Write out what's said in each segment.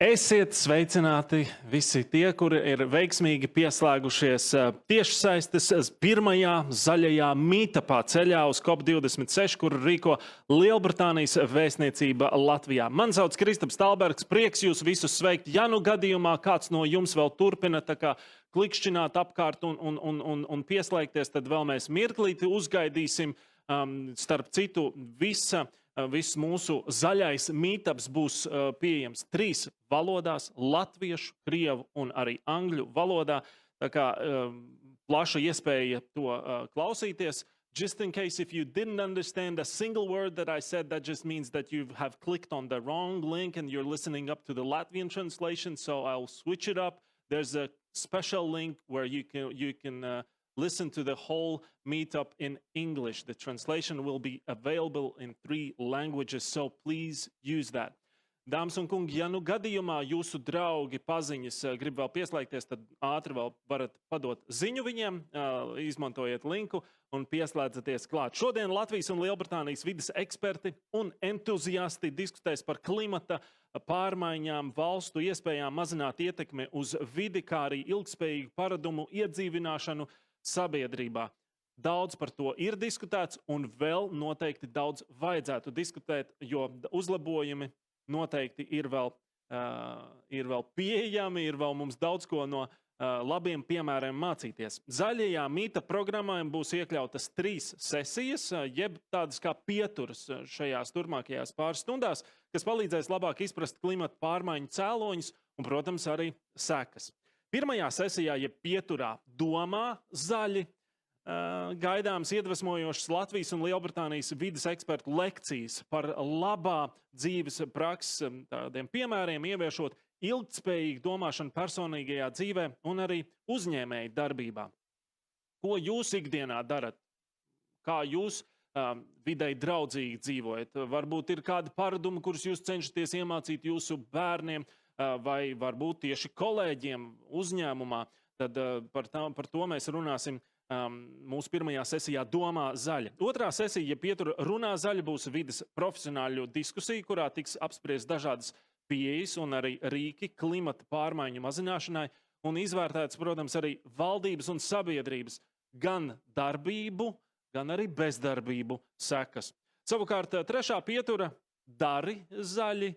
Esiet sveicināti visi tie, kuri ir veiksmīgi pieslēgušies tiešsaistes pirmajā zaļajā meetupā ceļā uz COP26, kuru rīko Lielbritānijas vēstniecība Latvijā. Man sauc Kristaps Talbergs, prieks jūs visus sveikt. Ja nu gadījumā kāds no jums vēl turpina klikšķināt apkārt un pieslēgties, tad vēl mēs mirklīti uzgaidīsim. Starp citu, viss mūsu zaļais meetups būs pieejams 3 valodās - latviešu, krievu un arī angļu valodā. Tā kā plaša iespēja to klausīties. Just in case if you didn't understand a single word that I said, that just means that you have clicked on the wrong link and you're listening up to the Latvian translation, so I'll switch it up. There's a special link where you can listen to the whole meetup in English. The translation will be available in 3 languages, so please use that. Dāmas un kungi, ja nu gadījumā jūsu draugi paziņas grib vēl pieslēgties, tad ātri vēl varat padot ziņu viņiem, izmantojiet linku un pieslēdzaties klāt. Šodien Latvijas un Lielbritānijas vides eksperti un entuziasti diskutēs par klimata pārmaiņām, valstu iespējām mazināt ietekmi uz vidi, kā arī ilgspējīgu paradumu iedzīvināšanu sabiedrībā. Daudz par to ir diskutēts un vēl noteikti daudz vajadzētu diskutēt, jo uzlabojumi noteikti ir vēl pieejami, ir vēl mums daudz ko no labiem piemēriem mācīties. Zaļajā mīta programmā būs iekļautas 3 sesijas, jeb tādas kā pieturas šajās turpmākajās pāris stundās, kas palīdzēs labāk izprast klimata pārmaiņu cēloņus un, protams, arī sekas. Pirmajā sesijā, jeb pieturā domā zaļi, gaidāms iedvesmojošas Latvijas un Lielbritānijas vides ekspertu lekcijas par labā dzīves prakses tādiem piemēriem, ieviešot ilgtspējīgu domāšanu personīgajā dzīvē un arī uzņēmēju darbībā. Ko jūs ikdienā darat? Kā jūs videi draudzīgi dzīvojat? Varbūt ir kādi paradumi, kurus jūs cenšaties iemācīt jūsu bērniem, vai varbūt tieši kolēģiem uzņēmumā, tad par to mēs runāsim mūsu pirmajā sesijā Domā zaļa. Otrā sesija, ja pietura Runā zaļa, būs vides profesionāļu diskusija, kurā tiks apspriest dažādas pieejas un arī rīki klimata pārmaiņu mazināšanai un izvērtēts, protams, arī valdības un sabiedrības gan darbību, gan arī bezdarbību sekas. Savukārt trešā pietura Dari zaļi,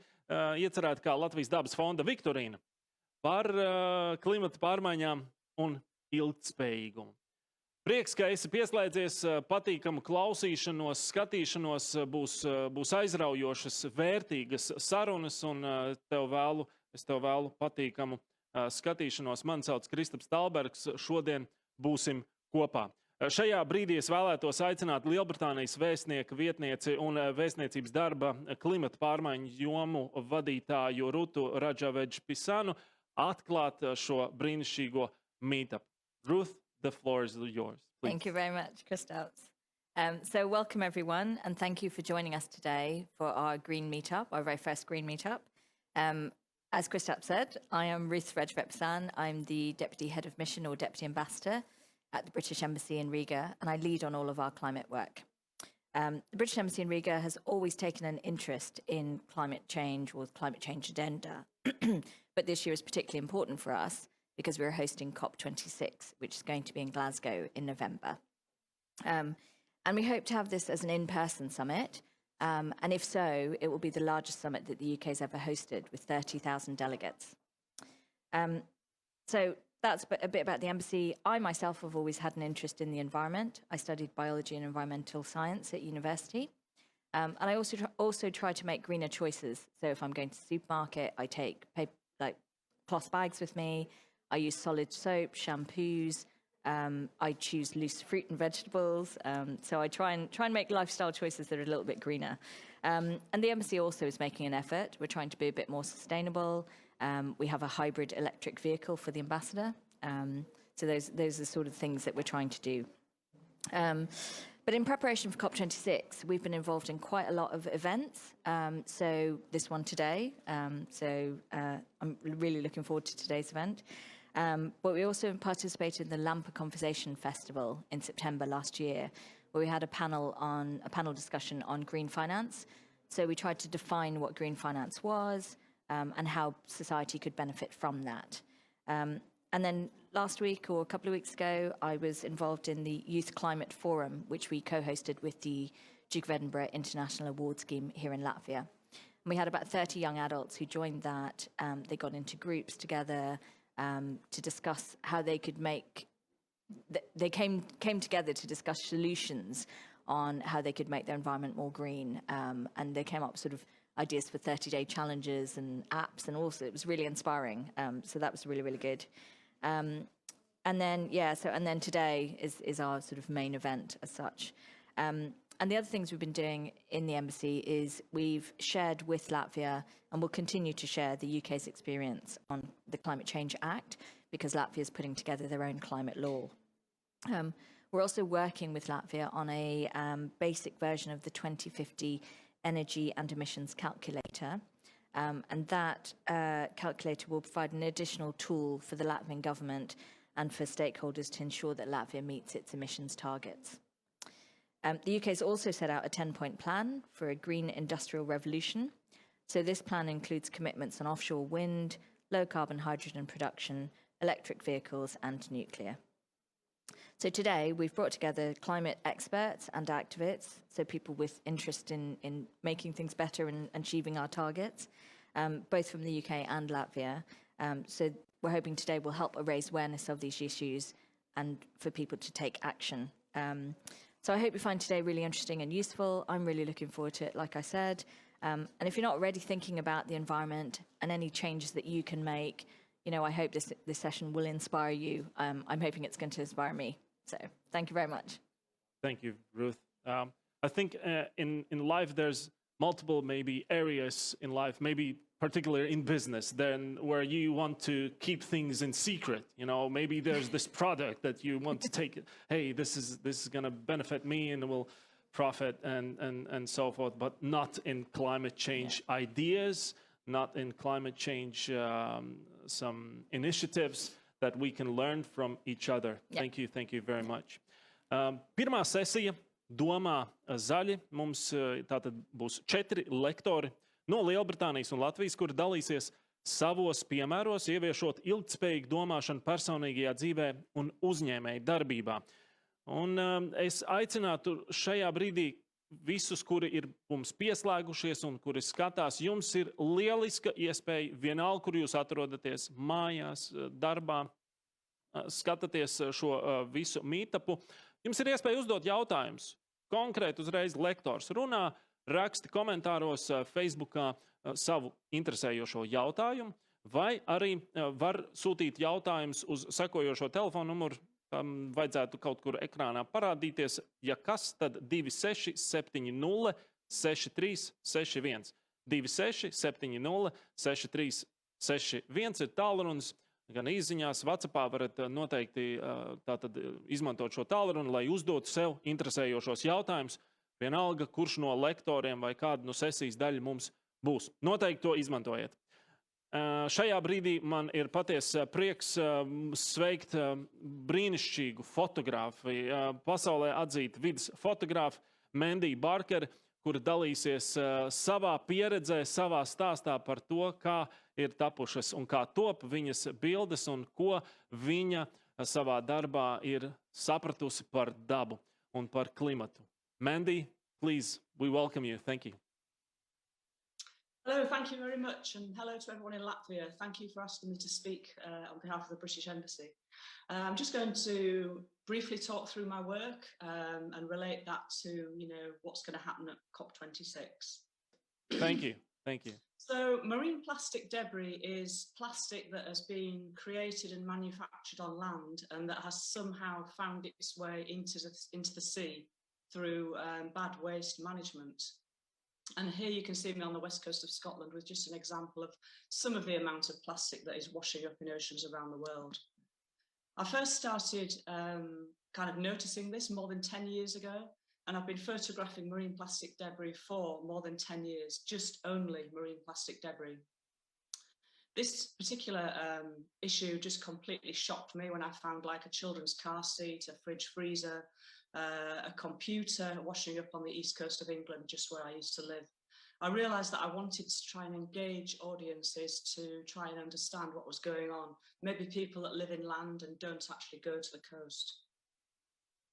iecerēta kā Latvijas dabas fonda Viktorīna par klimata pārmaiņām un ilgtspējīgumu. Prieks, ka esi pieslēdzies, patīkamu klausīšanos, skatīšanos, būs aizraujošas, vērtīgas sarunas, un es tev vēlu patīkamu skatīšanos. Man sauc Kristaps Talbergs, šodien būsim kopā. Šajā brīdī es vēlētos aicināt Lielbritānijas vēstnieka vietnieci un vēstniecības darba klimata pārmaiņu jomu vadītāju Rutu Radžavedžu-Pisanu atklāt šo brīnišķīgo meetup. Ruth, the floor is yours. Please. Thank you very much, Kristaps. So welcome everyone, and thank you for joining us today for our green meetup, our very first green meetup. As Kristaps said, I am Ruth Radžavedžu-Pisan. I'm the Deputy Head of Mission or Deputy Ambassador at the British Embassy in Riga, and I lead on all of our climate work. The British Embassy in Riga has always taken an interest in climate change or the climate change agenda, but this year is particularly important for us because we're hosting COP26, which is going to be in Glasgow in November. And we hope to have this as an in-person summit, and if so, it will be the largest summit that the UK has ever hosted with 30,000 delegates. So that's a bit about the embassy. I myself have always had an interest in the environment. I studied biology and environmental science at university. And I also try to make greener choices. So if I'm going to the supermarket, I take cloth bags with me. I use solid soap, shampoos. I choose loose fruit and vegetables. So I try and make lifestyle choices that are a little bit greener. And the embassy also is making an effort. We're trying to be a bit more sustainable. We have a hybrid electric vehicle for the ambassador. So those are the sort of things that we're trying to do. But in preparation for COP26, we've been involved in quite a lot of events. So this one today. I'm really looking forward to today's event. But we also participated in the Lampa Conversation Festival in September last year, where we had a panel discussion on green finance. So we tried to define what green finance was, and how society could benefit from that. And then last week or a couple of weeks ago, I was involved in the Youth Climate Forum, which we co-hosted with the Duke of Edinburgh International Award Scheme here in Latvia. And we had about 30 young adults who joined that. They got into groups together to discuss how they could make... They came together to discuss solutions on how they could make their environment more green. And they came up with sort of ideas for 30-day challenges and apps, and also it was really inspiring. So that was really, really good. And then today is our sort of main event as such. And the other things we've been doing in the embassy is we've shared with Latvia, and will continue to share, the UK's experience on the Climate Change Act, because Latvia is putting together their own climate law. We're also working with Latvia on a basic version of the 2050 energy and emissions calculator. And that calculator will provide an additional tool for the Latvian government and for stakeholders to ensure that Latvia meets its emissions targets. The UK has also set out a 10-point plan for a green industrial revolution. So this plan includes commitments on offshore wind, low-carbon hydrogen production, electric vehicles and nuclear. So today we've brought together climate experts and activists, so people with interest in making things better and achieving our targets, both from the UK and Latvia. So we're hoping today will help raise awareness of these issues and for people to take action. So I hope you find today really interesting and useful. I'm really looking forward to it, like I said. And if you're not already thinking about the environment and any changes that you can make, I hope this session will inspire you. I'm hoping it's going to inspire me. So thank you very much. Thank you, Ruth. I think in life there's multiple maybe areas in life, maybe particularly in business, then where you want to keep things in secret. Maybe there's this product that you want to take. Hey, this is going to benefit me and will profit and so forth, but not in climate change ideas, not in climate change some initiatives that we can learn from each other. Thank you very much. Pirmā sesija Domā zaļi. Mums tātad būs 4 lektori no Lielbritānijas un Latvijas, kuri dalīsies savos piemēros, ieviešot ilgtspējīgu domāšanu personīgajā dzīvē un uzņēmēju darbībā. Un es aicinātu šajā brīdī visus, kuri ir mums pieslēgušies un kuri skatās, jums ir lieliska iespēja, vienalga, kur jūs atrodaties, mājās, darbā, skatāties šo visu meetupu. Jums ir iespēja uzdot jautājumus. Konkrēti uzreiz lektors runā, raksti komentāros Facebookā savu interesējošo jautājumu, vai arī var sūtīt jautājumus uz sekojošo telefonu numuru. Vajadzētu kaut kur ekrānā parādīties. Ja kas, tad 2670 6361. 2670 6361 ir tālrunis. Gan īsziņās, WhatsAppā varat noteikti tātad izmantot šo tālruni, lai uzdotu sev interesējošos jautājumus. Vienalga, kurš no lektoriem vai kāda no sesijas daļa mums būs. Noteikti to izmantojiet. Šajā brīdī man ir patiesi prieks sveikt brīnišķīgu fotogrāfiju, pasaulē atzītu vidas fotogrāfu Mandiju Barkeru, kura dalīsies savā pieredzē, savā stāstā par to, kā ir tapušas un kā top viņas bildes un ko viņa savā darbā ir sapratusi par dabu un par klimatu. Mandy, please, we welcome you. Thank you. Hello, thank you very much, and hello to everyone in Latvia. Thank you for asking me to speak on behalf of the British Embassy. I'm just going to briefly talk through my work and relate that to, what's going to happen at COP26. Thank you. Thank you. So, marine plastic debris is plastic that has been created and manufactured on land and that has somehow found its way into the sea through bad waste management. And here you can see me on the west coast of Scotland with just an example of some of the amount of plastic that is washing up in oceans around the world. I first started kind of noticing this more than 10 years ago, and I've been photographing marine plastic debris for more than 10 years, just only marine plastic debris. This particular issue just completely shocked me when I found like a children's car seat, a fridge freezer, a computer washing up on the east coast of England, just where I used to live. I realised that I wanted to try and engage audiences to try and understand what was going on. Maybe people that live in land and don't actually go to the coast.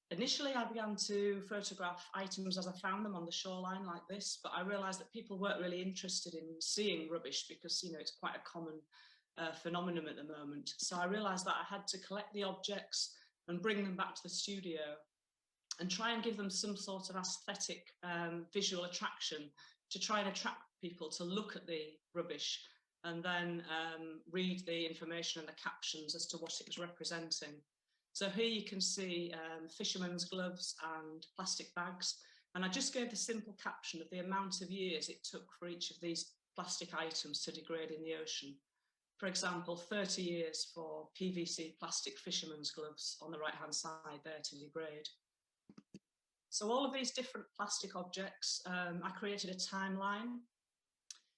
Initially, I began to photograph items as I found them on the shoreline like this, but I realised that people weren't really interested in seeing rubbish because, you know, it's quite a common phenomenon at the moment. So I realised that I had to collect the objects and bring them back to the studio and try and give them some sort of aesthetic visual attraction to try and attract people to look at the rubbish and then read the information and the captions as to what it was representing. So here you can see fishermen's gloves and plastic bags. And I just gave the simple caption of the amount of years it took for each of these plastic items to degrade in the ocean. For example, 30 years for PVC plastic fishermen's gloves on the right-hand side there to degrade. So all of these different plastic objects, I created a timeline.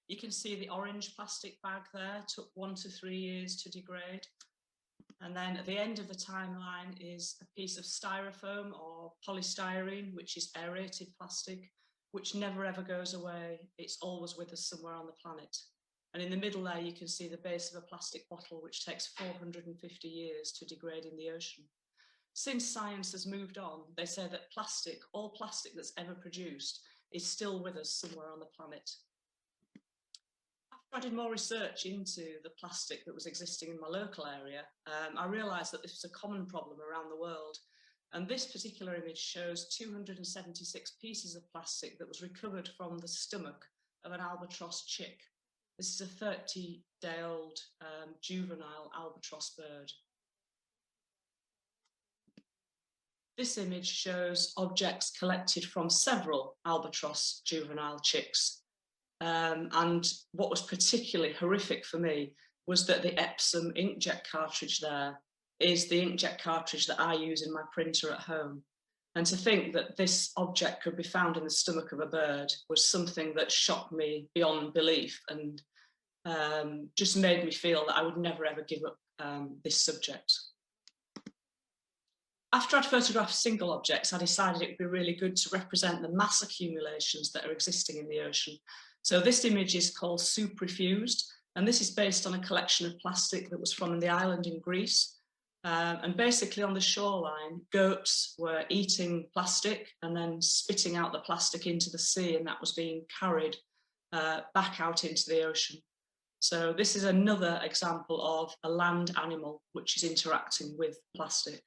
You can see the orange plastic bag there took 1 to 3 years to degrade. And then at the end of the timeline is a piece of styrofoam or polystyrene, which is aerated plastic, which never ever goes away. It's always with us somewhere on the planet. And in the middle there, you can see the base of a plastic bottle, which takes 450 years to degrade in the ocean. Since science has moved on, they say that plastic, all plastic that's ever produced, is still with us somewhere on the planet. After I did more research into the plastic that was existing in my local area, I realised that this was a common problem around the world. And this particular image shows 276 pieces of plastic that was recovered from the stomach of an albatross chick. This is a 30-day-old juvenile albatross bird. This image shows objects collected from several albatross juvenile chicks. And what was particularly horrific for me was that the Epsom inkjet cartridge there is the inkjet cartridge that I use in my printer at home. And to think that this object could be found in the stomach of a bird was something that shocked me beyond belief and just made me feel that I would never ever give up this subject. After I'd photographed single objects, I decided it would be really good to represent the mass accumulations that are existing in the ocean. So this image is called Soup Refused, and this is based on a collection of plastic that was from the island in Greece. And basically on the shoreline, goats were eating plastic and then spitting out the plastic into the sea, and that was being carried back out into the ocean. So this is another example of a land animal which is interacting with plastic.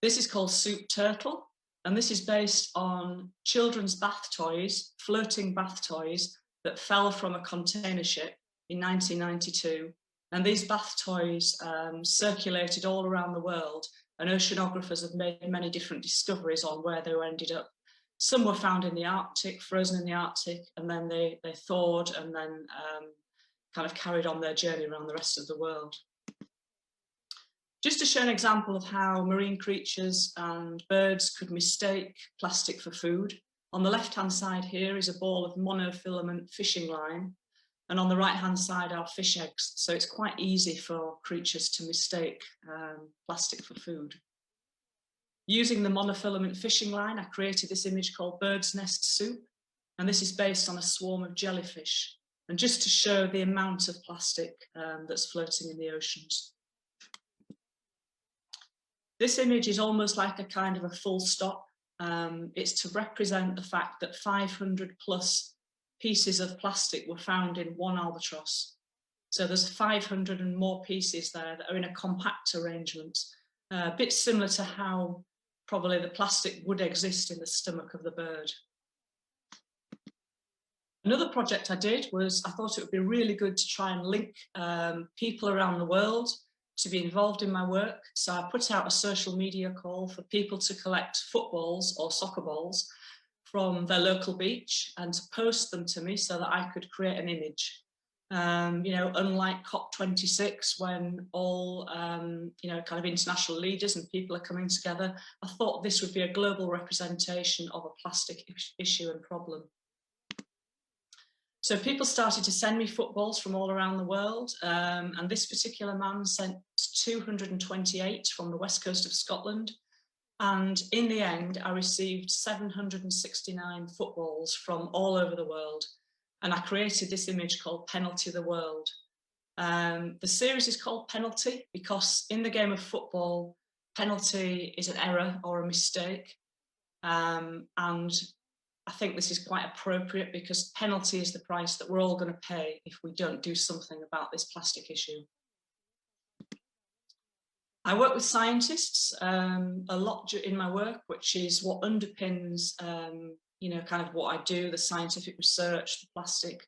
This is called Soup Turtle, and this is based on children's bath toys, floating bath toys that fell from a container ship in 1992. And these bath toys circulated all around the world, and oceanographers have made many different discoveries on where they ended up. Some were found in the Arctic, frozen in the Arctic, and then they thawed and then kind of carried on their journey around the rest of the world. Just to show an example of how marine creatures and birds could mistake plastic for food, on the left-hand side here is a ball of monofilament fishing line, and on the right-hand side are fish eggs. So it's quite easy for creatures to mistake plastic for food. Using the monofilament fishing line, I created this image called Bird's Nest Soup, and this is based on a swarm of jellyfish, and just to show the amount of plastic that's floating in the oceans. This image is almost like a kind of a full stop. It's to represent the fact that 500 plus pieces of plastic were found in one albatross. So there's 500 and more pieces there that are in a compact arrangement, a bit similar to how probably the plastic would exist in the stomach of the bird. Another project I did was I thought it would be really good to try and link people around the world to be involved in my work. So I put out a social media call for people to collect footballs or soccer balls from their local beach and to post them to me so that I could create an image. You know, unlike COP26, when all, you know, kind of international leaders and people are coming together, I thought this would be a global representation of a plastic issue and problem. So people started to send me footballs from all around the world, and this particular man sent 228 from the west coast of Scotland, And in the end, I received 769 footballs from all over the world. And I created this image called Penalty the World. The series is called Penalty because in the game of football, penalty is an error or a mistake. And I think this is quite appropriate because penalty is the price that we're all going to pay if we don't do something about this plastic issue. I work with scientists a lot in my work, which is what underpins, you know, kind of what I do, the scientific research, the plastic,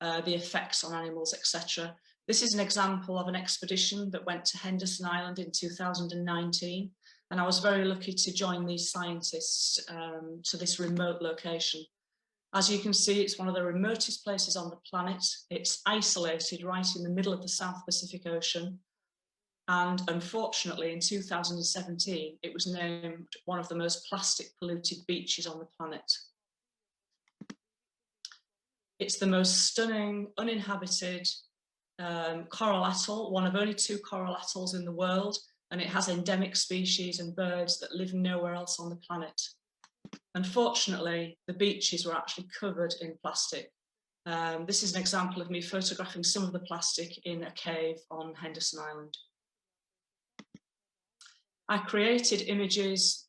the effects on animals, etc. This is an example of an expedition that went to Henderson Island in 2019. And I was very lucky to join these scientists to this remote location. As you can see, it's one of the remotest places on the planet. It's isolated right in the middle of the South Pacific Ocean. And unfortunately, in 2017, it was named one of the most plastic polluted beaches on the planet. It's the most stunning, uninhabited coral atoll, one of only 2 coral atolls in the world, and it has endemic species and birds that live nowhere else on the planet. Unfortunately, the beaches were actually covered in plastic. This is an example of me photographing some of the plastic in a cave on Henderson Island. I created images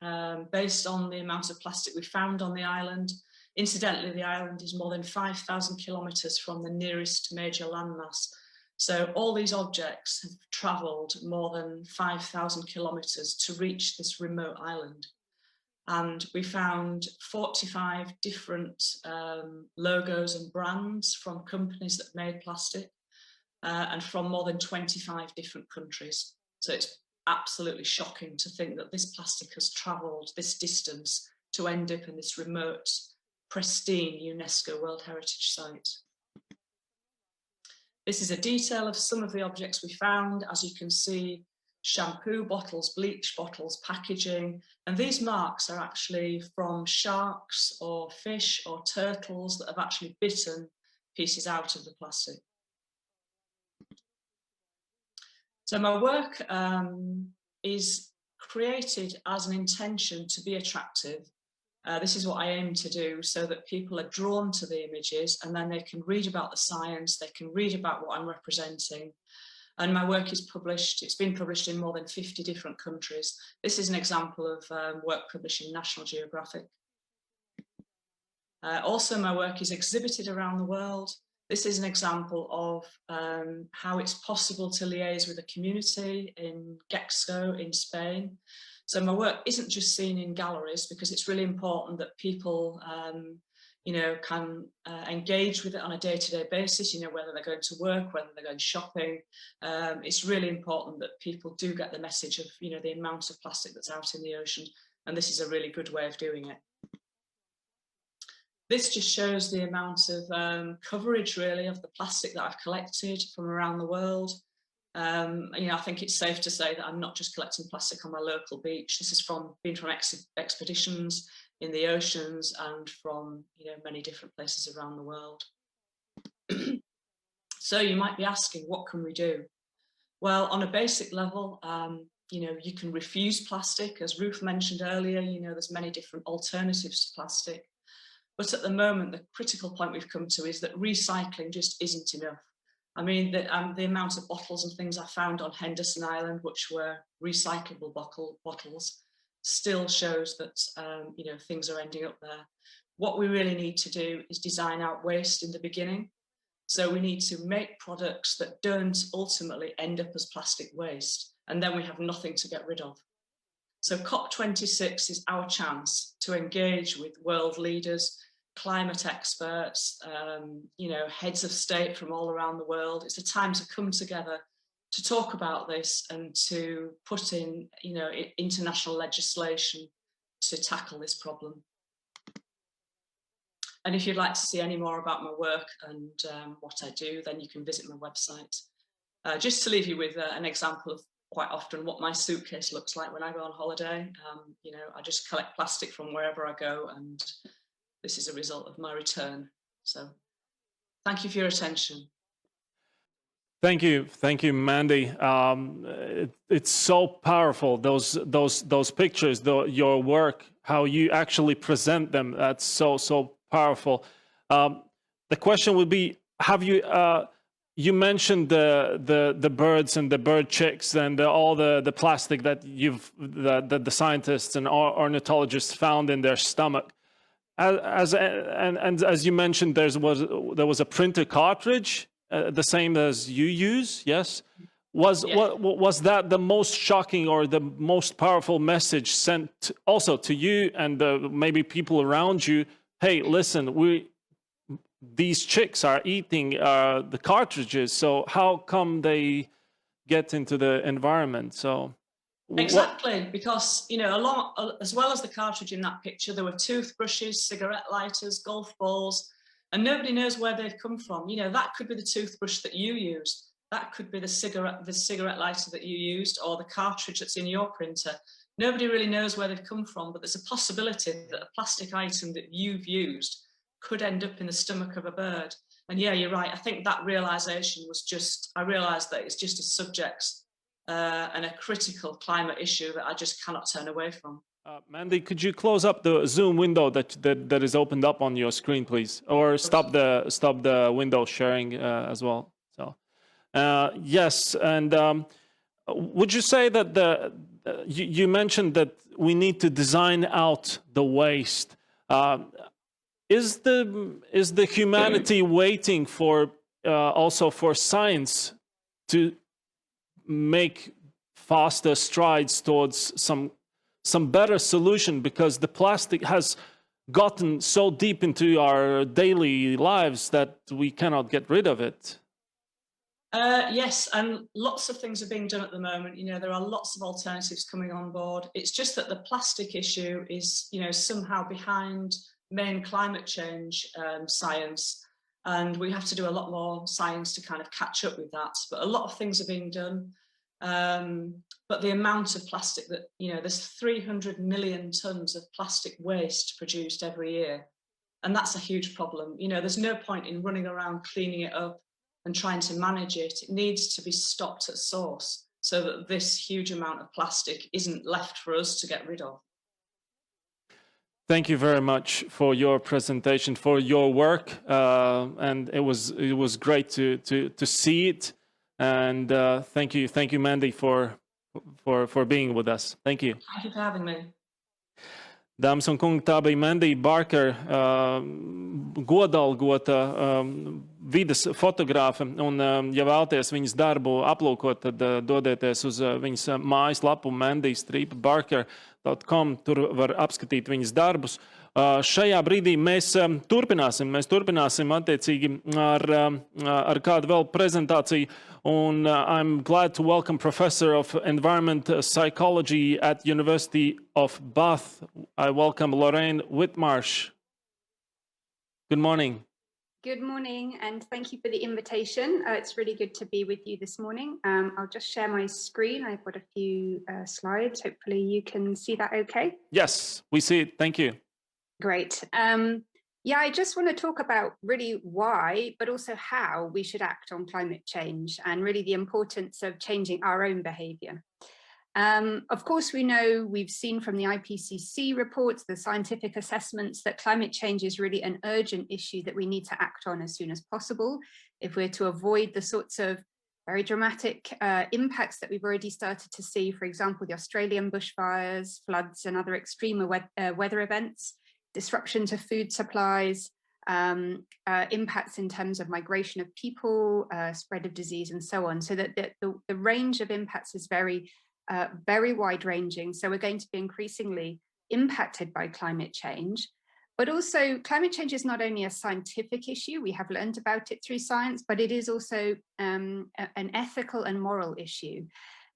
based on the amount of plastic we found on the island. Incidentally, the island is more than 5,000 kilometres from the nearest major landmass. So all these objects have travelled more than 5,000 kilometres to reach this remote island. And we found 45 different logos and brands from companies that made plastic and from more than 25 different countries. So it's absolutely shocking to think that this plastic has travelled this distance to end up in this remote, pristine UNESCO World Heritage Site. This is a detail of some of the objects we found. As you can see, shampoo bottles, bleach bottles, packaging, and these marks are actually from sharks or fish or turtles that have actually bitten pieces out of the plastic. So my work is created as an intention to be attractive. This is what I aim to do so that people are drawn to the images and then they can read about the science, they can read about what I'm representing. And my work is published, it's been published in more than 50 different countries. This is an example of work published in National Geographic. Also, my work is exhibited around the world. This is an example of how it's possible to liaise with a community in Gexco in Spain. So my work isn't just seen in galleries because it's really important that people you know, can engage with it on a day-to-day basis, you know, whether they're going to work, whether they're going shopping. It's really important that people do get the message of, you know, the amount of plastic that's out in the ocean. And this is a really good way of doing it. This just shows the amount of coverage, really, of the plastic that I've collected from around the world. You know, I think it's safe to say that I'm not just collecting plastic on my local beach. This is been from expeditions in the oceans and from, you know, many different places around the world. So you might be asking, what can we do? Well, on a basic level, you know, you can refuse plastic. As Ruth mentioned earlier, you know, there's many different alternatives to plastic. But at the moment, the critical point we've come to is that recycling just isn't enough. I mean, the amount of bottles and things I found on Henderson Island, which were recyclable bottles, still shows that, you know, things are ending up there. What we really need to do is design out waste in the beginning. So we need to make products that don't ultimately end up as plastic waste, and then we have nothing to get rid of. So COP26 is our chance to engage with world leaders, climate experts, you know, heads of state from all around the world. It's a time to come together to talk about this and to put in, you know, international legislation to tackle this problem. And if you'd like to see any more about my work and what I do, then you can visit my website. Just to leave you with an example of quite often what my suitcase looks like when I go on holiday. You know, I just collect plastic from wherever I go, and this is a result of my return. So thank you for your attention. Thank you, Mandy. It's so powerful. Those pictures, your work, how you actually present them. That's so powerful. The question would be: have you? You mentioned the birds and the bird chicks and all the plastic that the scientists and ornithologists found in their stomach. As you mentioned, there was a printer cartridge, the same as you use. Yes, was that the most shocking or the most powerful message sent also to you and maybe people around you? Hey, listen, these chicks are eating the cartridges, so how come they get into the environment? So. Exactly, because as well as the cartridge in that picture, there were toothbrushes, cigarette lighters, golf balls, and nobody knows where they've come from. That could be the toothbrush that you used, that could be the cigarette lighter that you used, or the cartridge that's in your printer. Nobody really knows where they've come from, but there's a possibility that a plastic item that you've used could end up in the stomach of a bird. And yeah, you're right. I think that realization was I realized that it's just a subject and a critical climate issue that I just cannot turn away from. Mandy, could you close up the Zoom window that is opened up on your screen, please, or stop the window sharing as well? So, yes, and would you say that you mentioned that we need to design out the waste? Is the humanity waiting for also for science to make faster strides towards some better solution, because the plastic has gotten so deep into our daily lives that we cannot get rid of it? Yes, and lots of things are being done at the moment. There are lots of alternatives coming on board. It's just that the plastic issue is, somehow behind main climate change science. And we have to do a lot more science to kind of catch up with that. But a lot of things are being done. But the amount of plastic that, there's 300 million tons of plastic waste produced every year. And that's a huge problem. There's no point in running around cleaning it up and trying to manage it. It needs to be stopped at source so that this huge amount of plastic isn't left for us to get rid of. Thank you very much for your presentation, for your work, and it was great to see it. And thank you, Mandy, for being with us. Thank you. Thank you for having me. Dāmas un kungi, tā bija Mandy Barker, godalgota vides fotogrāfe, un ja vēlaties viņas darbu aplūkot, tad dodieties uz viņas mājaslapu mandy-barker.com, tur var apskatīt viņas darbus. Šajā brīdī mēs turpināsim attiecīgi ar kādu vēl prezentāciju, un I'm glad to welcome Professor of Environment Psychology at University of Bath. I welcome Lorraine Whitmarsh. Good morning. Good morning, and thank you for the invitation. It's really good to be with you this morning. I'll just share my screen. I've got a few slides. Hopefully you can see that okay. Yes, we see it. Thank you. Great. Yeah, I just want to talk about really why, but also how we should act on climate change and really the importance of changing our own behaviour. Of course, we've seen from the IPCC reports, the scientific assessments, that climate change is really an urgent issue that we need to act on as soon as possible if we're to avoid the sorts of very dramatic impacts that we've already started to see, for example, the Australian bushfires, floods and other extreme weather events, disruption to food supplies, impacts in terms of migration of people, spread of disease and so on. So that the range of impacts is very wide-ranging. So we're going to be increasingly impacted by climate change. But also, climate change is not only a scientific issue, we have learned about it through science, but it is also an ethical and moral issue.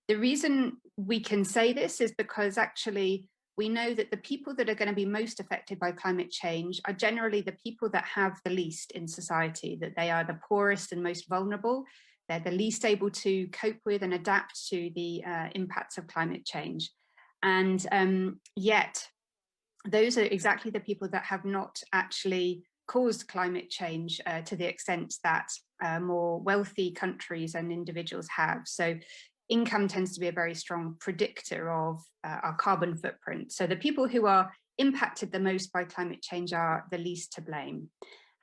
The reason we can say this is because actually we know that the people that are going to be most affected by climate change are generally the people that have the least in society, that they are the poorest and most vulnerable. They're the least able to cope with and adapt to the impacts of climate change. And yet, those are exactly the people that have not actually caused climate change to the extent that more wealthy countries and individuals have. So income tends to be a very strong predictor of our carbon footprint. So the people who are impacted the most by climate change are the least to blame.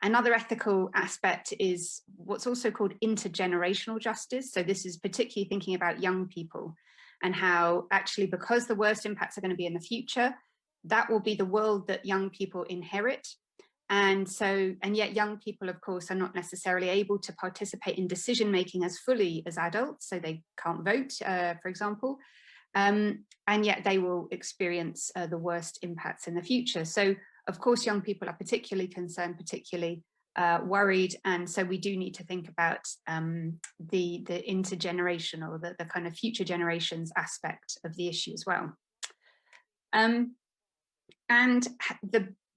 Another ethical aspect is what's also called intergenerational justice. So this is particularly thinking about young people and how actually, because the worst impacts are going to be in the future, that will be the world that young people inherit. And yet young people, of course, are not necessarily able to participate in decision making as fully as adults. So they can't vote, for example, and yet they will experience the worst impacts in the future. So of course, young people are particularly concerned, particularly worried. And so we do need to think about the intergenerational, the kind of future generations aspect of the issue as well.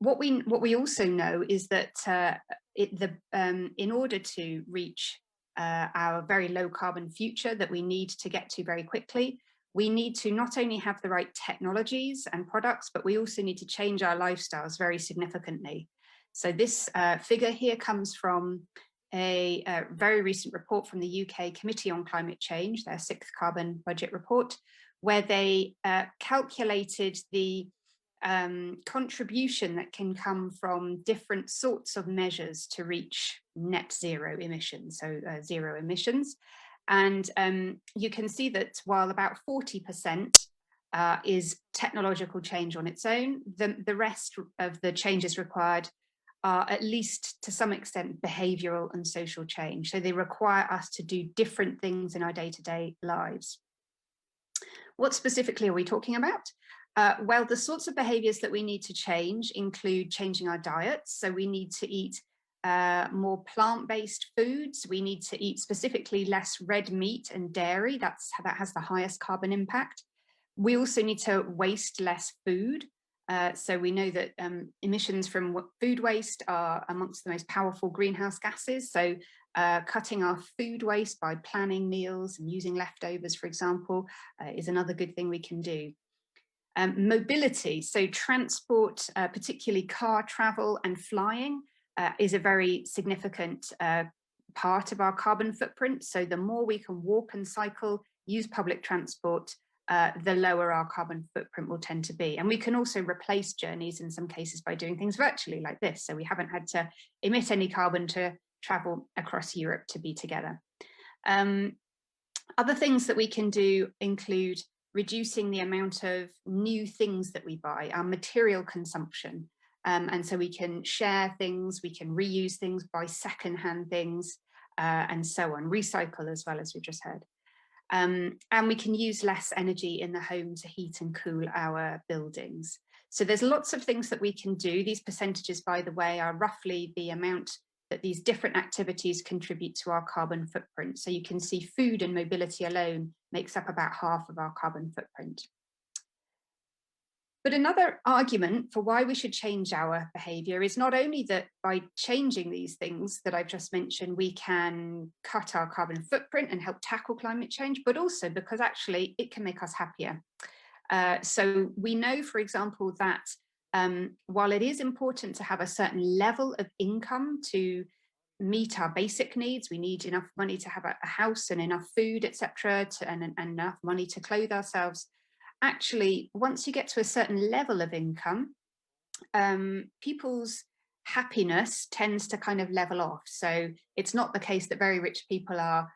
What we also know is that in order to reach our very low carbon future that we need to get to very quickly, we need to not only have the right technologies and products, but we also need to change our lifestyles very significantly. So this figure here comes from a very recent report from the UK Committee on Climate Change, their 6th carbon budget report, where they calculated the contribution that can come from different sorts of measures to reach net zero emissions, so zero emissions. And you can see that while about 40% is technological change on its own, the rest of the changes required are at least to some extent behavioral and social change. So they require us to do different things in our day-to-day lives. What specifically are we talking about? Well, the sorts of behaviors that we need to change include changing our diets. So we need to eat more plant-based foods. We need to eat specifically less red meat and dairy. That has the highest carbon impact. We also need to waste less food. So we know that emissions from food waste are amongst the most powerful greenhouse gases. So cutting our food waste by planning meals and using leftovers, for example, is another good thing we can do. Mobility, so transport, particularly car travel and flying, is a very significant part of our carbon footprint. So the more we can walk and cycle, use public transport, the lower our carbon footprint will tend to be. And we can also replace journeys in some cases by doing things virtually like this. So we haven't had to emit any carbon to travel across Europe to be together. Other things that we can do include reducing the amount of new things that we buy, our material consumption. And so we can share things, we can reuse things, buy secondhand things, and so on, recycle as well, as we just heard. And we can use less energy in the home to heat and cool our buildings. So there's lots of things that we can do. These percentages, by the way, are roughly the amount that these different activities contribute to our carbon footprint. So you can see food and mobility alone makes up about half of our carbon footprint. But another argument for why we should change our behaviour is not only that by changing these things that I've just mentioned, we can cut our carbon footprint and help tackle climate change, but also because actually it can make us happier. So we know, for example, that while it is important to have a certain level of income to meet our basic needs, we need enough money to have a house and enough food, etc., and enough money to clothe ourselves. Actually, once you get to a certain level of income, people's happiness tends to kind of level off. So it's not the case that very rich people are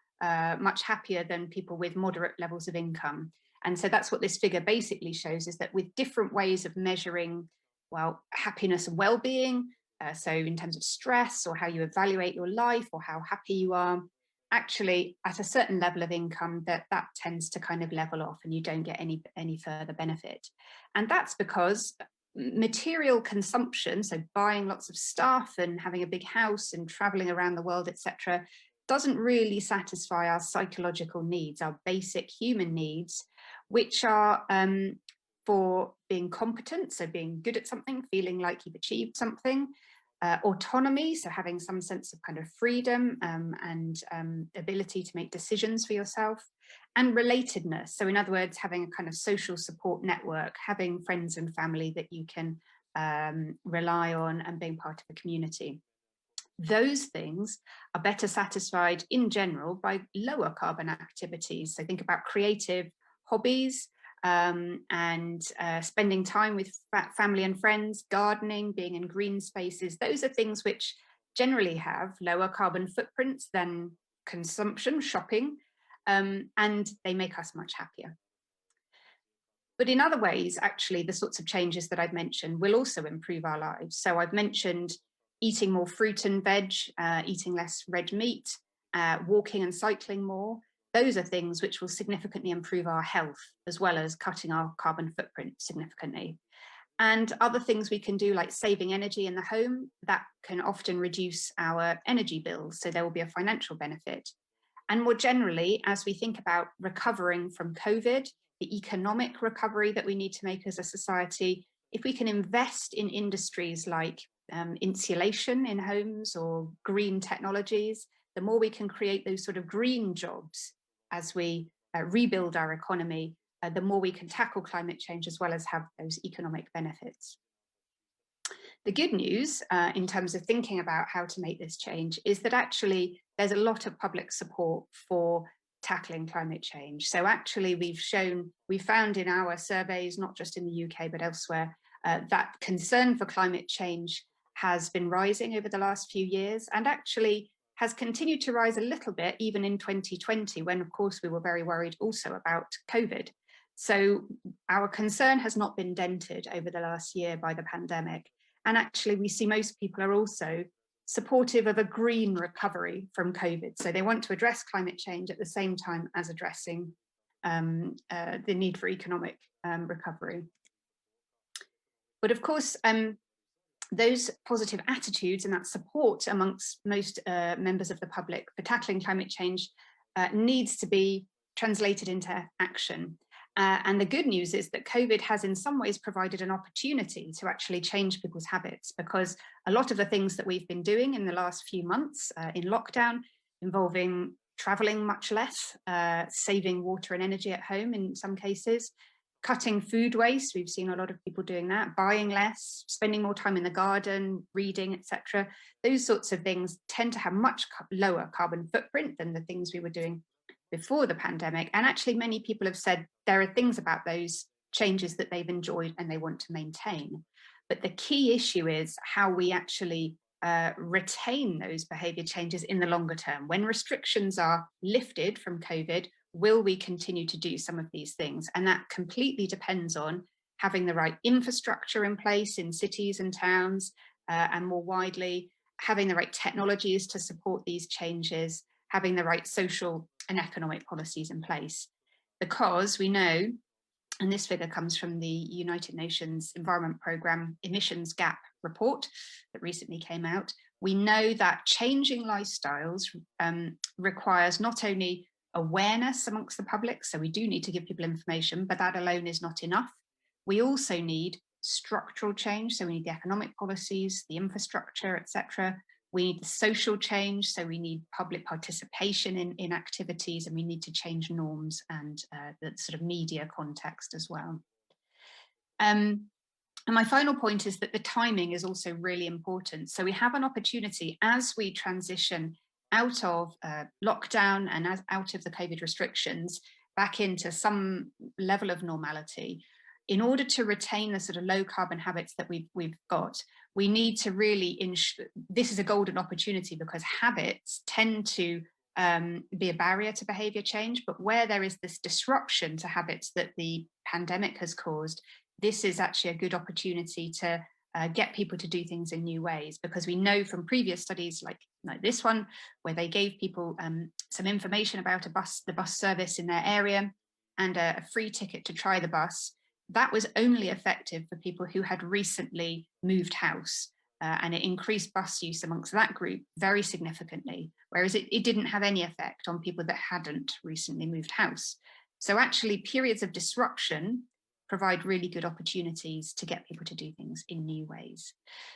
much happier than people with moderate levels of income. And so that's what this figure basically shows, is that with different ways of measuring, well, happiness and well-being, so in terms of stress or how you evaluate your life or how happy you are, actually at a certain level of income that tends to kind of level off and you don't get any further benefit. And that's because material consumption, so buying lots of stuff and having a big house and traveling around the world, etc., doesn't really satisfy our psychological needs, our basic human needs, which are for being competent, so being good at something, feeling like you've achieved something, autonomy, so having some sense of kind of freedom and ability to make decisions for yourself, and relatedness. So in other words, having a kind of social support network, having friends and family that you can rely on and being part of a community. Those things are better satisfied in general by lower carbon activities. So think about creative hobbies and spending time with family and friends, gardening, being in green spaces. Those are things which generally have lower carbon footprints than consumption, shopping, and they make us much happier. But in other ways, actually, the sorts of changes that I've mentioned will also improve our lives. So I've mentioned eating more fruit and veg, eating less red meat, walking and cycling more. Those are things which will significantly improve our health, as well as cutting our carbon footprint significantly. And other things we can do, like saving energy in the home, that can often reduce our energy bills. So there will be a financial benefit. And more generally, as we think about recovering from COVID, the economic recovery that we need to make as a society, if we can invest in industries like insulation in homes or green technologies, the more we can create those sort of green jobs as we rebuild our economy, the more we can tackle climate change as well as have those economic benefits. The good news in terms of thinking about how to make this change is that actually there's a lot of public support for tackling climate change. So actually we found in our surveys, not just in the UK, but elsewhere, that concern for climate change has been rising over the last few years and actually has continued to rise a little bit even in 2020, when of course we were very worried also about COVID. So our concern has not been dented over the last year by the pandemic. And actually we see most people are also supportive of a green recovery from COVID. So they want to address climate change at the same time as addressing the need for economic recovery. But of course, those positive attitudes and that support amongst most members of the public for tackling climate change needs to be translated into action. And the good news is that COVID has in some ways provided an opportunity to actually change people's habits, because a lot of the things that we've been doing in the last few months in lockdown, involving traveling much less, saving water and energy at home in some cases, cutting food waste, we've seen a lot of people doing that, buying less, spending more time in the garden, reading, etc. Those sorts of things tend to have much lower carbon footprint than the things we were doing before the pandemic. And actually many people have said there are things about those changes that they've enjoyed and they want to maintain. But the key issue is how we actually retain those behaviour changes in the longer term. When restrictions are lifted from COVID, will we continue to do some of these things? And that completely depends on having the right infrastructure in place in cities and towns, and more widely, having the right technologies to support these changes, having the right social and economic policies in place. Because we know, and this figure comes from the United Nations Environment Programme emissions gap report that recently came out, we know that changing lifestyles requires not only awareness amongst the public, so we do need to give people information, but that alone is not enough. We also need structural change, so we need the economic policies, the infrastructure, etc. We need the social change, so we need public participation in activities, and we need to change norms and the sort of media context as well. And my final point is that the timing is also really important. So we have an opportunity as we transition out of lockdown and out of the COVID restrictions back into some level of normality. In order to retain the sort of low carbon habits that we've got, we need to really ensure this is a golden opportunity, because habits tend to be a barrier to behavior change. But where there is this disruption to habits that the pandemic has caused, this is actually a good opportunity to get people to do things in new ways, because we know from previous studies like this one, where they gave people some information about the bus service in their area and a free ticket to try the bus. That was only effective for people who had recently moved house, and it increased bus use amongst that group very significantly, whereas it didn't have any effect on people that hadn't recently moved house. So actually periods of disruption provide really good opportunities to get people to do things in new ways.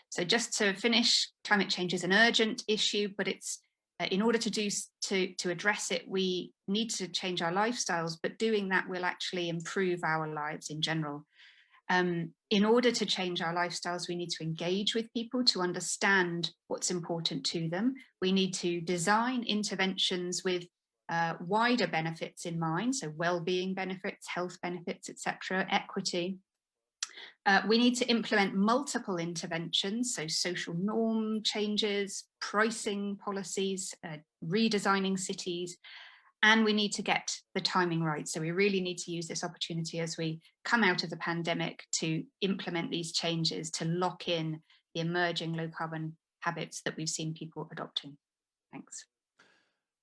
So just to finish, climate change is an urgent issue, but it's in order to address it, we need to change our lifestyles, but doing that will actually improve our lives in general. In order to change our lifestyles, we need to engage with people to understand what's important to them. We need to design interventions with wider benefits in mind, so well-being benefits, health benefits, etc., equity. We need to implement multiple interventions, so social norm changes, pricing policies, redesigning cities, and we need to get the timing right. So we really need to use this opportunity as we come out of the pandemic to implement these changes, to lock in the emerging low carbon habits that we've seen people adopting. Thanks.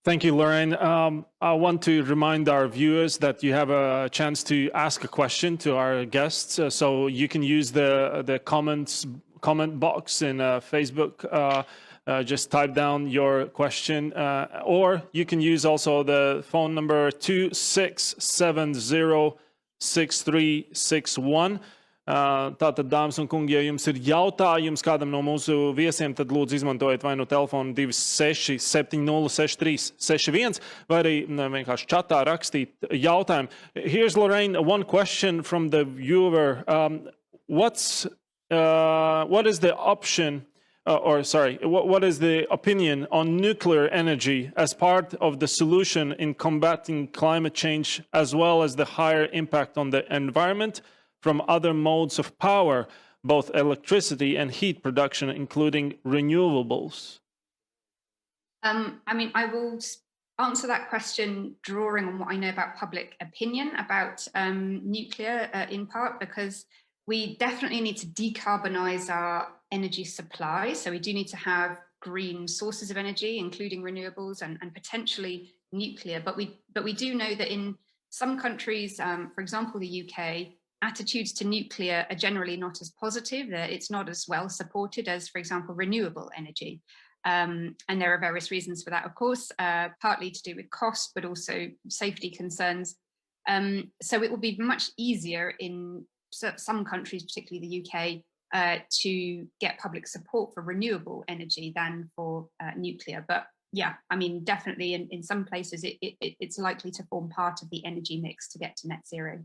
Thank you, Lorraine. I want to remind our viewers that you have a chance to ask a question to our guests. So you can use the comment box in Facebook. Just type down your question, or you can use also the phone number 26706361. Tātad, dāmas un kungi, ja jums ir jautājums kādam no mūsu viesiem, tad lūdzu izmantojiet vai no telefonu 26706361, vai arī vienkārši chatā rakstīt jautājumu. Here's Lorraine, one question from the viewer. What is the option? What is the opinion on nuclear energy as part of the solution in combating climate change, as well as the higher impact on the environment from other modes of power, both electricity and heat production, including renewables? I will answer that question drawing on what I know about public opinion about nuclear in part, because we definitely need to decarbonize our energy supply. So we do need to have green sources of energy, including renewables and potentially nuclear. But we do know that in some countries, for example, the UK, attitudes to nuclear are generally not as positive. It's not as well supported as, for example, renewable energy. And there are various reasons for that, of course, partly to do with cost, but also safety concerns. So it will be much easier in some countries, particularly the UK, to get public support for renewable energy than for nuclear. But yeah, definitely in some places it's likely to form part of the energy mix to get to net zero.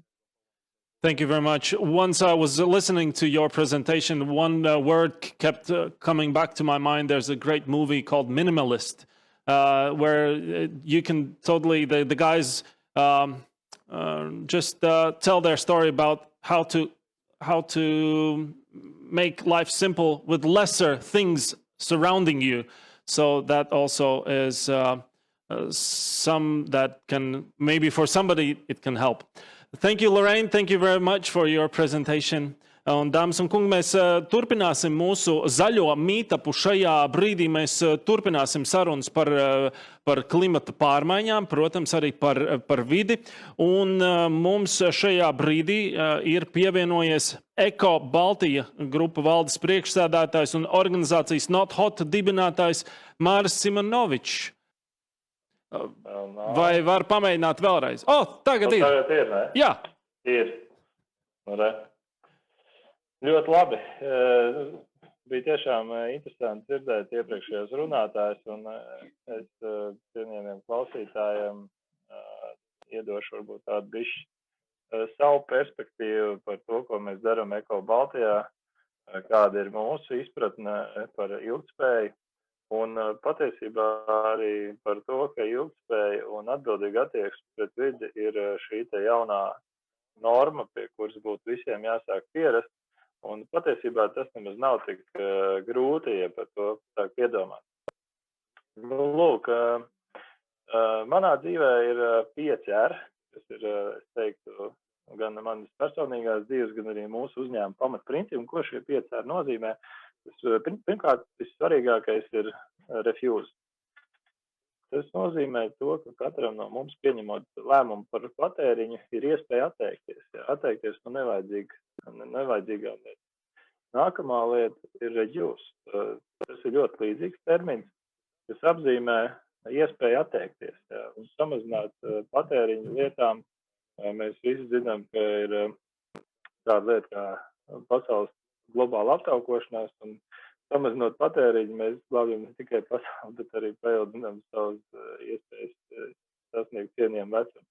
Thank you very much. Once I was listening to your presentation, one word kept coming back to my mind. There's a great movie called Minimalist, where you can totally, the guys just tell their story about how to make life simple with lesser things surrounding you. So that also is some that can, maybe for somebody, it can help. Thank you, Lorraine. Thank you very much for your presentation. Un, dāmas un kungi, mēs turpināsim mūsu zaļo meetupu. Šajā brīdī mēs turpināsim sarunas par klimata pārmaiņām, protams, arī par vidi. Un mums šajā brīdī ir pievienojies Eko Baltija grupa valdes priekšsēdētājs un organizācijas Not Hot dibinātājs Māris Simonovičs. Vai var pamēģināt vēlreiz? Tagad ir. Tagad ir, ne? Jā. Ir. Ļoti labi. Bija tiešām interesanti dzirdēt iepriekšējos runātājus, un es cienījamiem klausītājiem iedošu varbūt tādu bišķi savu perspektīvu par to, ko mēs darām Eko Baltijā, kāda ir mūsu izpratne par ilgtspēju. Un patiesībā arī par to, ka ilgtspēja un atbildīga attieksme pret vidi ir šī te jaunā norma, pie kuras būtu visiem jāsāk pierast. Un patiesībā tas nemaz nav tik grūti, ja par to sāk piedomāt. Lūk, manā dzīvē ir 5 R, kas ir, es teiktu, gan manas personīgās dzīves, gan arī mūsu uzņēmuma pamatprincipi, un ko šie 5 R nozīmē. Pirmkārt, vissvarīgākais ir refuse. Tas nozīmē to, ka katram no mums pieņemot lēmumu par patēriņu ir iespēja atteikties. Atteikties no nevajadzīgām lietām. Nākamā lieta ir reduce. Tas ir ļoti līdzīgs termins, kas apzīmē iespēju atteikties un samazināt patēriņu lietām. Mēs visi zinām, ka ir tāda lieta kā pasaules globāla aptaukošanās, un samazinot patēriņu, mēs glābjam ne tikai pasauli, bet arī paildinām savas iespējas sasniegt cienījumu vecumu.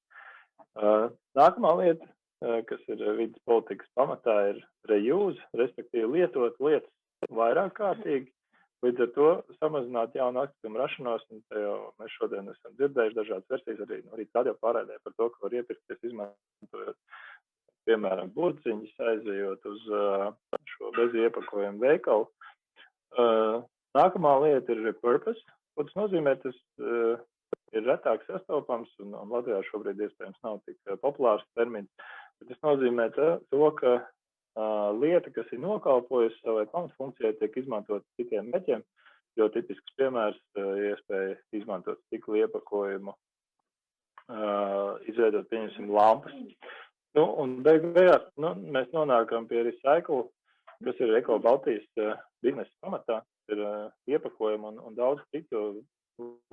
Nākamā lieta kas ir vidas politikas pamatā, ir reuse, respektīvi lietot lietas vairāk kārtīgi, līdz ar to samazināt jaunu atkritumu rašanos, un mēs šodien esam dzirdējuši dažādas versijas arī radio pārraidē par to, ka var iepirkties izmantojot, piemēram, burciņas, aizejot uz šo bez iepakojumu veikalu. Nākamā lieta ir repurpose. Ko tas nozīmē? Tas ir retāk sastopams, un Latvijā šobrīd iespējams nav tik populārs termins. Bet tas nozīmē to, ka lieta, kas ir nokalpojusi savai pamatfunkcijai, tiek izmantot citiem mērķiem, jo tipisks piemērs iespēja izmantot stikla iepakojumu, izveidot, pieņemsim, lampas. Un beigās mēs nonākam pie recycle, kas ir Eko Baltijas biznesa pamatā, ir iepakojuma un daudz citu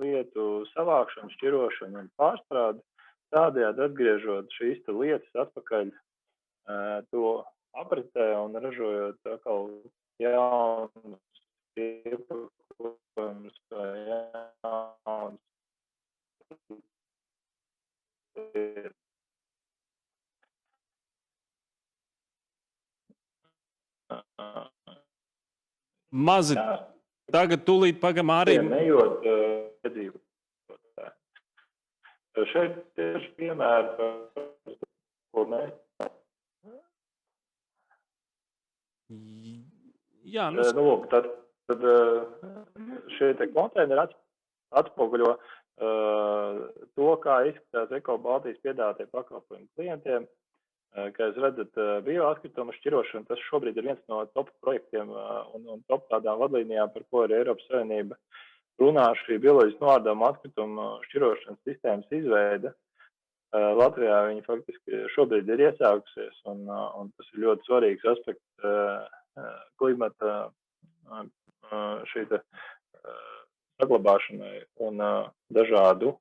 lietu savākšana, šķirošana un pārstrāde, tādējādi atgriežot šīs lietas atpakaļ to apritē un ražojot atkal jaunus iepakojumus vai jaunus. Mazi. Tagad tūlīt pagam arī. Nejot iedzīvotāji. Šeit tieši piemēri, ko mēs. Jā, lūk, tad šie te konteineri atspoguļo to, kā izskatās Eko Baltijas piedāvātie pakalpojumi klientiem. Kā jūs redzat, bioatkritumu šķirošana, tas šobrīd ir viens no top projektiem un top tādām vadlīnijām, par ko arī Eiropas Savienība runā, šī bioloģiski noārdamu atkritumu šķirošanas sistēmas izveide. Latvijā viņi faktiski šobrīd ir iesākusies, un tas ir ļoti svarīgs aspekts klimata šī saglabāšanai un dažādu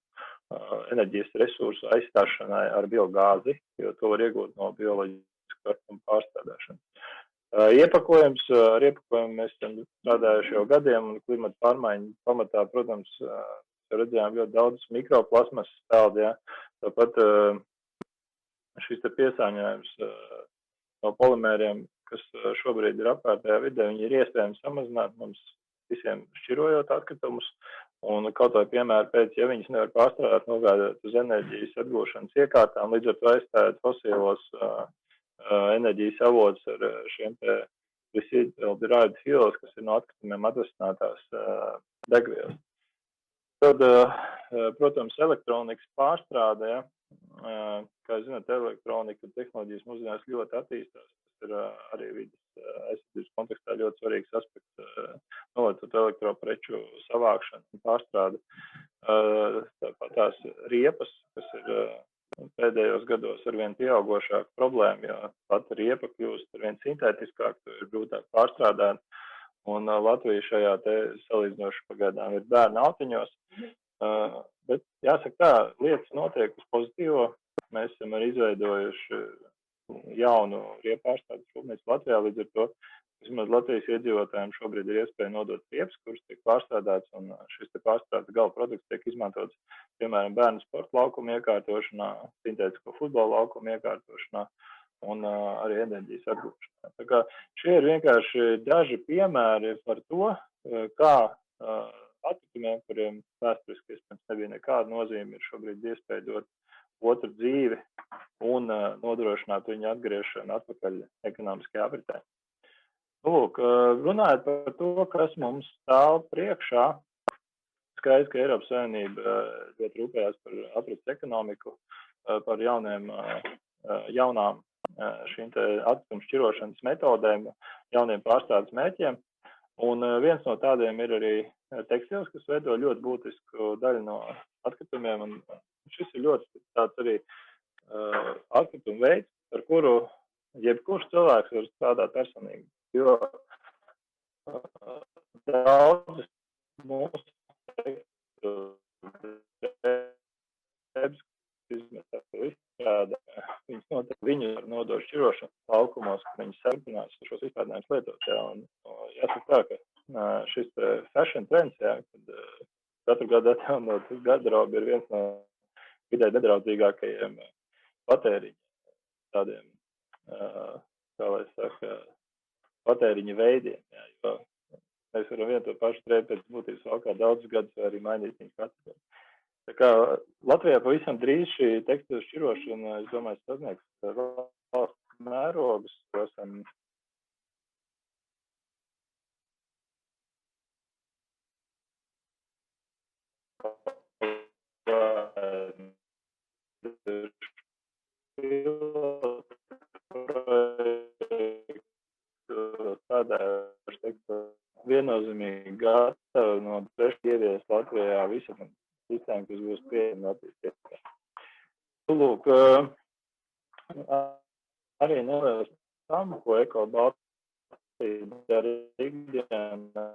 enerģijas resursu aizstāšanai ar biogāzi, jo to var iegūt no bioloģisku atkritumu pārstrādāšanas. Ar iepakojumu mēs esam strādājuši jau gadiem, un klimata pārmaiņu pamatā, protams, redzējām ļoti daudz mikroplasmas stāvdi, ja. Tāpat šis piesārņojums no polimēriem, kas šobrīd ir apkārtējā vidē, viņi ir iespējams samazināt mums visiem šķirojot atkritumus. Un kaut vai piemēram pēc, ja viņas nevar pārstrādāt, nogādāt uz enerģijas atgūšanas iekārtām, līdz ar to aizstājot fosīlos enerģijas avotus ar šiem te derived fuels, kas ir no atkritumiem atvesinātās degvielas. Tad, protams, elektronikas pārstrāde, ja, kā zināt, elektronika tehnoloģijas mūsdienās ļoti attīstās. Tas ir arī vidas aizsardzības kontekstā ļoti svarīgs aspekts, nolietot elektropreču savākšanu un pārstrādi. Tāpat tās riepas, kas ir pēdējos gados arvien pieaugošāka problēma, jo pat riepa kļūst arvien sintētiskāk, to ir grūtāk pārstrādāt, un Latvija šajā te salīdzinoši pagaidām ir bērnu autiņos. Bet jāsaka tā, lietas notiek uz pozitīvo. Mēs esam arī izveidojuši jaunu riepu pārstrādes rūpnīcu Latvijā, līdz ar to vismaz Latvijas iedzīvotājiem šobrīd ir iespēja nodot riepas, kuras tiek pārstrādāts, un šis te pārstrādes gala produkts tiek izmantots, piemēram, bērnu sporta laukuma iekārtošanā, sintētisko futbola laukuma iekārtošanā un arī enerģijas atgūšanā. Tā kā šie ir vienkārši daži piemēri par to, kā atkritumiem, kuriem vēsturiski iespējams nebija nekāda nozīme, ir šobrīd iespēja dot otru dzīvi un nodrošināt viņu atgriešanu atpakaļ ekonomiskajā apritē. Lūk, runājot par to, kas mums stāv priekšā, skaidrs, ka Eiropas Savienība ļoti rūpējās par aprits ekonomiku, par jaunām šīm te atkritumu šķirošanas metodēm, jauniem pārstrādes mērķiem. Un viens no tādiem ir arī tekstils, kas veido ļoti būtisku daļu no atkritumiem. Un šis ir ļoti tāds arī atkritumu veids, ar kuru jebkurš cilvēks var strādāt personīgi. Jo daudzas mūsu izstrādā, viņas noteikti viņu ar nodošu šķirošanu laukumos, ka viņas sarunās šos izstrādājumus lietot. Ja, un jāsaka tā, ka šis fashion trends, ja, kad katru gadu atjaunot garderobu ir viens no vidē nedraudzīgākajiem patēriņa tādiem, kā lai saka, patēriņa veidiem, jā, jo mēs varam vienu to pašu drēbi pēc būtības valkā daudzus gadus vai arī mainīt viņu katru gadu. Tā kā Latvijā pavisam drīz šī tekstilu šķirošana, es domāju, sasniegs valsts mērogus, esam strādājuši tekstilu viennozīmīgi gatavi no ievies Latvijā visam sistēmu, kas būs pieejama Latvijas. Lūk, arī neliels tam, ko Eko Baltija dara ikdienā,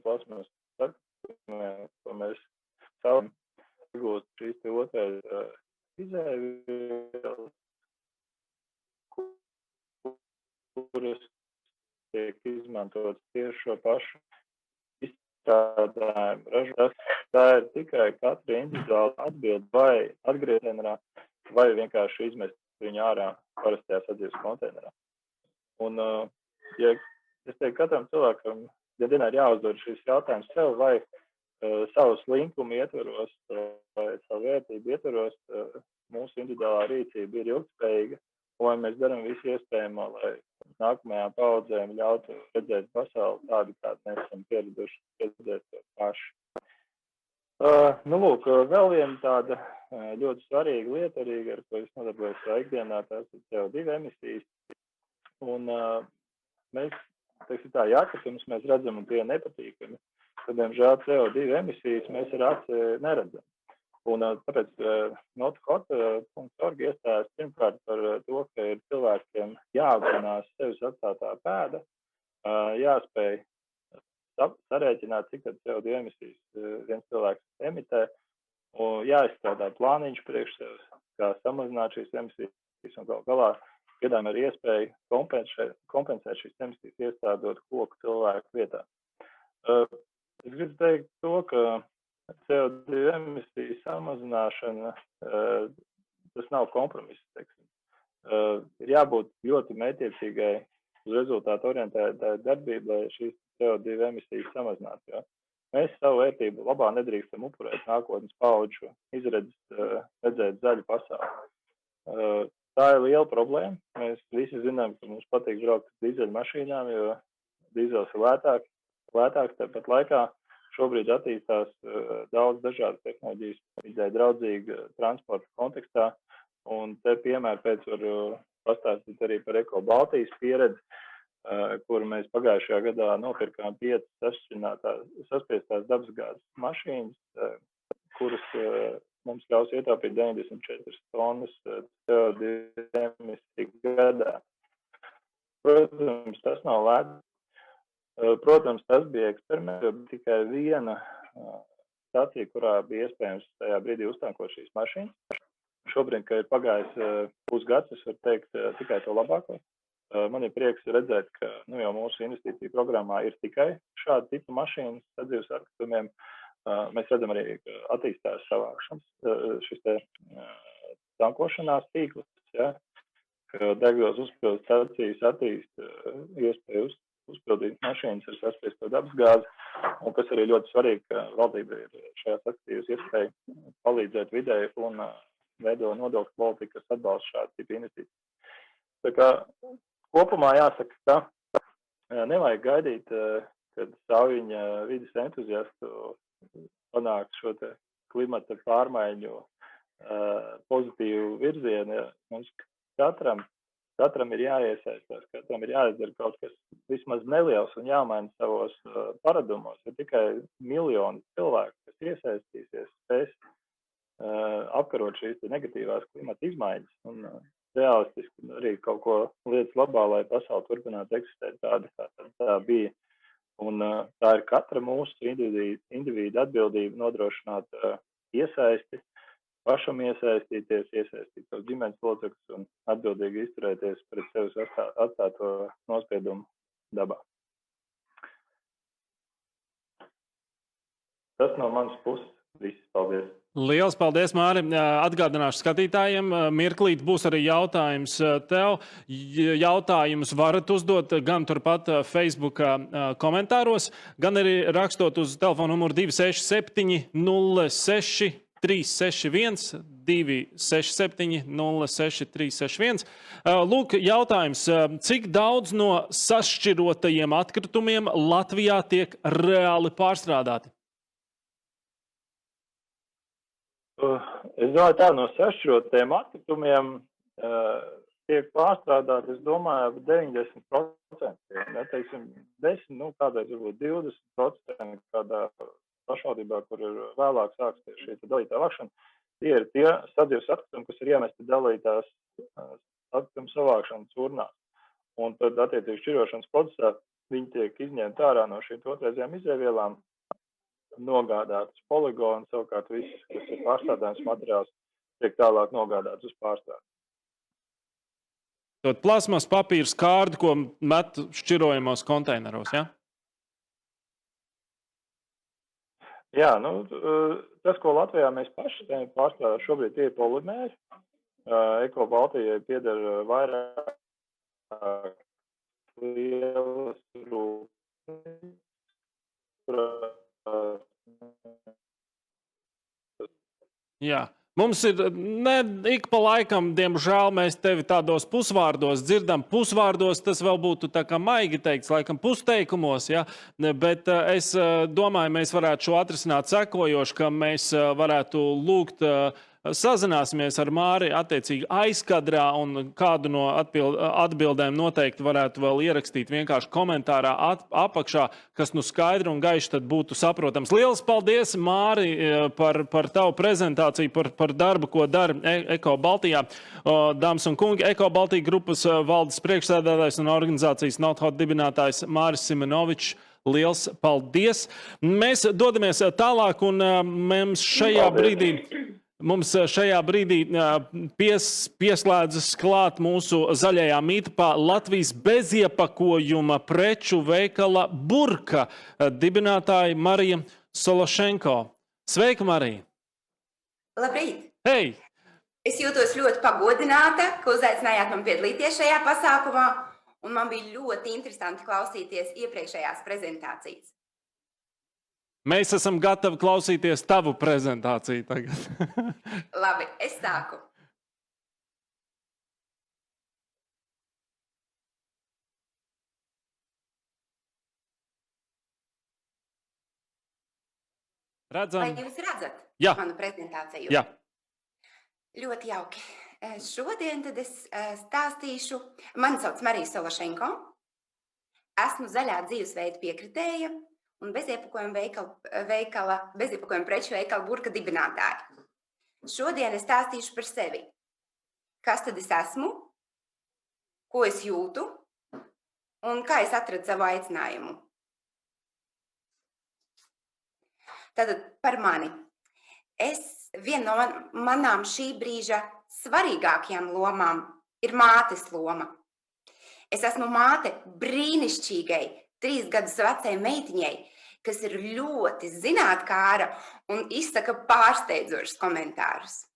plasmas sakrumiem, ko mēs savam iegūst šīs te otrais izēvielas, kuras tiek izmantotas tieši šo pašu izstrādājumu ražot. Tā ir tikai katra individuāla atbilde vai atgriezienā, vai vienkārši izmest viņu ārā parastajā sadzīves konteinerā. Un, ja es teiktu, katram cilvēkam dienā ir jāuzdod šis jautājums sev, vai savu slinkumu ietvaros, vai savu vērtību ietvaros, mūsu individuālā rīcība ir ilgspējīga, un vai mēs darām visu iespējamo, lai nākamajām paudzēm ļautu redzēt pasauli tādu, kādu mēs esam pieraduši redzēt to paši. Nu, lūk, vēl viena tāda ļoti svarīga lieta arī, ar ko es nodarbojos ikdienā, tās ir CO2 emisijas. Un mēs, teiksim tā, jākatums mēs redzam, un tie nepatīkami, tad, diemžēl, CO2 emisijas mēs ar aci neredzam. Un tāpēc nothot.org iestājās pirmkārt par to, ka ir cilvēkiem jāapzinās sevis atstātā pēda, jāspēj sarēķināt, cik tad CO2 emisijas viens cilvēks emitē, un jāizstrādā plāniņš priekš sevis, kā samazināt šīs emisijas, un galā piedāvājam ar iespēju kompensēt šīs emisijas, iestādot koku cilvēku vietā. Es gribu teikt to, ka CO2 emisiju samazināšana, tas nav kompromiss, teiksim. Ir jābūt ļoti mērķiecīgai uz rezultātu orientētai darbībai, lai šīs CO2 emisijas samazinātu. Ja? Mēs savu vērtību labā nedrīkstam upurēt nākotnes paudžu, redzēt zaļu pasauli. Tā ir liela problēma. Mēs visi zinām, ka mums patīk braukt ar dīzeļu mašīnām, jo dīzels ir lētāks, tāpat laikā šobrīd attīstās daudz dažādas tehnoloģijas vidē draudzīga transporta kontekstā, un te piemēram pēc varu pastāstīt arī par Eko Baltijas pieredzi, kuru mēs pagājušajā gadā nopirkām 5 saspiestās dabasgāzes mašīnas, kuras mums ļaus ietaupīt 94 tonnas CO2 emisiju gadā. Protams, tas nav lēts. Protams, tas bija eksperiments, jo tikai viena stacija, kurā bija iespējams tajā brīdī uztankot šīs mašīnas. Šobrīd, kad ir pagājis pusgads, es varu teikt tikai to labāko. Man ir prieks redzēt, ka jau mūsu investīciju programmā ir tikai šāda tipa mašīnas sadzīves atkritumiem. Mēs redzam arī, ka attīstās savākšanas šis te tankošanās tīkls, ja, ka degvielas uzpildes stacijas attīst iespēju uzpildīt mašīnas ar saspiesto dabasgāzi, un kas arī ļoti svarīgi, ka valdība ir šajās aktīvas iespēja palīdzēt videi un veido nodokļu politiku, kas atbalsta šādu tipu investīciju. Tā kā kopumā jāsaka, ka nevajag gaidīt, kad saujiņa vides entuziastu panākt šo te klimata pārmaiņu pozitīvu virzienu. Mums katram ir jāiesaistās, katram ir jāizdara kaut kas vismaz neliels un jāmaina savos paradumos. Ir tikai miljoni cilvēku, kas iesaistīsies, spēs apkarot šīs negatīvās klimata izmaiņas un realistiski arī kaut ko lietas labā, lai pasauli turpinātu eksistēt tāda, kā tā bija. Un tā ir katra mūsu individu atbildība nodrošināt iesaisti, pašam iesaistīties, iesaistīt savus ģimenes locekļus un atbildīgi izturēties pret sevis atstāto nospiedumu dabā. Tas no manas puses viss. Paldies! Liels paldies, Māri. Atgādināšu skatītājiem, mirklīt būs arī jautājums tev. Jautājumus varat uzdot gan turpat Facebook komentāros, gan arī rakstot uz telefonu numuru 267 06 361, 267 06 361. Lūk, jautājums, cik daudz no sašķirotajiem atkritumiem Latvijā tiek reāli pārstrādāti? Es domāju, tā no sašķirotiem atkritumiem tiek pārstrādāt, es domāju, 90%. Neteiksim 10, kādreiz varbūt 20% kādā pašvaldībā, kur ir vēlāk sāksies šī dalītā vākšana. Tie ir tie sadzīves atkritumi, kas ir iemesti dalītās atkritumu savākšanas urnās. Un tad, attiecīgi, šķirošanas procesā viņi tiek izņemti ārā no šīm otrreizējām izēvielām, nogādāts poligonu, savukārt viss, kas ir pārstrādājums materiāls, tiek tālāk nogādāts uz pārstrādi. Tad plasmas papīra skārdi, ko met šķirojamos konteineros, ja? Jā, tas, ko Latvijā mēs paši pārstrādājam, šobrīd tie ir polimēri. Eko Baltijai pieder vairāk lielas rūpnīcas, Jā. Mums ir, ik pa laikam, diemžēl, mēs tevi tādos pusvārdos dzirdam. Pusvārdos tas vēl būtu tā kā maigi teikts, laikam pusteikumos, ja? Bet es domāju, mēs varētu šo atrisināt sekojoši, ka mēs varētu lūgt sazināsimies ar Māri attiecīgi aizkadrā un kādu no atbildēm noteikti varētu vēl ierakstīt vienkārši komentārā apakšā, kas skaidri un gaiši tad būtu saprotams. Lielas paldies, Māri, par tavu prezentāciju, par darbu, ko dara Eko Baltijā. Dāmas un kungi, Eko Baltija grupas valdes priekšsēdētājs un organizācijas Nothot dibinātājs Māris Simenovičs. Liels paldies! Mēs dodamies tālāk un mums šajā brīdī pieslēdzas klāt mūsu zaļajā mītapā Latvijas beziepakojuma preču veikala Burka dibinātāja Marija Sološenko. Sveika, Marija! Labrīt! Hei! Es jūtos ļoti pagodināta, ka uzaicinājāt man piedalīties šajā pasākumā, un man bija ļoti interesanti klausīties iepriekšējās prezentācijas. Mēs esam gatavi klausīties tavu prezentāciju tagad. Labi, es sāku. Redzam? Vai jūs redzat manu prezentāciju? Jā. Ļoti jauki. Šodien tad es stāstīšu. Mani sauc Marija Sološenko. Esmu zaļā dzīvesveida piekritēja un beziepakojuma preču veikala Burka dibinātāja. Šodien es stāstīšu par sevi. Kas tad es esmu, ko es jūtu un kā es atradu savu aicinājumu. Tātad par mani. Viena no manām šī brīža svarīgākajām lomām ir mātes loma. Es esmu māte brīnišķīgai 3 gadus vecai meitiņai, kas ir ļoti zinātkāra un izsaka pārsteidzošus komentārus.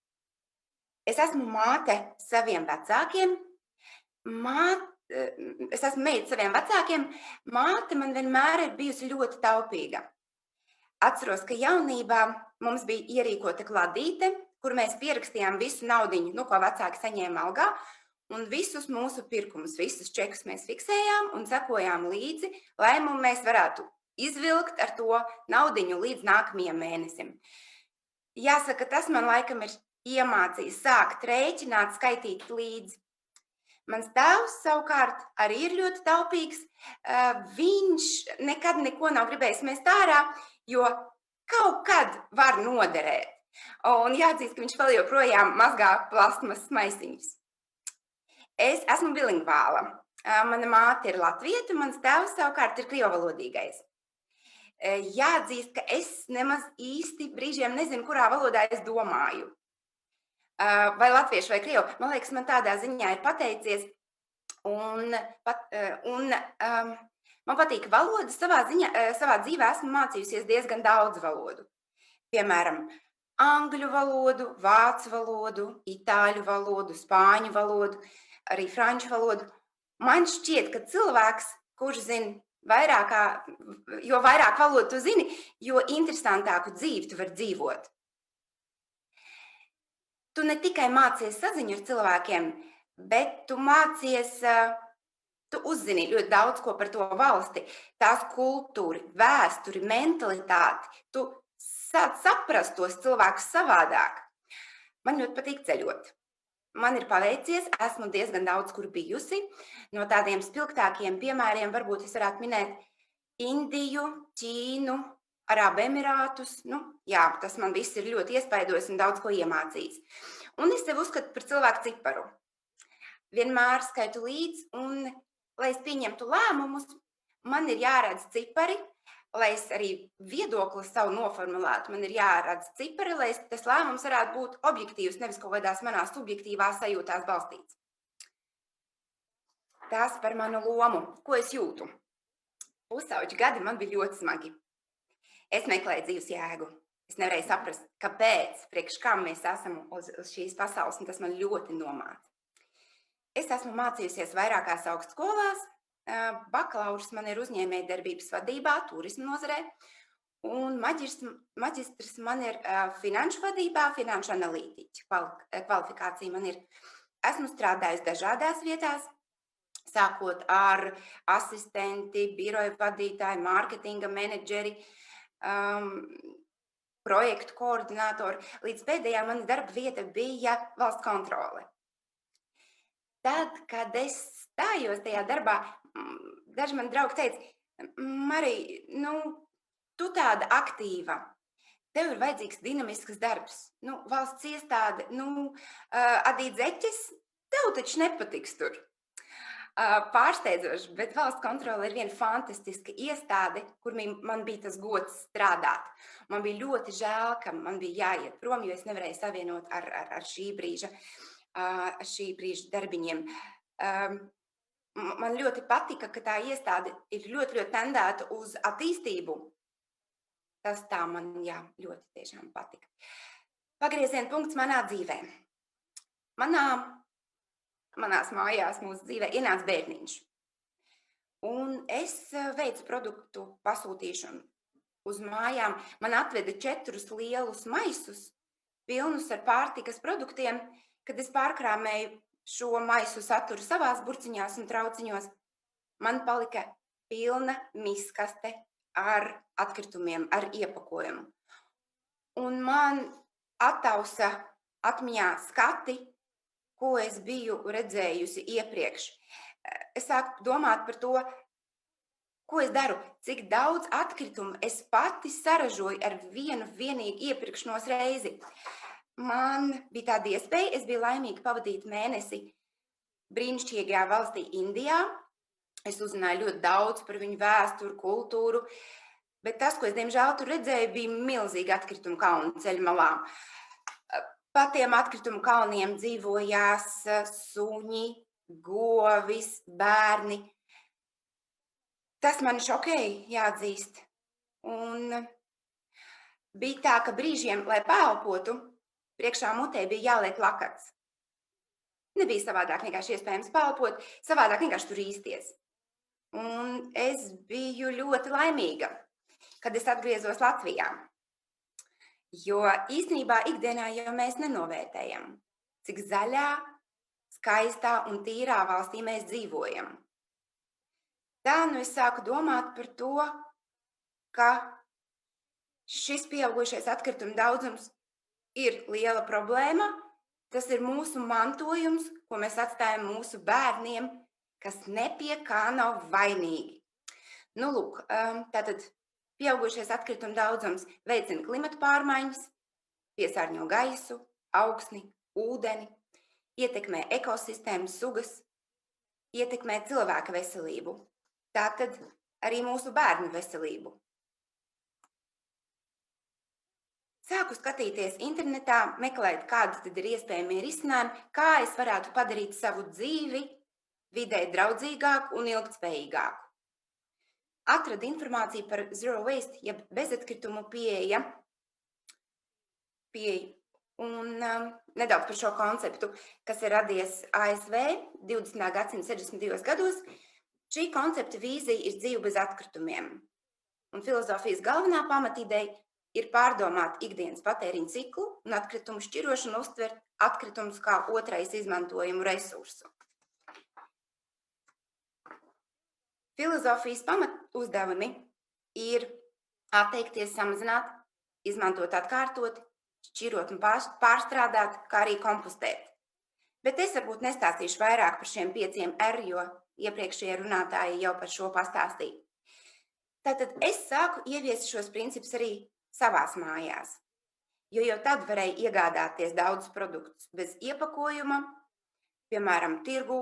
Es esmu māte saviem vecākiem. Es esmu meita saviem vecākiem. Māte man vienmēr ir bijusi ļoti taupīga. Atceros, ka jaunībā mums bija ierīkota kladīte, kur mēs pierakstījām visu naudiņu, ko vecāki saņēma algā, un visus mūsu pirkumus, visus čekus mēs fiksējām un sekojām līdzi, lai mēs varētu izvilkt ar to naudiņu līdz nākamajam mēnesim. Jāsaka, tas man laikam ir iemācījis sākt rēķināt, skaitīt līdzi. Mans tēvs savukārt arī ir ļoti taupīgs. Viņš nekad neko nav gribējis mest ārā, jo kaut kad var noderēt. Un jāatzīst, ka viņš vēl joprojām mazgā plastmasas maisiņus. Es esmu bilingvāla. Mana māte ir latvieta, mans tēvs savukārt ir krievalodīgais. Jāatzīst, ka es nemaz īsti brīžiem nezinu, kurā valodā es domāju. Vai latviešu vai krievu. Man liekas, man tādā ziņā ir pateicies. Man patīk valodas. Savā dzīvē esmu mācījusies diezgan daudz valodu. Piemēram, angļu valodu, vācu valodu, itāļu valodu, spāņu valodu, arī franču valodu. Man šķiet, ka cilvēks, kurš zina jo vairāk valodu tu zini, jo interesantāku dzīvi tu vari dzīvot. Tu ne tikai mācies saziņu ar cilvēkiem, bet tu mācies, tu uzzini ļoti daudz ko par to valsti, tās kultūru, vēsturi, mentalitāti. Tu sāc saprast tos cilvēkus savādāk. Man ļoti patīk ceļot. Man ir paveicies, esmu diezgan daudz kur bijusi. No tādiem spilgtākiem piemēriem varbūt es varētu minēt Indiju, Ķīnu, Arābu Emirātus. Jā, tas man viss ir ļoti iespaidojis un daudz ko iemācījis. Un es sev uzskatu par cilvēku ciparu. Vienmēr skaitu līdz, un, lai es pieņemtu lēmumus, man ir jāredz cipari, lai es arī viedokli savu noformulētu, man ir jāredz cipari, lai tas lēmums varētu būt objektīvs, nevis kaut kādās manās subjektīvās sajūtās balstīts. Tās par manu lomu. Ko es jūtu? Pusauģi gadi man bija ļoti smagi. Es meklēju dzīves jēgu. Es nevarēju saprast, kāpēc, priekš kam mēs esam uz šīs pasaules, un tas man ļoti nomāca. Es esmu mācījusies vairākās augstskolās. Bakalaurs man ir uzņēmējdarbības vadībā, turisma nozarē, un maģistrs man ir finanšu vadībā, finanšu analītiķa kvalifikācija man ir. Esmu strādājusi dažādās vietās, sākot ar asistenti, biroju vadītāju, mārketinga menedžeri, projektu koordinātori. Līdz pēdējā mana darba vieta bija valsts kontrole. Tad, kad es stājos tajā darbā, daži man draugi teica, Marija, tu tāda aktīva, tev ir vajadzīgs dinamisks darbs, valsts iestāde, adīt zeķes, tev taču nepatiks tur. Pārsteidzoši, bet valsts kontrole ir viena fantastiska iestāde, kur man bija tas gods strādāt. Man bija ļoti žēl, ka man bija jāiet prom, jo es nevarēju savienot ar šī brīža darbiņiem. Man ļoti patika, ka tā iestāde ir ļoti, ļoti tendēta uz attīstību. Tas tā man, ļoti tiešām patika. Pagrieziena punkts manā dzīvē. Manās mājās mūsu dzīvē ienāca bērniņš. Un es veicu produktu pasūtīšanu uz mājām. Man atveda 4 lielus maisus, pilnus ar pārtikas produktiem. Kad es pārkrāmēju šo maisu saturu savās burciņās un trauciņos, man palika pilna miskaste ar atkritumiem, ar iepakojumu. Un man attausa atmiņā skati, ko es biju redzējusi iepriekš. Es sāku domāt par to, ko es daru, cik daudz atkritumu es pati saražoju ar vienu vienīgu iepirkšanos reizi. Man bija tāda iespēja, es biju laimīga pavadīt mēnesi brīnišķīgajā valstī Indijā. Es uzzināju ļoti daudz par viņu vēsturi, kultūru, bet tas, ko es diemžēl tur redzēju, bija milzīgi atkritumu kalnu ceļu malā. Pa tiem atkritumu kalniem dzīvojās suņi, govis, bērni. Tas mani šokēja, jāatzīst. Un bija tā, ka brīžiem, lai paelpotu, priekšā mutē bija jāliek lakats. Nebija savādāk vienkārši iespējams paelpot, savādāk vienkārši tur īsties. Un es biju ļoti laimīga, kad es atgriezos Latvijā. Jo īstenībā ikdienā jau mēs nenovērtējam, cik zaļā, skaistā un tīrā valstī mēs dzīvojam. Tā es sāku domāt par to, ka šis pieaugušais atkritumu daudzums ir liela problēma. Tas ir mūsu mantojums, ko mēs atstājam mūsu bērniem, kas nepie kā nav vainīgi. Lūk, tātad pieaugušais atkritumu daudzums veicina klimata pārmaiņas, piesārņo gaisu, augsni, ūdeni, ietekmē ekosistēmas sugas, ietekmē cilvēka veselību. Tātad arī mūsu bērnu veselību. Sāku skatīties internetā, meklēt, kādi tad ir iespējamie risinājumi, kā es varētu padarīt savu dzīvi vidē draudzīgāku un ilgtspējīgāku. Atradu informāciju par zero waste, jeb bezatkritumu pieeja. pieeju. Un nedaudz par šo konceptu, kas ir radies ASV 20. gadsimta 62. gados. Šī koncepta vīzija ir dzīve bez atkritumiem. Un filozofijas galvenā pamatideja ir pārdomāt ikdienas patēriņa ciklu un atkritumu šķirošanu, uztvert atkritumus kā otrais izmantojumu resursu. Filozofijas pamatuzdevumi ir atteikties, samazināt, izmantot atkārtot, šķirot un pārstrādāt, kā arī kompostēt. Bet es varbūt nestāstīšu vairāk par šiem 5 R, jo iepriekšējie runātāji jau par šo pastāstīja. Tātad es sāku ieviest šos principus arī savās mājās, jo jau tad varēja iegādāties daudzus produktus bez iepakojuma, piemēram, tirgu,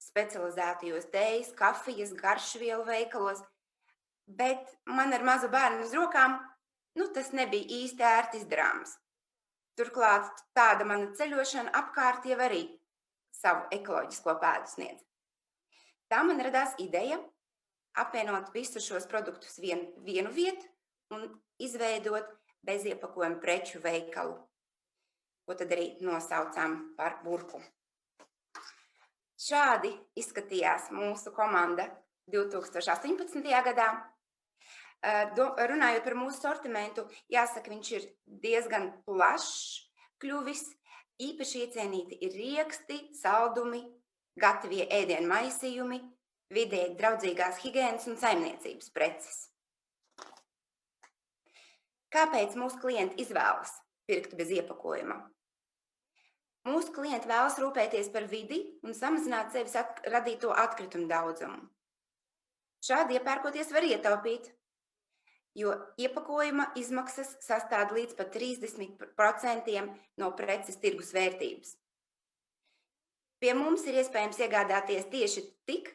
specializētajos tējas, kafijas, garšvielu veikalos, bet man ar mazu bērnu uz rokām, tas nebija īsti ērti izdarāms. Turklāt tāda mana ceļošana apkārt jau arī savu ekoloģisko pēdu sniedz. Tā man radās ideja apvienot visus šos produktus vienu vietu un izveidot beziepakojuma preču veikalu, ko tad arī nosaucām par burku. Šādi izskatījās mūsu komanda 2018. gadā. Runājot par mūsu sortimentu, jāsaka, viņš ir diezgan plašs kļuvis. Īpaši iecienīti ir rieksti, saldumi, gatavie ēdienu maisījumi, vidēji draudzīgās higienas un saimniecības preces. Kāpēc mūsu klienti izvēlas pirkt bez iepakojuma? Mūsu klienti vēlas rūpēties par vidi un samazināt sevis radīto atkritumu daudzumu. Šādi iepērkoties var ietaupīt, jo iepakojuma izmaksas sastāv līdz pat 30% no preces tirgus vērtības. Pie mums ir iespējams iegādāties tieši tik,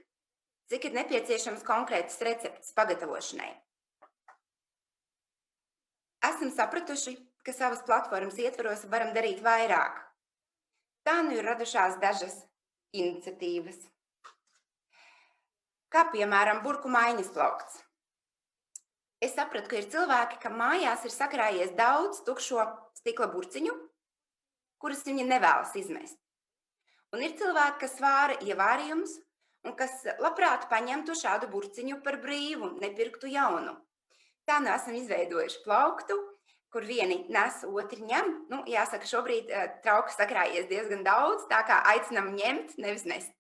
cik ir nepieciešams konkrētas receptes pagatavošanai. Esam sapratuši, ka savas platformas ietvaros varam darīt vairāk. Tā ir radušās dažas iniciatīvas. Kā piemēram burku maiņas plaukts. Es sapratu, ka ir cilvēki, kam mājās ir sakrājies daudz tukšo stikla burciņu, kurus viņi nevēlas izmest. Un ir cilvēki, kas vāra ievārījumus un kas labprāt paņemtu šādu burciņu par brīvu, nepirktu jaunu. Tā esam izveidojuši plauktu, kur vieni nes, otri ņem. Jāsaka, šobrīd trauku sakrājies diezgan daudz, tā kā aicinam ņemt, nevis nest.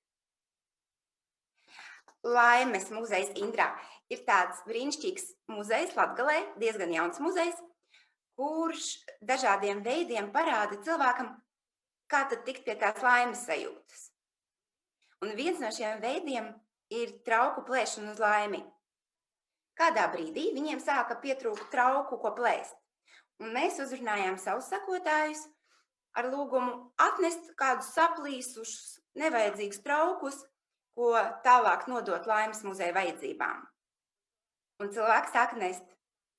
Laimes muzejs Indrā ir tāds brīnišķīgs muzejs Latgalē, diezgan jauns muzejs, kurš dažādiem veidiem parāda cilvēkam, kā tad tikt pie tās laimes sajūtas. Un viens no šiem veidiem ir trauku plēšana uz laimi. Kādā brīdī viņiem sāka pietrūkt trauku, ko plēst. Un mēs uzrunājām savus sekotājus ar lūgumu atnest kādus saplīsušus, nevajadzīgus traukus, ko tālāk nodot laimes muzeja vajadzībām. Un cilvēki sāka nest.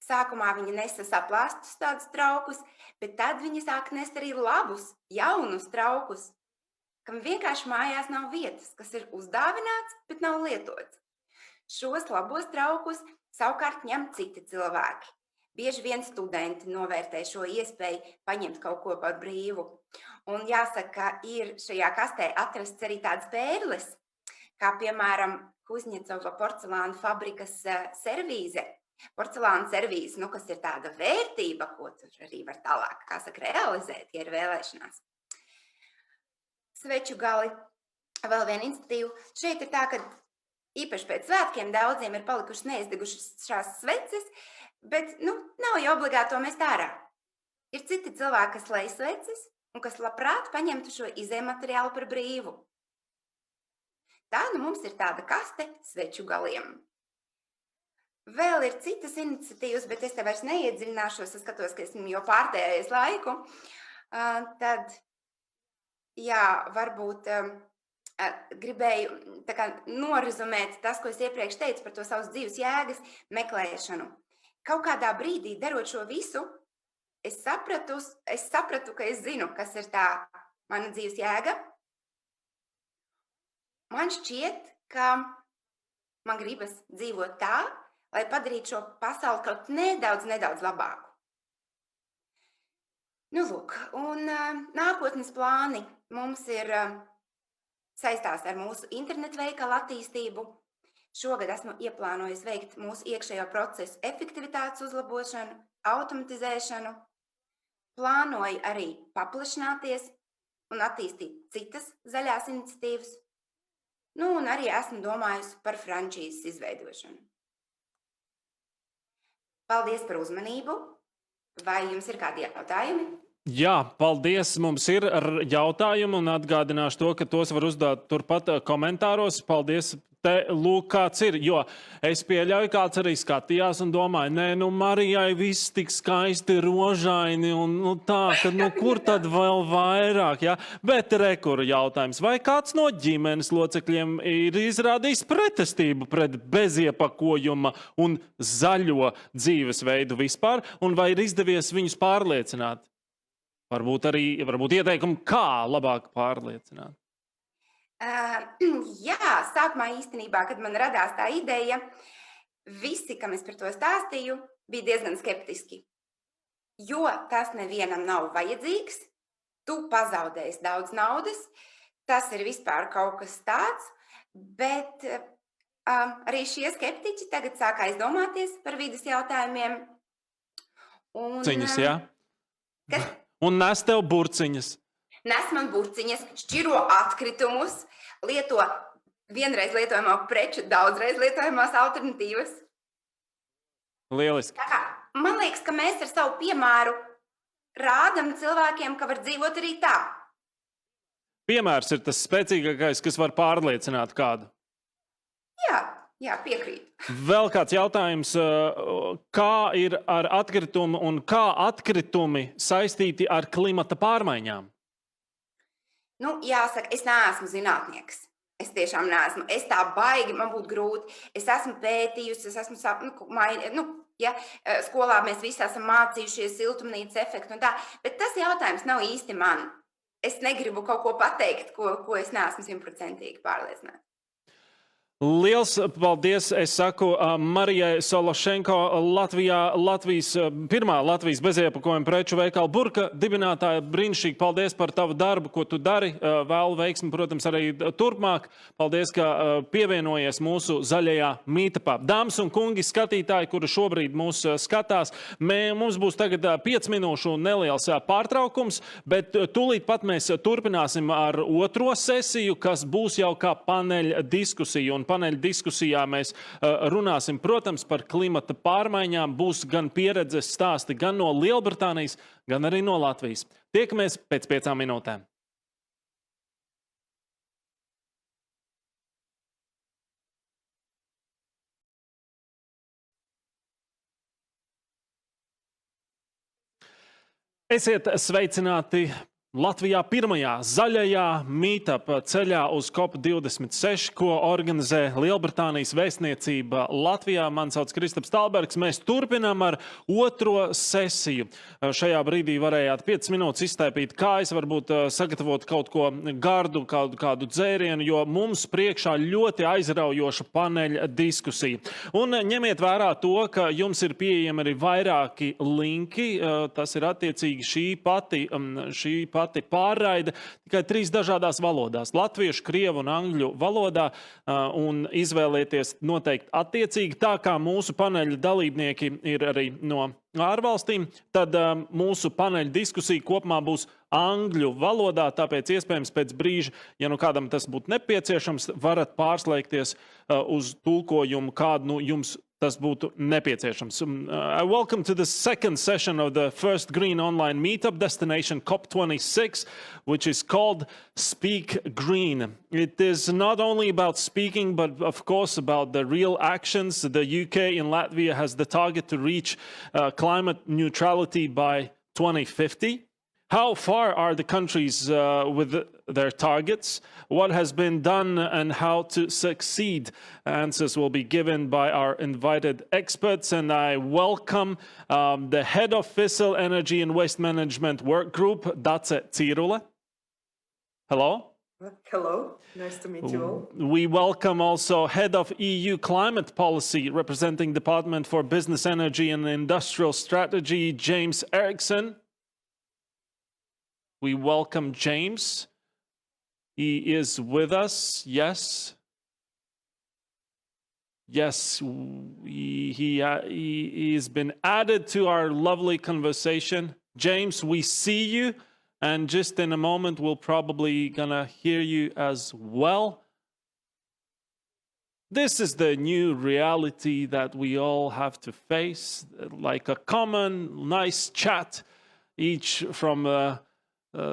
Sākumā viņi nesa saplāstus tādus traukus, bet tad viņi sāka nest arī labus, jaunus traukus, kam vienkārši mājās nav vietas, kas ir uzdāvināts, bet nav lietots. Šos labos traukus savukārt ņem citi cilvēki. Bieži vien studenti novērtē šo iespēju paņemt kaut ko par brīvu. Un jāsaka, ir šajā kastē atrasts arī tādas pērles, kā piemēram Kuzņecova porcelāna fabrikas servīze. Porcelāna servīze, kas ir tāda vērtība, ko tur arī var tālāk, realizēt, ja ir vēlēšanās. Sveču gali, vēl viena iniciatīva. Šeit ir tā, ka īpaši pēc svētkiem daudziem ir palikušas neizdegušas šās sveces, bet, nav jau obligāti to mest ārā. Ir citi cilvēki, kas lej sveces un kas labprāt paņemtu šo izējumateriālu par brīvu. Tā mums ir tāda kaste sveču galiem. Vēl ir citas iniciatīvas, bet es te vairs neiedziļināšos, es skatos, ka esmu jau pārtērējis laiku. Tad, varbūt gribēju norizumēt tas, ko es iepriekš teicu par to savas dzīves jēgas meklēšanu. Kaut kādā brīdī, darot šo visu, es sapratu, ka es zinu, kas ir tā mana dzīves jēga. Man šķiet, ka man gribas dzīvot tā, lai padarītu šo pasauli kaut nedaudz labāku. Nu, lūk, un nākotnes plāni mums ir saistās ar mūsu internetu veikalu attīstību. Šogad esmu ieplānojis veikt mūsu iekšējo procesu efektivitātes uzlabošanu, automatizēšanu. Plānoju arī paplašināties un attīstīt citas zaļās iniciatīvas. Nu, un arī esmu domājusi par frančīzes izveidošanu. Paldies par uzmanību. Vai jums ir kādi jautājumi? Jā, paldies. Mums ir jautājumi un atgādināšu to, ka tos var uzdot turpat komentāros. Paldies. Te lūk, kāds ir, jo es pieļauju, kāds arī skatījās un domāja, nē, nu Marijai viss tik skaisti rožaini un tā, ka kur tad vēl vairāk, ja? Bet rekur jautājums, vai kāds no ģimenes locekļiem ir izrādījis pretestību pret beziepakojuma un zaļo dzīvesveidu vispār, un vai ir izdevies viņus pārliecināt? Varbūt ieteikumu, kā labāk pārliecināt? Jā, sākumā īstenībā, kad man radās tā ideja, visi, kam es par to stāstīju, bija diezgan skeptiski. Jo tas nevienam nav vajadzīgs, tu pazaudēsi daudz naudas, tas ir vispār kaut kas tāds, bet arī šie skeptiķi tagad sāk aizdomāties par vides jautājumiem. Burciņas, jā? Kas? Un nes tev burciņas. Nes man burciņas, šķiro atkritumus, lieto vienreiz lietojamo preču, daudzreiz lietojamās alternatīvas. Lieliski. Tā kā, man liekas, ka mēs ar savu piemēru rādam cilvēkiem, ka var dzīvot arī tā. Piemērs ir tas spēcīgākais, kas var pārliecināt kādu. Jā, piekrīt. Vēl kāds jautājums, kā ir ar atkritumu un kā atkritumi saistīti ar klimata pārmaiņām? Nu, jāsaka, es neesmu zinātnieks. Es tiešām neesmu. Es tā baigi, man būtu grūti. Es esmu pētījusi, es esmu skolā mēs visi esam mācījušies siltumnīcas efektu un tā, bet tas jautājums nav īsti man. Es negribu kaut ko pateikt, ko es neesmu 100% pārliecināta. Liels paldies, es saku Marijai Sološenko, pirmā Latvijas beziepakojuma preču veikala Burka dibinātāja. Brīnišķīgi, paldies par tavu darbu, ko tu dari. Vēlu veiksmi, protams, arī turpmāk. Paldies, ka pievienojies mūsu zaļajā mītapā. Dāmas un kungi, skatītāji, kuri šobrīd mūs skatās, mums būs tagad 5 minūšu neliels pārtraukums, bet tūlīt pat mēs turpināsim ar otro sesiju, kas būs jau kā paneļa diskusija. Un paneļa diskusijā mēs runāsim, protams, par klimata pārmaiņām. Būs gan pieredzes stāsti gan no Lielbritānijas, gan arī no Latvijas. Tiekamies pēc 5 minūtēm. Esiet sveicināti Latvijā pirmajā zaļajā meetup ceļā uz COP26, ko organizē Lielbritānijas vēstniecība Latvijā. Man sauc Kristaps Talbergs. Mēs turpinām ar otro sesiju. Šajā brīdī varējāt 5 minūtes iztaipīt kājas, varbūt sagatavot kaut ko gardu, kādu dzērienu, jo mums priekšā ļoti aizraujoša paneļa diskusija. Un ņemiet vērā to, ka jums ir pieejami arī vairāki linki. Tas ir attiecīgi šī pati pārraide tikai 3 dažādās valodās - latviešu, krievu un angļu valodā, un izvēlieties noteikti attiecīgi. Tā kā mūsu paneļa dalībnieki ir arī no ārvalstīm, tad mūsu paneļa diskusija kopumā būs angļu valodā, tāpēc iespējams pēc brīža, ja nu kādam tas būtu nepieciešams, varat pārslēgties uz tulkojumu, kādu jums tas būtu nepieciešams. I welcome to the second session of the first Green Online Meetup destination COP26, which is called Speak Green. It is not only about speaking, but of course about the real actions. The UK and Latvia has the target to reach climate neutrality by 2050. How far are the countries with their targets? What has been done and how to succeed? Answers will be given by our invited experts, and I welcome the head of Fossil Energy and Waste Management Work Group, Dace Cirule. Hello. Hello, nice to meet you all. We welcome also Head of EU Climate Policy, representing Department for Business, Energy and Industrial Strategy, James Eriksson. we welcome James. He is with us. Yes. Yes, he's been added to our lovely conversation. James, we see you, and just in a moment, we'll probably gonna hear you as well. This is the new reality that we all have to face, like a common, nice chat, each from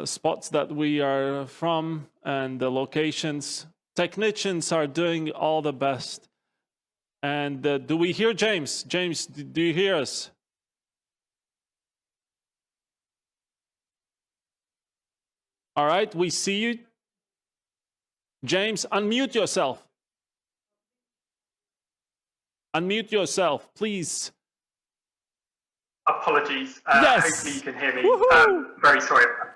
spots that we are from and the locations. Technicians are doing all the best. And do we hear James? James, do you hear us? All right, we see you. James, unmute yourself. Unmute yourself, please. Apologies. Yes. Hopefully you can hear me. Very sorry about that.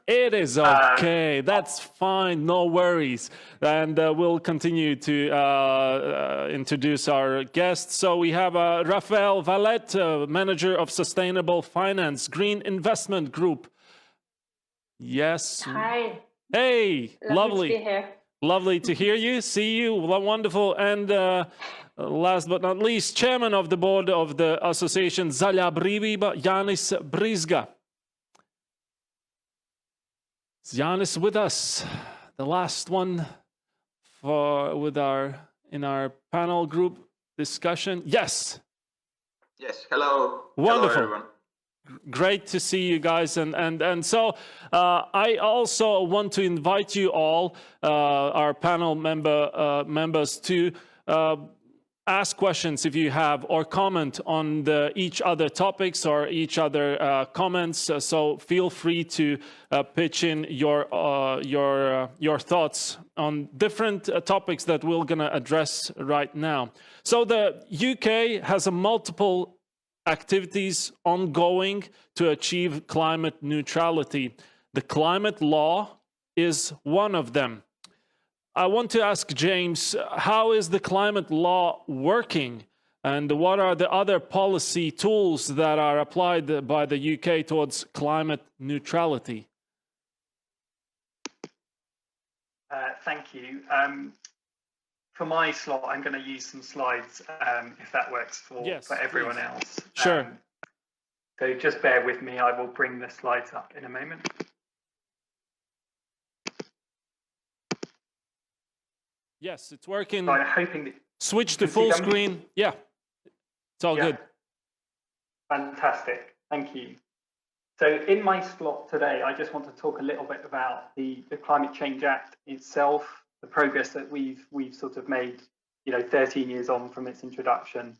It is okay. That's fine. No worries. And we'll continue to introduce our guests. So we have Rafael Vallet, Manager of Sustainable Finance, Green Investment Group. Yes. Hi. Hey, lovely. To be here. Lovely to hear you, see you, wonderful. And last but not least, Chairman of the Board of the Association Zaļā Brīvība, Jānis Brīsga. Jānis with us, the last one in our panel group discussion. Yes. Yes. Hello. Wonderful. Hello, everyone. Great to see you guys, and so I also want to invite you all, our panel members, to ask questions if you have, or comment on each other topics or each other comments. So feel free to pitch in your thoughts on different topics that we're going to address right now. So the UK has a multiple activities ongoing to achieve climate neutrality. The climate law is one of them. I want to ask James, how is the climate law working? And what are the other policy tools that are applied by the UK towards climate neutrality? Thank you. For my slot, I'm going to use some slides, if that works for everyone else. Sure. So just bear with me. I will bring the slides up in a moment. Yes, it's working. So I'm hoping that switch to full screen. Yeah, it's all good. Fantastic. Thank you. So in my slot today, I just want to talk a little bit about the Climate Change Act itself, the progress that we've sort of made, 13 years on from its introduction,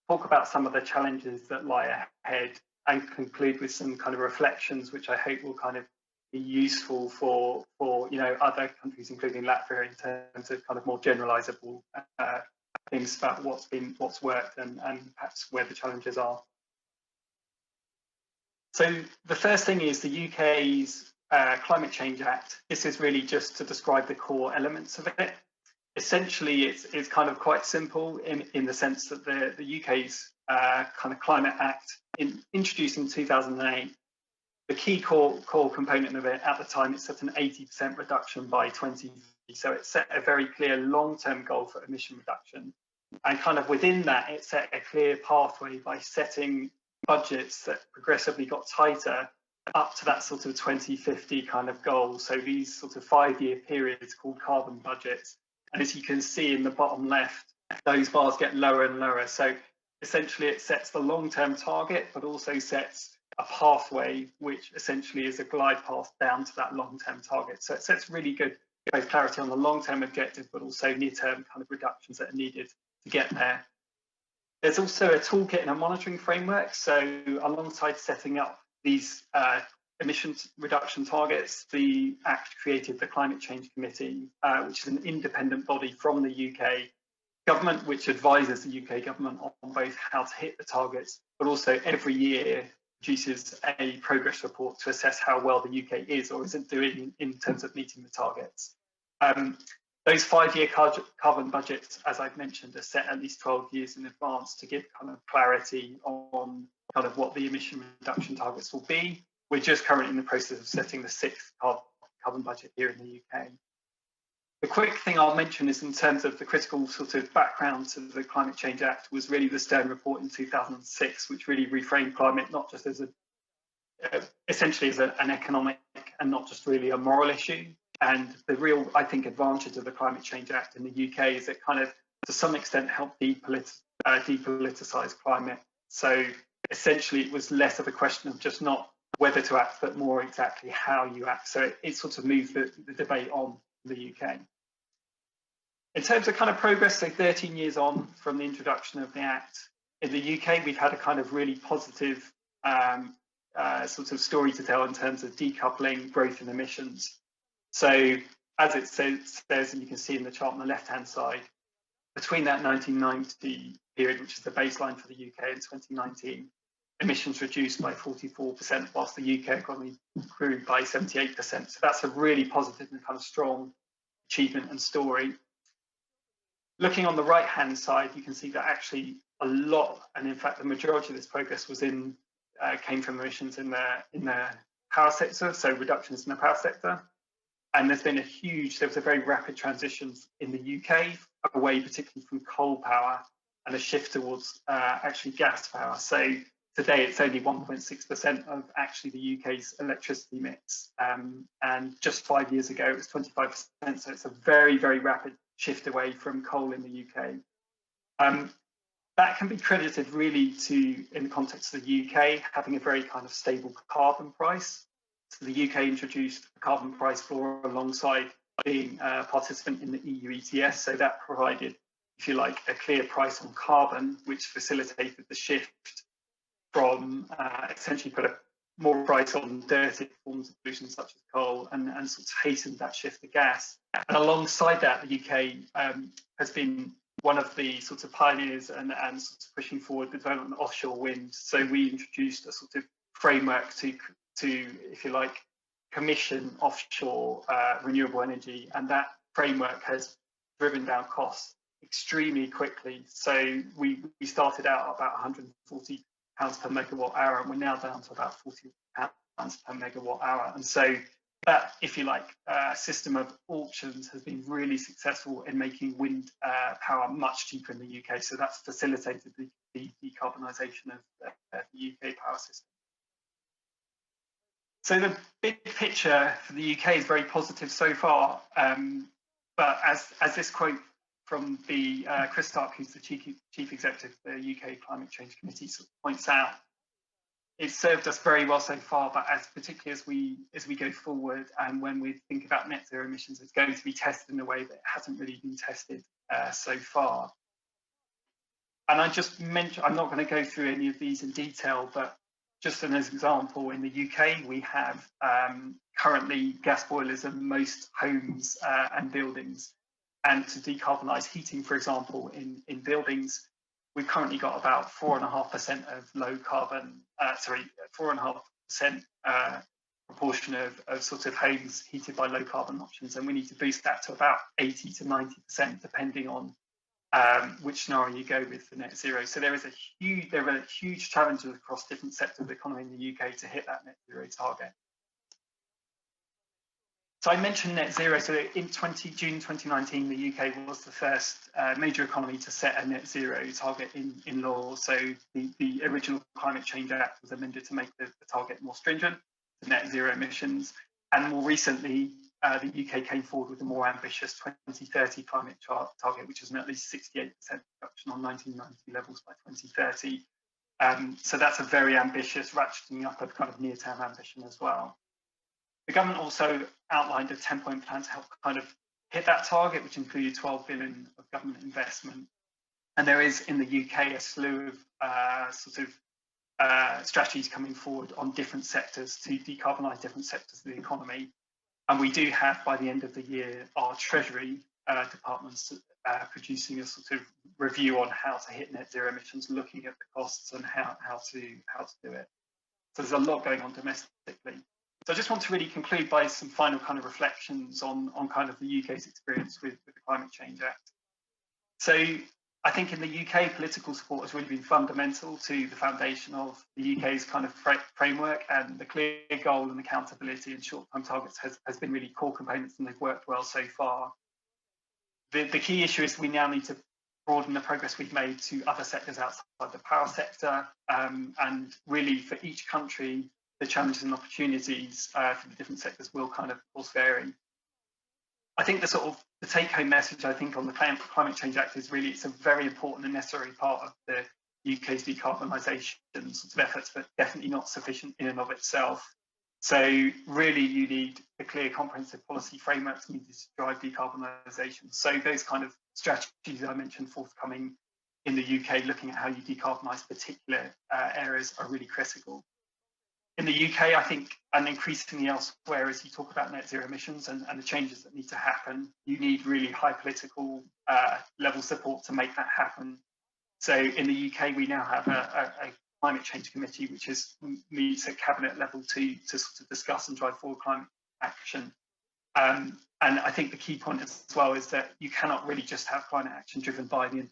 talk about some of the challenges that lie ahead, and conclude with some kind of reflections, which I hope will kind of be useful for other countries, including Latvia, in terms of kind of more generalizable things about what's worked and perhaps where the challenges are. So the first thing is the UK's Climate Change Act. This is really just to describe the core elements of it. Essentially, it's kind of quite simple in the sense that the UK's kind of Climate Act, introduced in 2008, the key core component of it at the time, it set an 80% reduction by 2050. So it set a very clear long-term goal for emission reduction. And kind of within that, it set a clear pathway by setting budgets that progressively got tighter up to that sort of 2050 kind of goal. So these sort of 5-year periods called carbon budgets. And as you can see in the bottom left, those bars get lower and lower. So essentially it sets the long-term target, but also sets a pathway, which essentially is a glide path down to that long-term target. So it sets really good both clarity on the long-term objective, but also near-term kind of reductions that are needed to get there. There's also a toolkit and a monitoring framework. So alongside setting up these emissions reduction targets, the Act created the Climate Change Committee, which is an independent body from the UK government, which advises the UK government on both how to hit the targets, but also every year produces a progress report to assess how well the UK is or isn't doing in terms of meeting the targets. Those 5-year carbon budgets, as I've mentioned, are set at least 12 years in advance to give kind of clarity on kind of what the emission reduction targets will be. we're just currently in the process of setting the 6th carbon budget here in the UK. The quick thing I'll mention is in terms of the critical sort of background to the Climate Change Act was really the Stern report in 2006, which really reframed climate not just as essentially as an economic and not just really a moral issue. And the real, I think, advantage of the Climate Change Act in the UK is it kind of, to some extent, helped depoliticise climate. So essentially, it was less of a question of just not whether to act, but more exactly how you act. So it sort of moved the debate on in the UK. In terms of kind of progress, so 13 years on from the introduction of the Act, in the UK, we've had a kind of really positive sort of story to tell in terms of decoupling growth in emissions. So as it says, and you can see in the chart on the left-hand side, between that 1990 period, which is the baseline for the UK, and 2019, emissions reduced by 44%, whilst the UK economy grew by 78%. So that's a really positive and kind of strong achievement and story. Looking on the right-hand side, you can see that actually a lot, and in fact the majority of this progress was came from emissions in the power sector, so reductions in the power sector. And there was a very rapid transition in the UK away particularly from coal power and a shift towards actually gas power. So today it's only 1.6% of actually the UK's electricity mix. And just 5 years ago it was 25%. So it's a very, very rapid shift away from coal in the UK. That can be credited really to, in the context of the UK, having a very kind of stable carbon price. So the UK introduced a carbon price floor alongside being a participant in the EU ETS. So that provided, if you like, a clear price on carbon, which facilitated the shift from essentially put a more price on dirty forms of pollution such as coal and sort of hastened that shift to gas. And alongside that, the UK has been one of the sort of pioneers and sort of pushing forward the development of offshore wind. So we introduced a sort of framework to if you like, commission offshore renewable energy, and that framework has driven down costs extremely quickly. So we started out at about £140 per megawatt hour, and we're now down to about £40 per megawatt hour. And so that, if you like, system of auctions has been really successful in making wind power much cheaper in the UK. So that's facilitated the decarbonisation of the UK power system. So the big picture for the UK is very positive so far, but as this quote from the Chris Stark, who's the Chief Executive of the UK Climate Change Committee, sort of points out, it's served us very well so far, but particularly as we go forward and when we think about net zero emissions, it's going to be tested in a way that hasn't really been tested so far. And I just mentioned, I'm not going to go through any of these in detail, but just as an example, in the UK, we have currently gas boilers in most homes and buildings. And to decarbonise heating, for example, in buildings, we've currently got about 4.5% of low carbon, 4.5% proportion of sort of homes heated by low carbon options. And we need to boost that to about 80 to 90%, depending on which scenario you go with for net zero. So there are huge challenges across different sectors of the economy in the UK to hit that net zero target. So I mentioned net zero. So in June 2019, the UK was the first major economy to set a net zero target in law. So the original Climate Change Act was amended to make the target more stringent, the net zero emissions. And more recently, the UK came forward with a more ambitious 2030 climate target, which is an at least 68% reduction on 1990 levels by 2030. So that's a very ambitious, ratcheting up a kind of near-term ambition as well. The government also outlined a 10-point plan to help kind of hit that target, which included 12 billion of government investment. And there is in the UK a slew of strategies coming forward on different sectors to decarbonise different sectors of the economy. And we do have, by the end of the year, our Treasury departments producing a sort of review on how to hit net zero emissions, looking at the costs and how to do it. So there's a lot going on domestically. So I just want to really conclude by some final kind of reflections on kind of the UK's experience with the Climate Change Act. So I think in the UK, political support has really been fundamental to the foundation of the UK's kind of framework, and the clear goal and accountability and short-term targets has been really core components, and they've worked well so far. The key issue is we now need to broaden the progress we've made to other sectors outside the power sector, and really for each country, the challenges and opportunities for the different sectors will kind of, of course, vary. I think the take-home message, I think, on the Climate Change Act is really it's a very important and necessary part of the UK's decarbonisation sorts of efforts, but definitely not sufficient in and of itself. So really, you need a clear, comprehensive policy frameworks needed to drive decarbonisation. So those kind of strategies I mentioned forthcoming in the UK, looking at how you decarbonise particular areas, are really critical. In the UK, I think, and increasingly elsewhere, as you talk about net zero emissions and the changes that need to happen, you need really high political level support to make that happen. So in the UK, we now have a climate change committee, which meets at cabinet level to sort of discuss and drive forward climate action. And I think the key point as well is that you cannot really just have climate action driven by the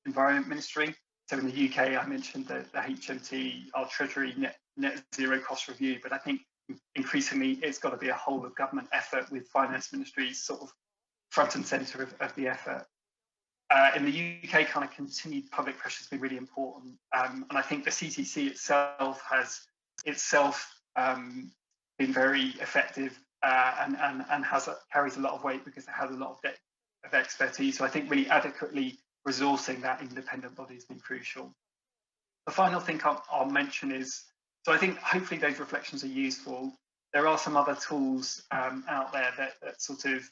Environment Ministry. So in the UK, I mentioned the HMT, our Treasury net zero cost review, but I think increasingly it's got to be a whole of government effort with finance ministries sort of front and centre of the effort. In the UK, kind of continued public pressure has been really important, and I think the CTC itself has been very effective and carries a lot of weight because it has a lot of expertise. So I think really adequately resourcing that independent body has been crucial. The final thing I'll mention is, so I think hopefully those reflections are useful. There are some other tools out there that sort of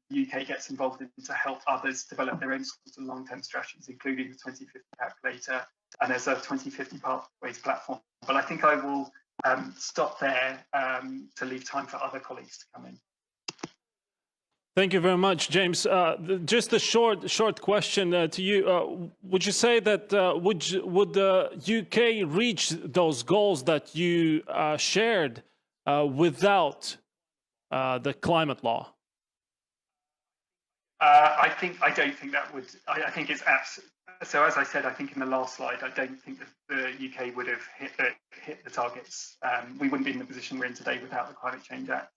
the UK gets involved in to help others develop their own sorts of long-term strategies, including the 2050 calculator, and there's a 2050 pathways platform. But I think I will stop there to leave time for other colleagues to come in. Thank you very much, James. Just a short question to you. Would you say that would the UK reach those goals that you shared without the climate law? I don't think that would. I think it's absolutely. So as I said, I think in the last slide, I don't think that the UK would have hit the targets. We wouldn't be in the position we're in today without the Climate Change Act.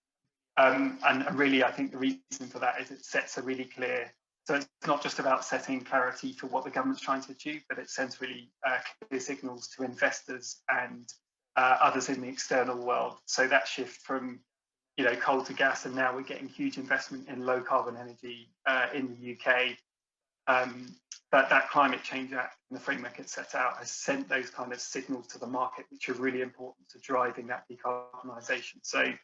And really, I think the reason for that is it sets a really clear. So it's not just about setting clarity for what the government's trying to achieve, but it sends really clear signals to investors and others in the external world. So that shift from coal to gas, and now we're getting huge investment in low carbon energy in the UK. That Climate Change Act and the framework it set out has sent those kind of signals to the market, which are really important to driving that decarbonisation. So,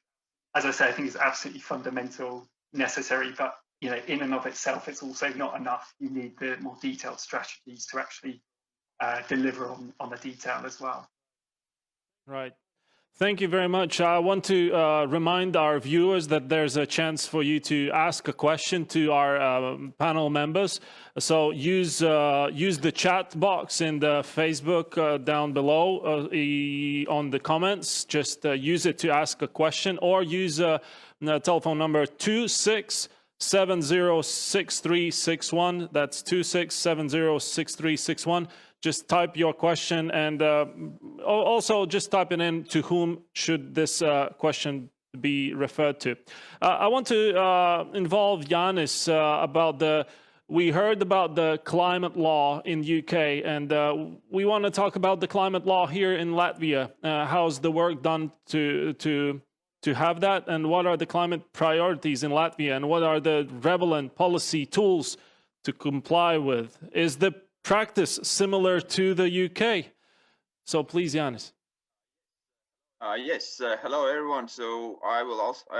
as I say, I think it's absolutely fundamental, necessary, but in and of itself, it's also not enough. You need the more detailed strategies to actually deliver on the detail as well. Right. Thank you very much. I want to remind our viewers that there's a chance for you to ask a question to our panel members. So use the chat box in the Facebook down below on the comments. Just use it to ask a question, or use the telephone number 26706361. That's 26706361. Just type your question, and also just type it in to whom should this question be referred to. I want to involve Jānis about we heard about the climate law in UK, and we want to talk about the climate law here in Latvia. How's the work done to have that, and what are the climate priorities in Latvia, and what are the relevant policy tools to comply with? Is the practice similar to the UK? So please, Jānis. Yes, hello everyone. So I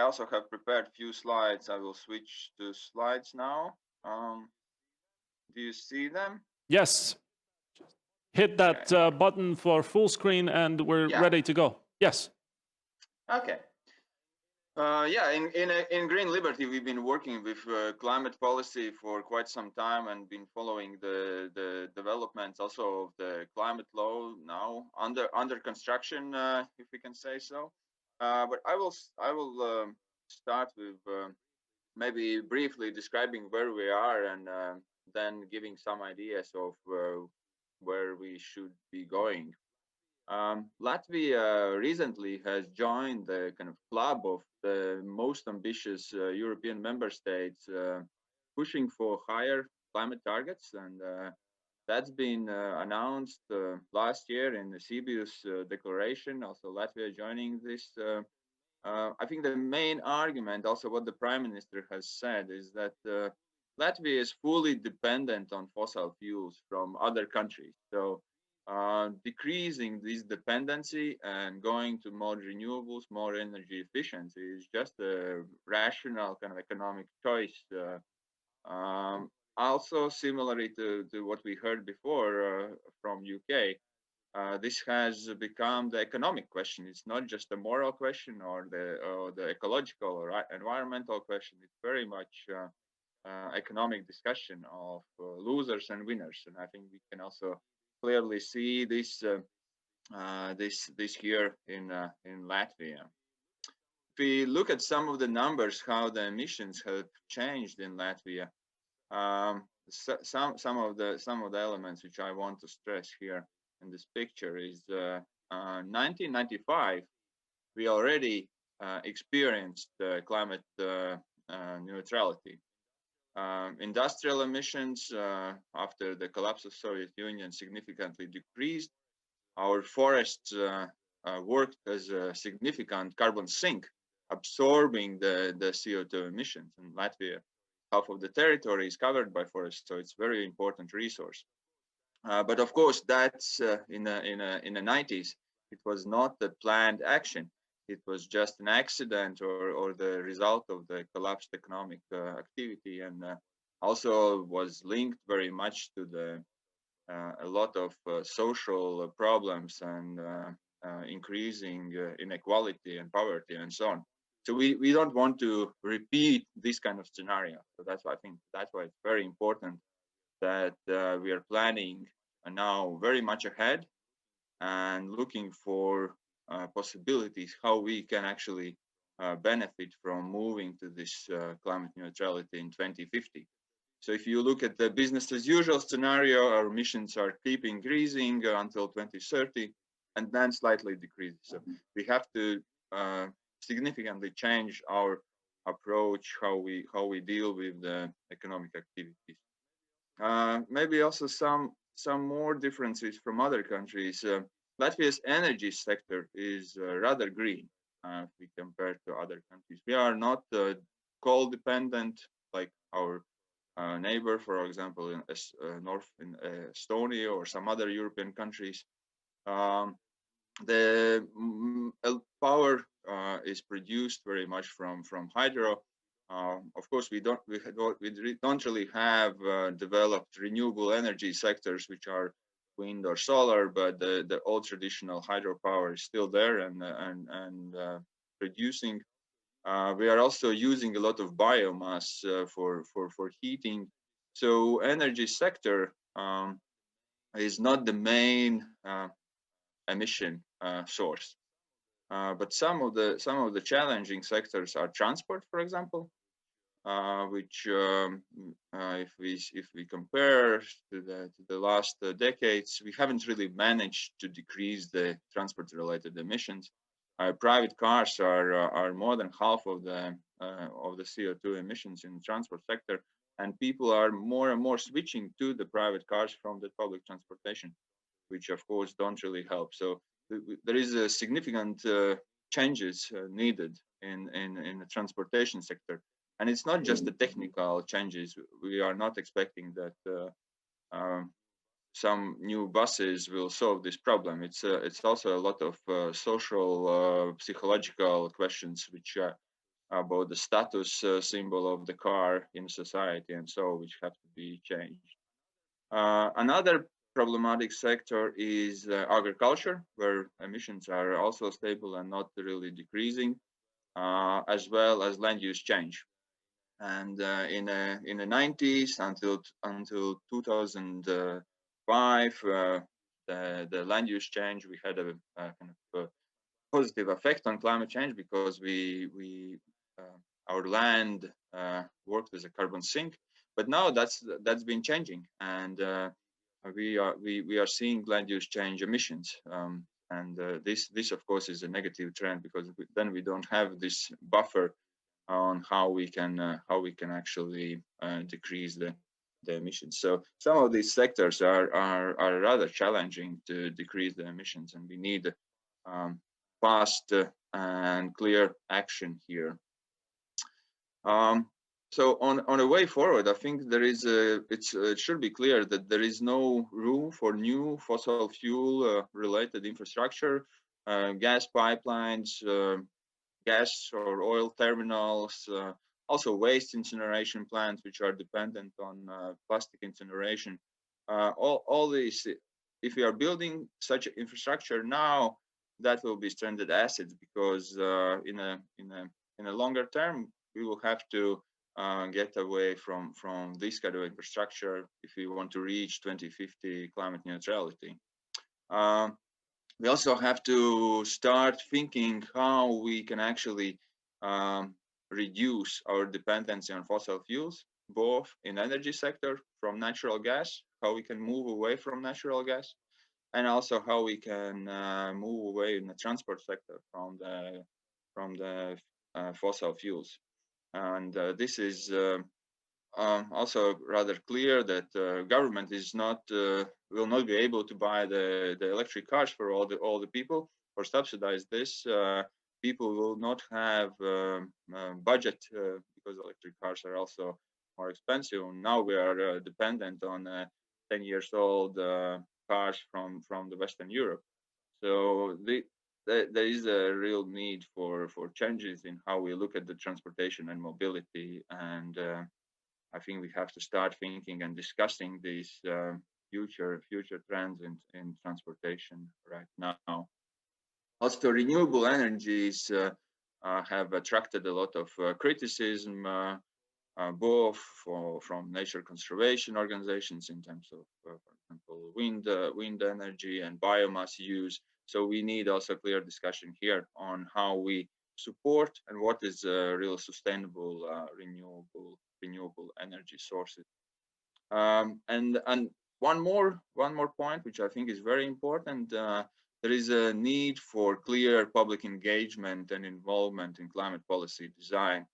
also have prepared a few slides. I will switch to slides now. Do you see them? Yes. Hit that button for full screen and we're ready to go. Yes. Okay. In Green Liberty, we've been working with climate policy for quite some time and been following the developments also of the climate law now under construction, if we can say so. But I will start with maybe briefly describing where we are and then giving some ideas of where we should be going. Latvia recently has joined the kind of club of the most ambitious European member states pushing for higher climate targets, and that's been announced last year in the Sibiu's declaration. Also, Latvia joining this. I think the main argument, also what the Prime Minister has said, is that Latvia is fully dependent on fossil fuels from other countries. So decreasing this dependency and going to more renewables, more energy efficiency is just a rational kind of economic choice. Also, similarly to what we heard before from UK, this has become the economic question. It's not just a moral question or the ecological or environmental question. It's very much economic discussion of losers and winners. And I think we can also clearly see this this here in Latvia. If we look at some of the numbers, how the emissions have changed in Latvia, some of the elements which I want to stress here in this picture is 1995 we already experienced climate neutrality. Industrial emissions after the collapse of Soviet Union significantly decreased. Our forests worked as a significant carbon sink, absorbing the CO2 emissions. In Latvia, half of the territory is covered by forests, so it's a very important resource. But of course, that's in the 90s. It was not the planned action. It was just an accident or the result of the collapsed economic activity, and also was linked very much to the a lot of social problems and increasing inequality and poverty and so on. So we don't want to repeat this kind of scenario. So that's why I think that's why it's very important that we are planning now very much ahead and looking for possibilities how we can actually benefit from moving to this climate neutrality in 2050. So if you look at the business as usual scenario, our emissions are keep increasing until 2030 and then slightly decrease. So we have to significantly change our approach, how we deal with the economic activities. Maybe also some more differences from other countries. Latvia's energy sector is rather green if we compare to other countries. We are not coal dependent like our neighbor, for example, in North in Estonia or some other European countries. The power is produced very much from hydro. Of course, we don't really have developed renewable energy sectors which are wind or solar, but the old traditional hydropower is still there and producing. We are also using a lot of biomass for heating. So energy sector is not the main emission source. But some of the challenging sectors are transport, for example, which if we compare to the last decades, we haven't really managed to decrease the transport-related emissions. Private cars are more than half of the CO2 emissions in the transport sector, and people are more and more switching to the private cars from the public transportation, which of course don't really help. So there is a significant changes needed in the transportation sector, and it's not just the technical changes. We are not expecting that some new buses will solve this problem. It's also a lot of social, psychological questions, which are about the status symbol of the car in society, and so which have to be changed. Another problematic sector is agriculture, where emissions are also stable and not really decreasing, as well as land use change. And in the 90s until 2005, the land use change, we had a kind of positive effect on climate change because our land worked as a carbon sink. But now that's been changing, and we are seeing land use change emissions, and this of course is a negative trend, because then we don't have this buffer on how we can actually decrease the emissions. So some of these sectors are rather challenging to decrease the emissions, and we need fast and clear action here. So on a way forward, I think there is it should be clear that there is no room for new fossil fuel related infrastructure, gas pipelines, gas or oil terminals, also waste incineration plants, which are dependent on plastic incineration. All these, if we are building such infrastructure now, that will be stranded assets, because in a longer term, we will have to get away from this kind of infrastructure if we want to reach 2050 climate neutrality. We also have to start thinking how we can actually reduce our dependency on fossil fuels, both in energy sector from natural gas, how we can move away from natural gas, and also how we can move away in the transport sector from the fossil fuels. And this is also rather clear that government is not will not be able to buy the electric cars for all the people, or subsidize this. People will not have budget because electric cars are also more expensive. Now we are dependent on 10 years old cars from the Western Europe. So there is a real need for changes in how we look at the transportation and mobility, and I think we have to start thinking and discussing these future trends in transportation right now. Also, renewable energies have attracted a lot of criticism, both from nature conservation organizations in terms of, for example, wind energy and biomass use. So we need also clear discussion here on how we support and what is real sustainable renewable energy sources. And one more point, which I think is very important. There is a need for clear public engagement and involvement in climate policy design,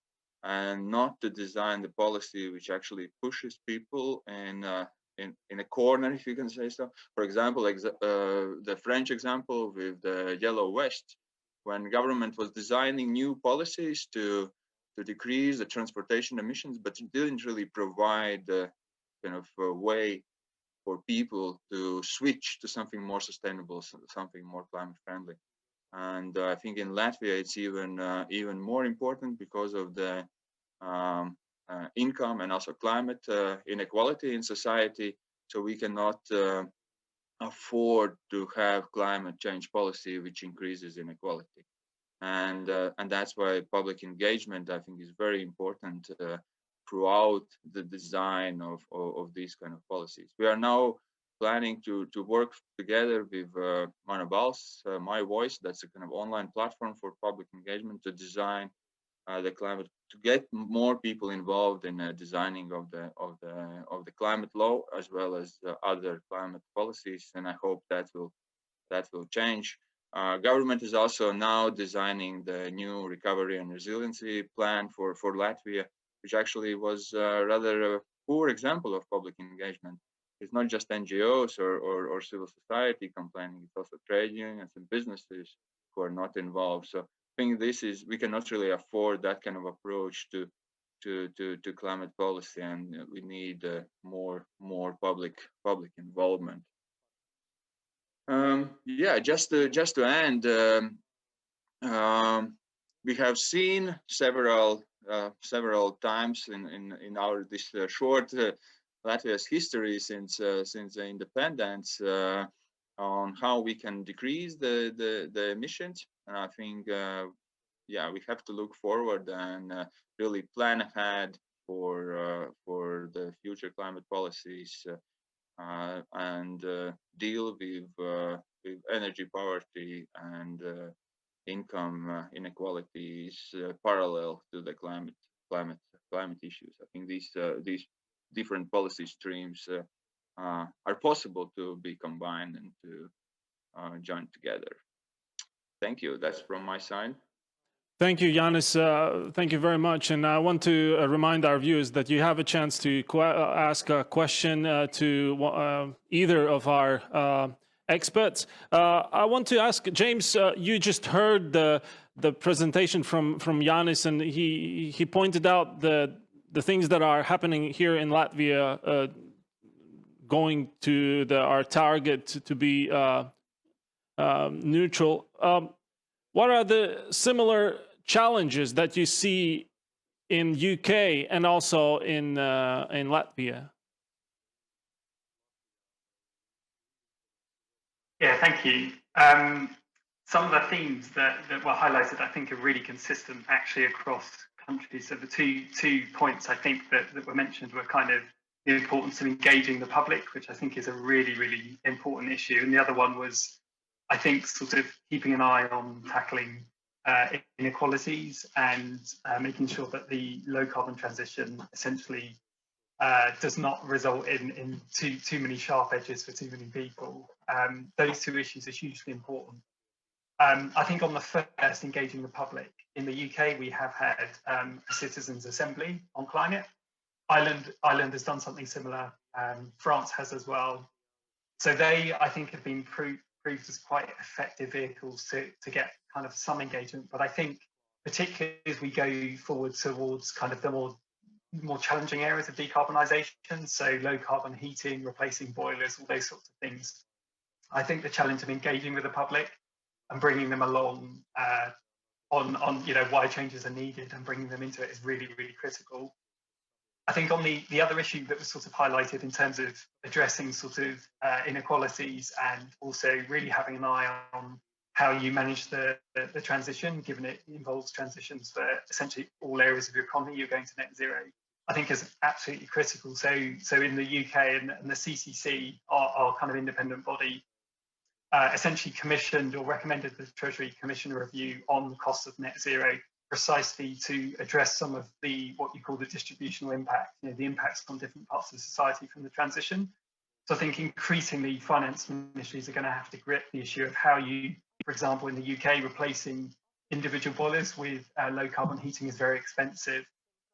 and not to design the policy which actually pushes people in a corner, if you can say so. For example, the French example with the yellow vest, when government was designing new policies to decrease the transportation emissions, but it didn't really provide kind of a way for people to switch to something more sustainable, something more climate friendly. And I think in Latvia it's even more important because of the income and also climate inequality in society. So we cannot afford to have climate change policy which increases inequality. And that's why public engagement, I think, is very important throughout the design of these kind of policies. We are now planning to work together with Manabals, My Voice, that's a kind of online platform for public engagement, to design the climate, to get more people involved in designing of the climate law, as well as other climate policies. And I hope that will change. Government is also now designing the new recovery and resiliency plan for Latvia, which actually was rather a poor example of public engagement. It's not just NGOs or civil society complaining, it's also trade unions and businesses who are not involved. So I think we cannot really afford that kind of approach to climate policy, and we need more public involvement. Yeah, just to end, we have seen several times in our this short Latvia's history since the independence on how we can decrease the emissions. And I think yeah, we have to look forward and really plan ahead for the future climate policies and deal with energy poverty and income inequalities parallel to the climate issues. I think these different policy streams are possible to be combined and to join together. Thank you. That's from my side. Thank you, Yanis. Thank you very much. And I want to remind our viewers that you have a chance to ask a question to either of our experts. I want to ask James. You just heard the presentation from Yanis, and he pointed out the things that are happening here in Latvia, going to our target to be neutral. What are the similar challenges that you see in UK and also in Latvia? Yeah, thank you. Some of the themes that were highlighted, I think, are really consistent actually across countries. So the two points I think that were mentioned were kind of the importance of engaging the public, which I think is a really, really important issue. And the other one was, I think, sort of keeping an eye on tackling inequalities and making sure that the low carbon transition essentially does not result in too many sharp edges for too many people. Those two issues are hugely important. I think on the first, engaging the public, in the UK we have had a citizens' assembly on climate. Ireland has done something similar. France has as well. So they, I think, have been proved as quite effective vehicles to get kind of some engagement. But I think particularly as we go forward towards kind of the more challenging areas of decarbonisation, so low carbon heating, replacing boilers, all those sorts of things, I think the challenge of engaging with the public and bringing them along on why changes are needed and bringing them into it is really, really critical. I think on the other issue that was sort of highlighted in terms of addressing sort of inequalities and also really having an eye on how you manage the transition, given it involves transitions for essentially all areas of your economy, you're going to net zero, I think is absolutely critical. So in the UK and the CCC, our kind of independent body, essentially commissioned or recommended the Treasury commission a review on the cost of net zero, precisely to address some of what you call the distributional impact, the impacts on different parts of society from the transition. So I think increasingly finance ministries are going to have to grip the issue of how you, for example, in the UK, replacing individual boilers with low carbon heating is very expensive,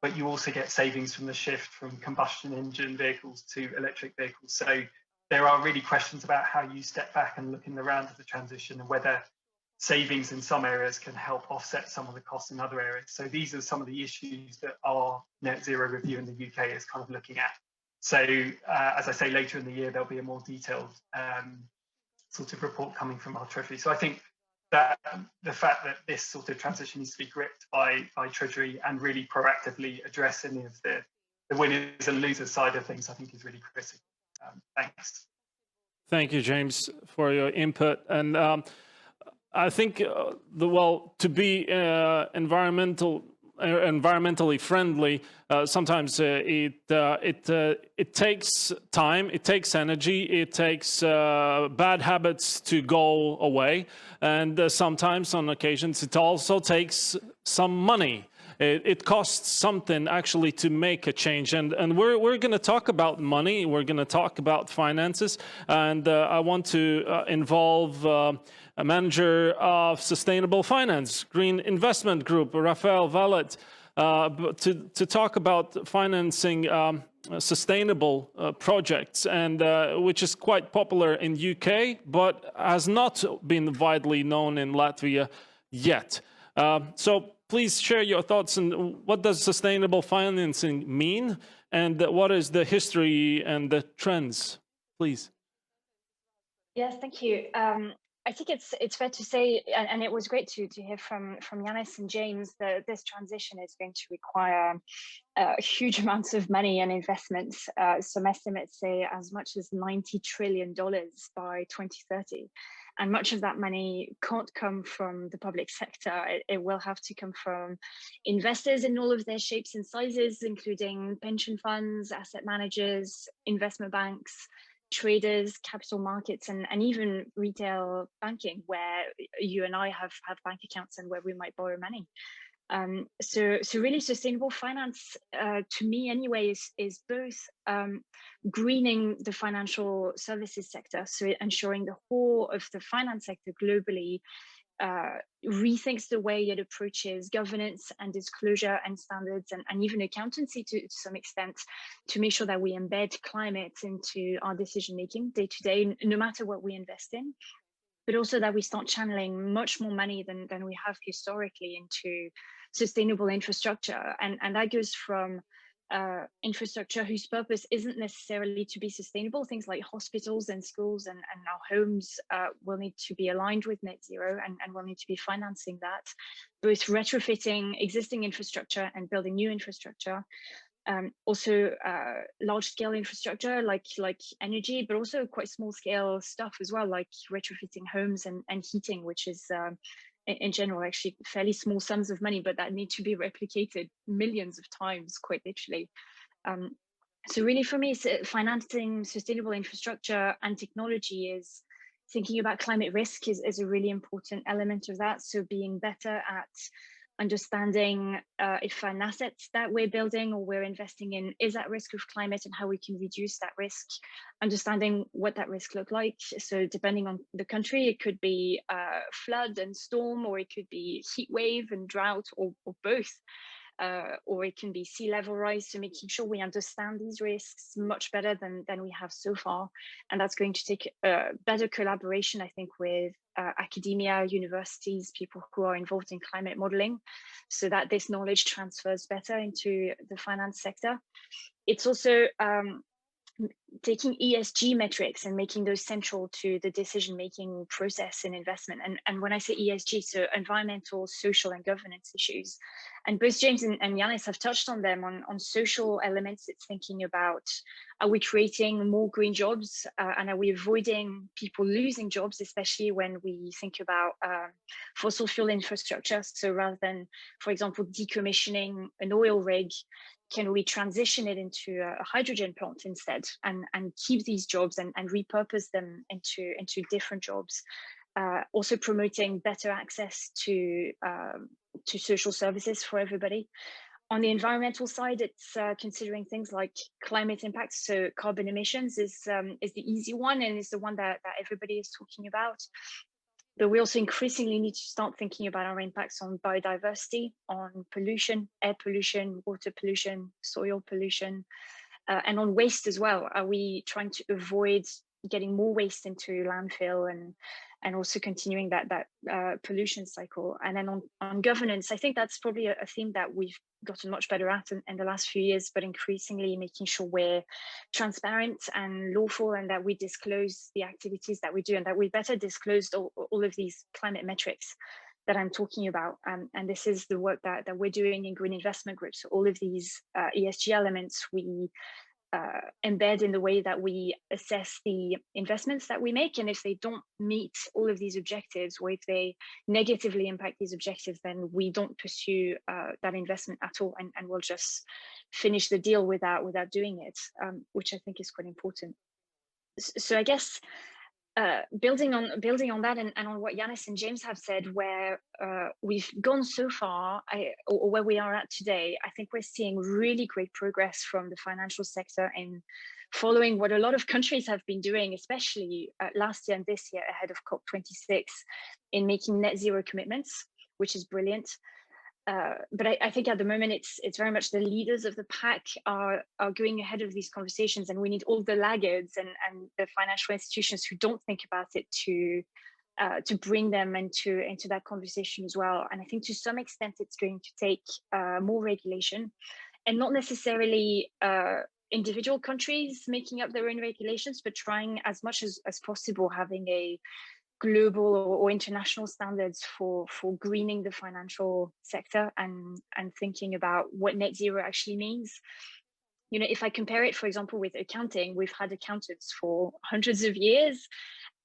but you also get savings from the shift from combustion engine vehicles to electric vehicles. So there are really questions about how you step back and look in the round of the transition and whether savings in some areas can help offset some of the costs in other areas. So these are some of the issues that our net zero review in the UK is kind of looking at. So as I say, later in the year, there'll be a more detailed sort of report coming from our Treasury. So I think that the fact that this sort of transition needs to be gripped by Treasury and really proactively address any of the winners and losers side of things, I think is really critical. Thanks. Thank you, James, for your input. And I think to be environmentally friendly, sometimes it takes time, it takes energy, it takes bad habits to go away, and sometimes, on occasions, it also takes some money. It costs something actually to make a change, and we're going to talk about money. We're going to talk about finances, and I want to involve a manager of sustainable finance, Green Investment Group, Rafael Valet, to talk about financing sustainable projects, and which is quite popular in UK, but has not been widely known in Latvia yet. So please share your thoughts on what does sustainable financing mean, and what is the history and the trends, please. Yes, thank you. I think it's fair to say, and it was great to hear from Yanis and James, that this transition is going to require huge amounts of money and investments. Some estimates say as much as $90 trillion by 2030. And much of that money can't come from the public sector. It will have to come from investors in all of their shapes and sizes, including pension funds, asset managers, investment banks, traders, capital markets, and even retail banking, where you and I have bank accounts and where we might borrow money. So really sustainable finance, to me anyway, is both greening the financial services sector, so ensuring the whole of the finance sector globally rethinks the way it approaches governance and disclosure and standards and even accountancy to some extent, to make sure that we embed climate into our decision making day to day, no matter what we invest in, but also that we start channeling much more money than we have historically into sustainable infrastructure. And that goes from infrastructure whose purpose isn't necessarily to be sustainable. Things like hospitals and schools and our homes will need to be aligned with net zero, and will need to be financing that, both retrofitting existing infrastructure and building new infrastructure. Also large-scale infrastructure like energy, but also quite small-scale stuff as well, like retrofitting homes and heating, which is in general actually fairly small sums of money, but that need to be replicated millions of times, quite literally. So really for me, financing sustainable infrastructure and technology is thinking about climate risk is a really important element of that. So being better at understanding if an asset that we're building or we're investing in is at risk of climate and how we can reduce that risk, understanding what that risk look like. So depending on the country, it could be flood and storm, or it could be heat wave and drought, or both. Or it can be sea level rise, so making sure we understand these risks much better than we have so far. And that's going to take better collaboration, I think, with academia, universities, people who are involved in climate modeling, so that this knowledge transfers better into the finance sector. It's also taking ESG metrics and making those central to the decision-making process in investment. And when I say ESG, so environmental, social, and governance issues. And both James and Yanis have touched on them. On social elements, it's thinking about, are we creating more green jobs? And are we avoiding people losing jobs, especially when we think about fossil fuel infrastructure? So rather than, for example, decommissioning an oil rig, can we transition it into a hydrogen plant instead, and keep these jobs and repurpose them into different jobs? Also promoting better access to social services for everybody. On the environmental side, it's considering things like climate impacts. So carbon emissions is the easy one, and is the one that everybody is talking about. But we also increasingly need to start thinking about our impacts on biodiversity, on pollution, air pollution, water pollution, soil pollution, and on waste as well. Are we trying to avoid getting more waste into landfill and also continuing that pollution cycle? And then on governance, I think that's probably a theme that we've gotten much better at in the last few years, but increasingly making sure we're transparent and lawful, and that we disclose the activities that we do, and that we better disclose all of these climate metrics that I'm talking about. And this is the work that we're doing in Green Investment Group. So all of these ESG elements we embed in the way that we assess the investments that we make. And if they don't meet all of these objectives, or if they negatively impact these objectives, then we don't pursue that investment at all, and we'll just finish the deal without doing it, which I think is quite important. So I guess building on that and on what Yanis and James have said, where we've gone so far, or where we are at today, I think we're seeing really great progress from the financial sector in following what a lot of countries have been doing, especially last year and this year ahead of COP26, in making net zero commitments, which is brilliant. But I think at the moment it's very much the leaders of the pack are going ahead of these conversations, and we need all the laggards and the financial institutions who don't think about it to bring them into that conversation as well. And I think to some extent it's going to take more regulation, and not necessarily individual countries making up their own regulations, but trying as much as possible having a global or international standards for greening the financial sector, and thinking about what net zero actually means. You know, if I compare it, for example, with accounting, we've had accountants for hundreds of years.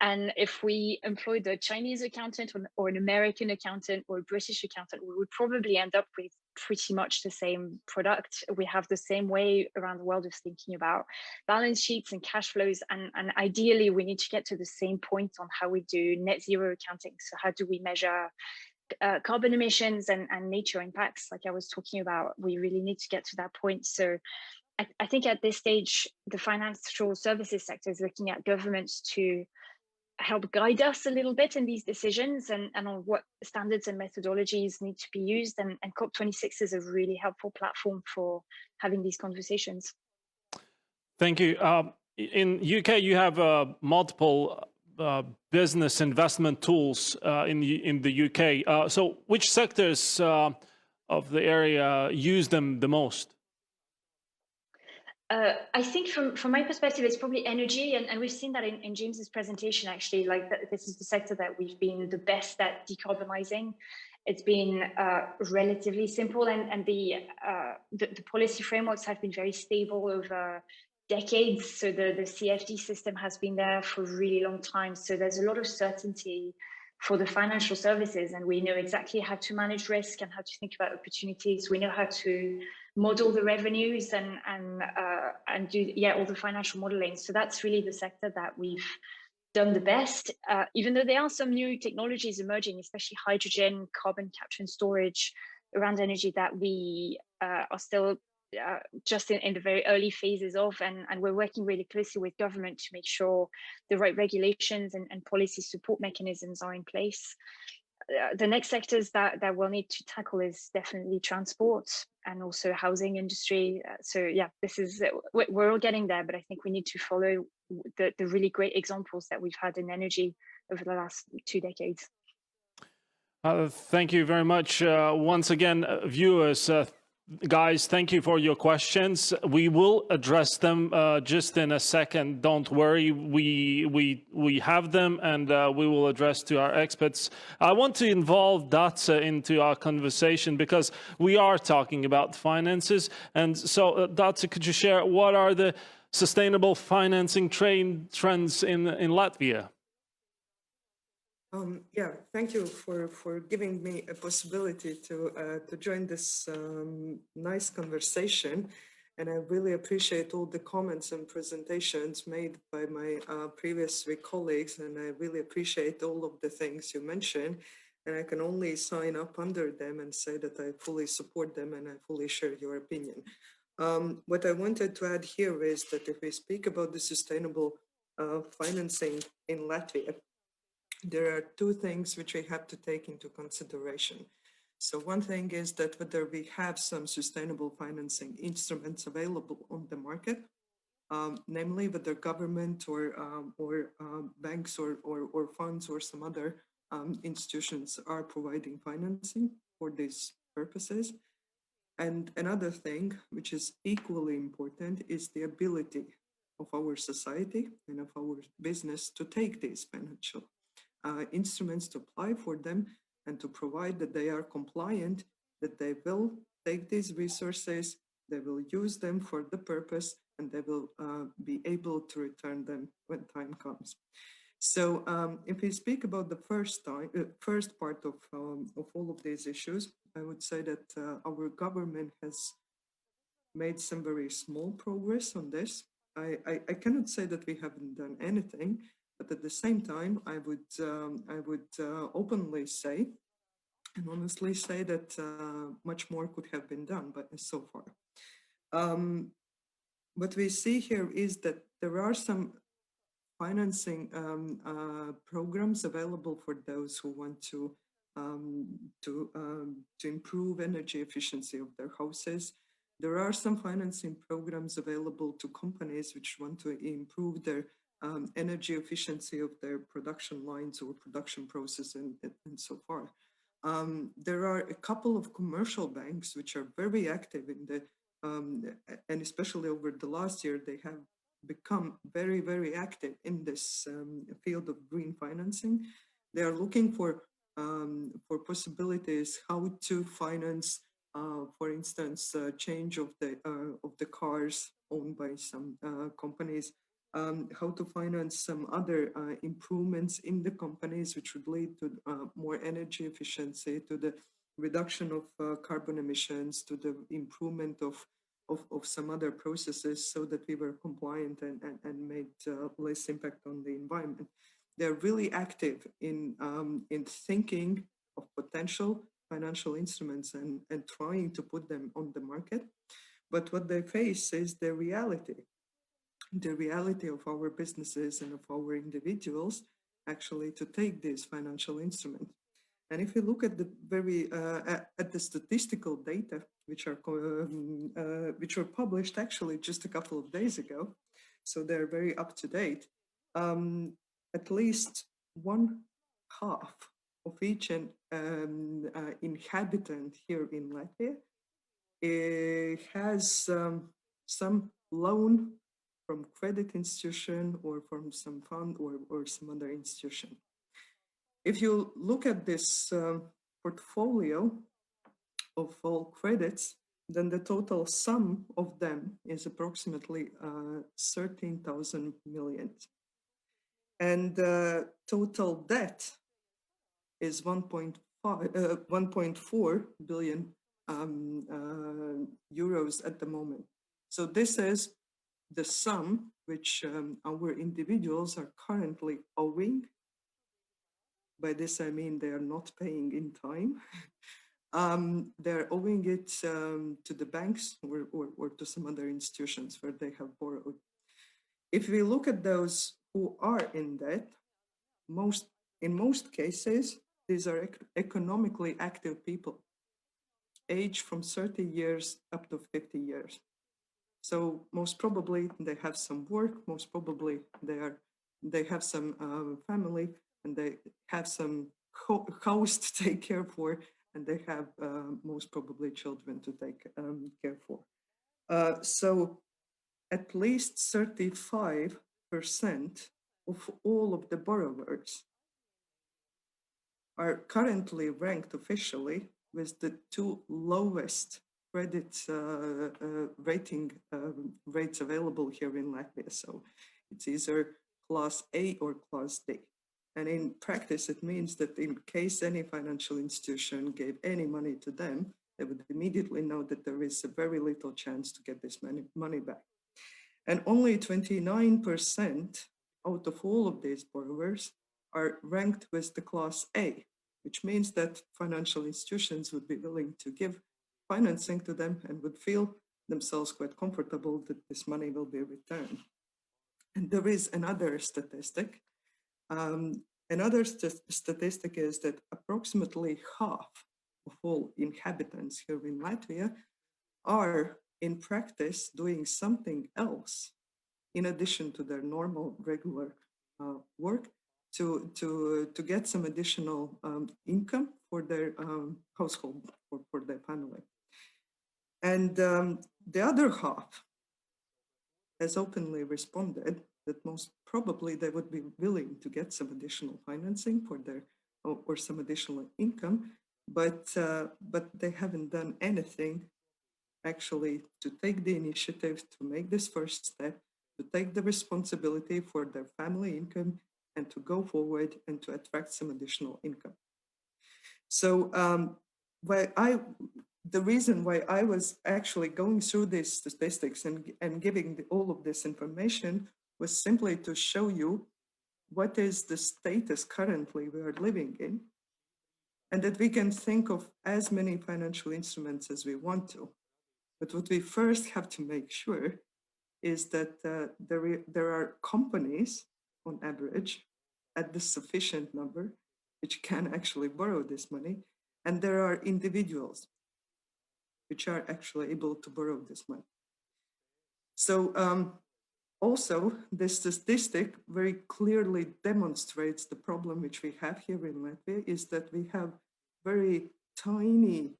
And if we employed a Chinese accountant or an American accountant or a British accountant, we would probably end up with pretty much the same product. We have the same way around the world of thinking about balance sheets and cash flows. And ideally, we need to get to the same point on how we do net zero accounting. So how do we measure carbon emissions and nature impacts, like I was talking about. We really need to get to that point. So I think at this stage, the financial services sector is looking at governments to help guide us a little bit in these decisions and on what standards and methodologies need to be used. And COP26 is a really helpful platform for having these conversations. Thank you. In UK, you have multiple business investment tools in the UK. So which sectors of the area use them the most? I think from my perspective, it's probably energy. And we've seen that in James's presentation, actually, like this is the sector that we've been the best at decarbonizing. It's been relatively simple, and the policy frameworks have been very stable over decades. So the CFD system has been there for a really long time. So there's a lot of certainty for the financial services, and we know exactly how to manage risk and how to think about opportunities. We know how to model the revenues and do all the financial modeling. So that's really the sector that we've done the best, even though there are some new technologies emerging, especially hydrogen, carbon capture and storage around energy that we are still just in the very early phases of, and we're working really closely with government to make sure the right regulations and policy support mechanisms are in place. The next sectors that we'll need to tackle is definitely transport and also housing industry. So yeah, this is, we're all getting there, but I think we need to follow the really great examples that we've had in energy over the last 2 decades. Thank you very much. Once again, viewers, guys, thank you for your questions. We will address them just in a second. Don't worry, we have them, and we will address to our experts. I want to involve Dace into our conversation because we are talking about finances. And so, Dace, could you share what are the sustainable financing trends in Latvia? Yeah, thank you for giving me a possibility to join this nice conversation. And I really appreciate all the comments and presentations made by my previous 3 colleagues. And I really appreciate all of the things you mentioned. And I can only sign up under them and say that I fully support them and I fully share your opinion. What I wanted to add here is that if we speak about the sustainable financing in Latvia, there are 2 things which we have to take into consideration. So one thing is that whether we have some sustainable financing instruments available on the market, namely whether government or banks or funds or some other institutions are providing financing for these purposes. And another thing, which is equally important, is the ability of our society and of our business to take these financial instruments, to apply for them and to provide that they are compliant, that they will take these resources, they will use them for the purpose, and they will be able to return them when time comes. So if we speak about the first part of all of these issues, I would say that our government has made some very small progress on this. I cannot say that we haven't done anything, but at the same time, I would openly say and honestly say that much more could have been done, but so far. What we see here is that there are some financing programs available for those who want to improve energy efficiency of their houses. There are some financing programs available to companies which want to improve their energy efficiency of their production lines or production process and so far. There are a couple of commercial banks which are very active in the, and especially over the last year, they have become very, very active in this field of green financing. They are looking for possibilities how to finance, for instance, change of the cars owned by some companies, how to finance some other improvements in the companies which would lead to more energy efficiency, to the reduction of carbon emissions, to the improvement of some other processes so that we were compliant and made less impact on the environment. They're really active in thinking of potential financial instruments and trying to put them on the market. But what they face is the reality of our businesses and of our individuals actually to take these financial instruments. And if you look at the at the statistical data which were published actually just a couple of days ago, so they're very up to date. At least 1/2 of each inhabitant here in Latvia has some loan from credit institution or from some fund or some other institution. If you look at this portfolio of all credits, then the total sum of them is approximately 13,000 million. And total debt is 1.4 billion euros at the moment. So this is the sum which our individuals are currently owing. By this I mean they are not paying in time. They're owing it to the banks or to some other institutions where they have borrowed. If we look at those who are in debt, in most cases, these are economically active people, aged from 30 years up to 50 years. So most probably they have some work, most probably they have some family, and they have some house to take care for, and they have most probably children to take care for. So at least 35% of all of the borrowers are currently ranked officially with the two lowest credit rating rates available here in Latvia. So it's either Class A or Class D. And in practice, it means that in case any financial institution gave any money to them, they would immediately know that there is a very little chance to get this money back. And only 29% out of all of these borrowers are ranked with the Class A, which means that financial institutions would be willing to give financing to them and would feel themselves quite comfortable that this money will be returned. And there is another statistic. Another statistic is that approximately half of all inhabitants here in Latvia are in practice doing something else in addition to their normal regular work to get some additional income for their household or for their family. And the other half has openly responded that most probably they would be willing to get some additional financing for their or some additional income, but they haven't done anything actually to take the initiative to make this first step, to take the responsibility for their family income and to go forward and to attract some additional income. So the reason why I was actually going through these statistics and giving all of this information was simply to show you what is the status currently we are living in, and that we can think of as many financial instruments as we want to. But what we first have to make sure is that there are companies, on average, at the sufficient number, which can actually borrow this money, and there are individuals which are actually able to borrow this money. So also, this statistic very clearly demonstrates the problem which we have here in Latvia is that we have very tiny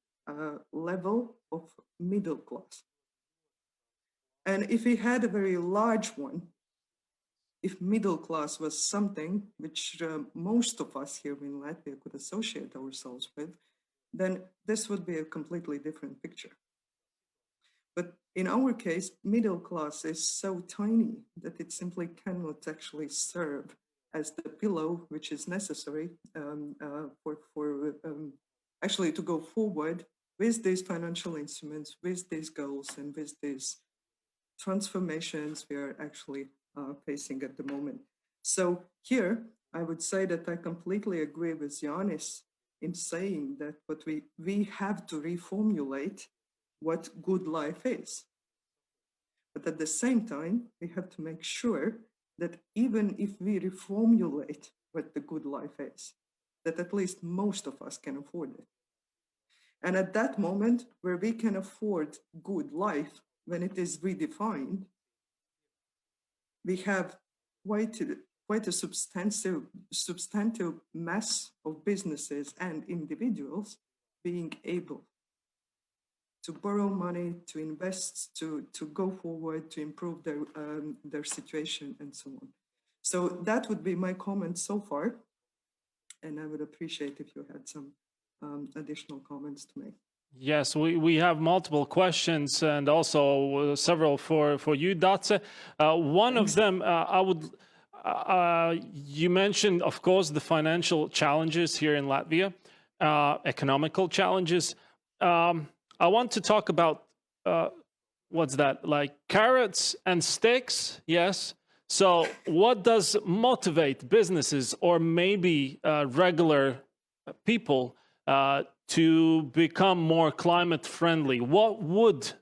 level of middle class. And if we had a very large one, if middle class was something which most of us here in Latvia could associate ourselves with, then this would be a completely different picture. But in our case, middle class is so tiny that it simply cannot actually serve as the pillow which is necessary for actually to go forward with these financial instruments, with these goals, and with these transformations we are actually facing at the moment. So here, I would say that I completely agree with Jānis in saying that, but we have to reformulate what good life is. But at the same time, we have to make sure that even if we reformulate what the good life is, that at least most of us can afford it. And at that moment where we can afford good life, when it is redefined, we have quite a substantive mass of businesses and individuals being able to borrow money, to invest, to go forward, to improve their situation, and so on. So that would be my comment so far, and I would appreciate if you had some additional comments to make. Yes, we have multiple questions and also several for you, Dace. One of them, you mentioned, of course, the financial challenges here in Latvia, economical challenges. I want to talk about, what's that, like carrots and sticks, yes? So what does motivate businesses or maybe regular people to become more climate friendly? What would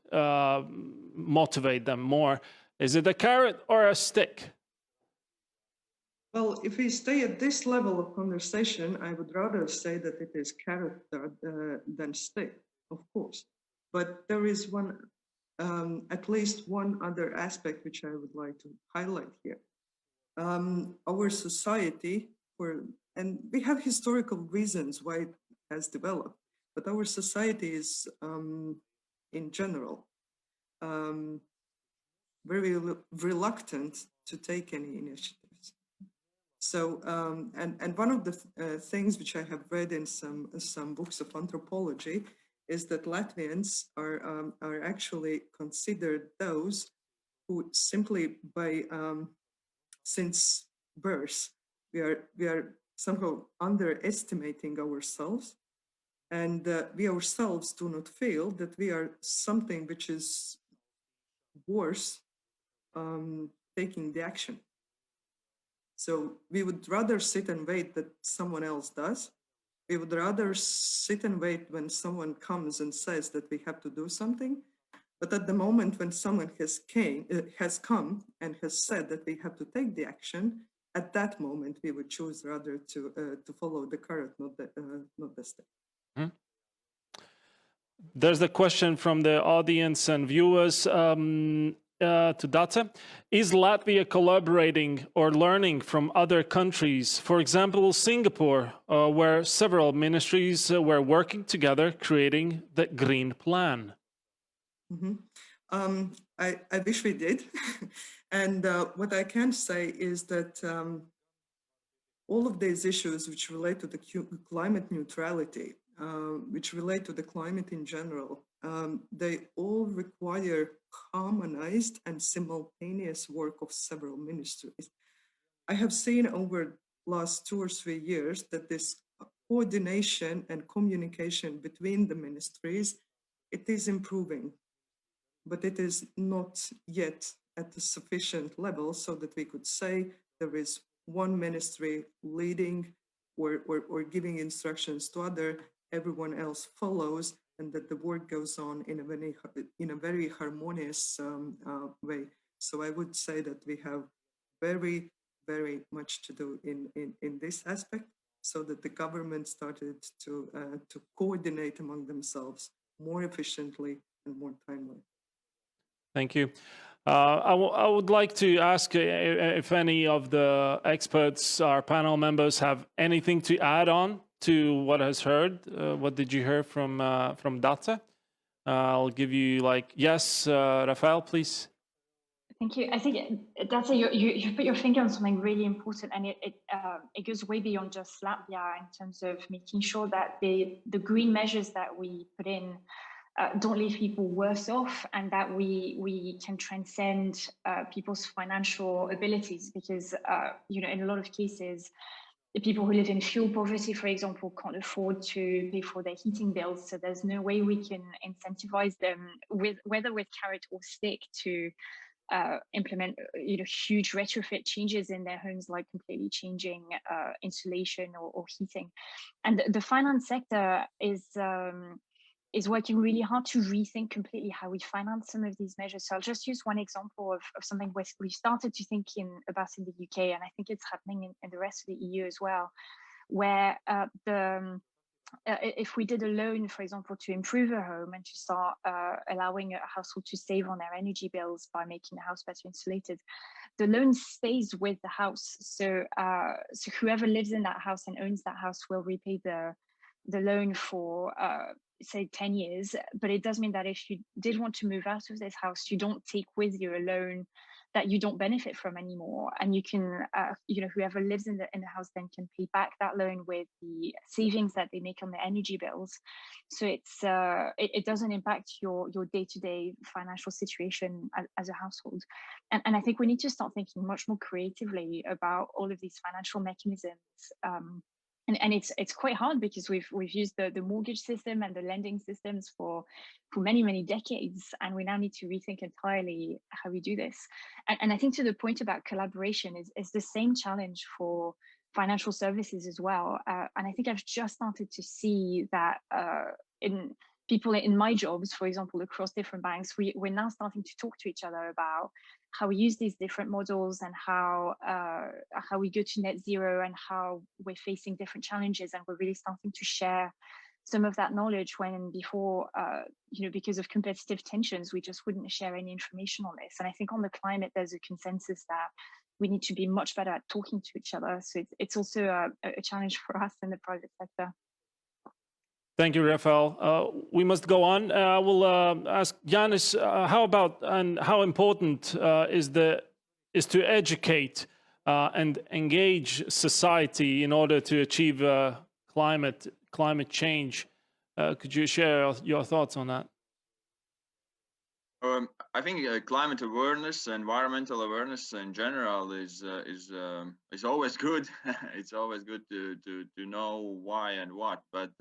motivate them more? Is it a carrot or a stick? Well, if we stay at this level of conversation, I would rather say that it is carrot than stick, of course. But there is at least one other aspect which I would like to highlight here. Our society, and we have historical reasons why it has developed, but our society is, in general, very reluctant to take any initiatives. So, and one of the things which I have read in some books of anthropology is that Latvians are actually considered those who simply by since birth we are somehow underestimating ourselves, and we ourselves do not feel that we are something which is worth taking the action. So we would rather sit and wait that someone else does. We would rather sit and wait when someone comes and says that we have to do something. But at the moment when someone has come and has said that we have to take the action, at that moment we would choose rather to follow the carrot, not the stick. Mm-hmm. There's a question from the audience and viewers to Dace. Is Latvia collaborating or learning from other countries? For example, Singapore, where several ministries were working together creating the Green Plan. Mm-hmm. I wish we did. And what I can say is that all of these issues which relate to the climate neutrality, which relate to the climate in general, they all require harmonized and simultaneous work of several ministries. I have seen over the last 2 or 3 years that this coordination and communication between the ministries, it is improving, but it is not yet at a sufficient level so that we could say there is one ministry leading or giving instructions to other, everyone else follows, and that the work goes on in a very harmonious way. So I would say that we have very, very much to do in this aspect, so that the government started to coordinate among themselves more efficiently and more timely. Thank you. I would like to ask if any of the experts, our panel members, have anything to add on to what has heard. What did you hear from Dace? I'll give you yes, Rafael, please. Thank you. I think Dace, you put your finger on something really important, and it goes way beyond just Latvia in terms of making sure that the green measures that we put in don't leave people worse off, and that we can transcend people's financial abilities, because in a lot of cases, the people who live in fuel poverty, for example, can't afford to pay for their heating bills. So there's no way we can incentivize them, whether with carrot or stick, to implement huge retrofit changes in their homes, like completely changing insulation or heating. And the finance sector is working really hard to rethink completely how we finance some of these measures. So I'll just use one example of something we started to think about in the UK, and I think it's happening in the rest of the EU as well, where if we did a loan, for example, to improve a home and to start allowing a household to save on their energy bills by making the house better insulated, the loan stays with the house. So whoever lives in that house and owns that house will repay the loan for say 10 years. But it does mean that if you did want to move out of this house, you don't take with you a loan that you don't benefit from anymore, and you can whoever lives in the house then can pay back that loan with the savings that they make on their energy bills. So it doesn't impact your day-to-day financial situation as a household. And I think we need to start thinking much more creatively about all of these financial mechanisms. And it's quite hard because we've used the mortgage system and the lending systems for many decades, and we now need to rethink entirely how we do this. And I think to the point about collaboration is the same challenge for financial services as well. And I think I've just started to see that in people in my jobs, for example, across different banks, we're now starting to talk to each other about how we use these different models and how we go to net zero and how we're facing different challenges. And we're really starting to share some of that knowledge when before, because of competitive tensions, we just wouldn't share any information on this. And I think on the climate, there's a consensus that we need to be much better at talking to each other. So it's also a challenge for us in the private sector. Thank you, Rafael. We must go on. I will ask Yanis, how about and how important is to educate and engage society in order to achieve climate change? Could you share your thoughts on that? I think climate awareness, environmental awareness in general is always good. It's always good to know why and what, but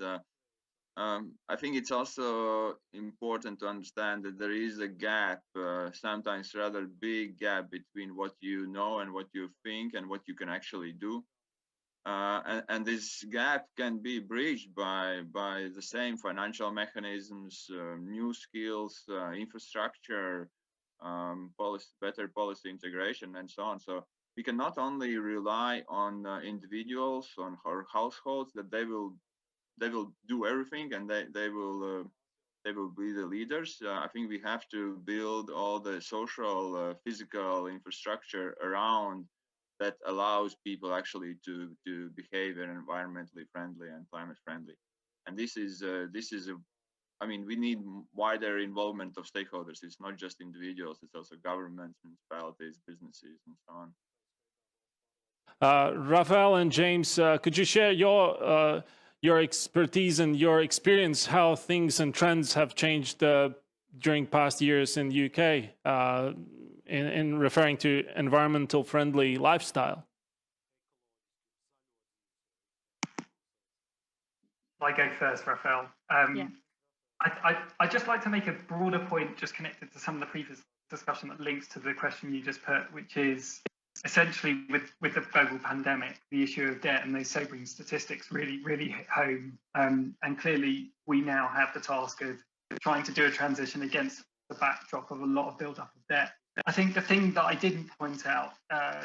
I think it's also important to understand that there is a gap, sometimes rather big gap, between what you know and what you think and what you can actually do. And this gap can be bridged by the same financial mechanisms, new skills, infrastructure, better policy integration, and so on. So we can not only rely on individuals, on our households, that they will do everything and they will be the leaders. I think we have to build all the social, physical infrastructure around that allows people actually to behave environmentally friendly and climate friendly. And this is I mean, we need wider involvement of stakeholders. It's not just individuals; it's also governments, municipalities, businesses, and so on. Rafael and James, could you share your expertise and your experience, how things and trends have changed during past years in the UK in referring to environmental friendly lifestyle? I go first, Rafael. Yeah. I'd just like to make a broader point just connected to some of the previous discussion that links to the question you just put, which is essentially with the global pandemic, the issue of debt and those sobering statistics really hit home. And clearly we now have the task of trying to do a transition against the backdrop of a lot of build-up of debt. I think the thing that I didn't point out,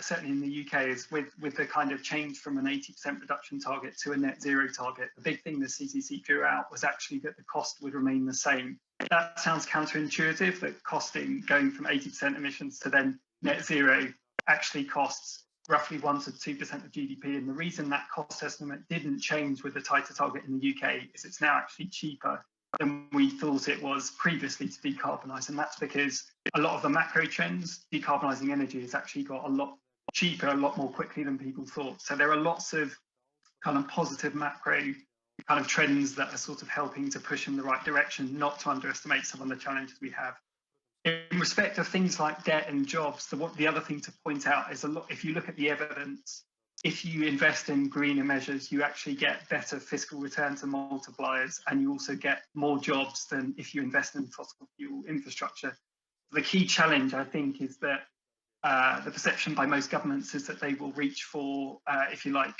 certainly in the UK, is with the kind of change from an 80% reduction target to a net zero target, the big thing the CCC drew out was actually that the cost would remain the same. That sounds counterintuitive, that costing going from 80% emissions to then net zero actually costs roughly 1 to 2% of GDP. And the reason that cost estimate didn't change with the tighter target in the UK is it's now actually cheaper than we thought it was previously to decarbonise. And that's because a lot of the macro trends, decarbonising energy has actually got a lot cheaper, a lot more quickly than people thought. So there are lots of kind of positive macro kind of trends that are sort of helping to push in the right direction, not to underestimate some of the challenges we have. In respect of things like debt and jobs, the other thing to point out is if you look at the evidence, if you invest in greener measures, you actually get better fiscal returns and multipliers, and you also get more jobs than if you invest in fossil fuel infrastructure. The key challenge, I think, is that the perception by most governments is that they will reach for, if you like,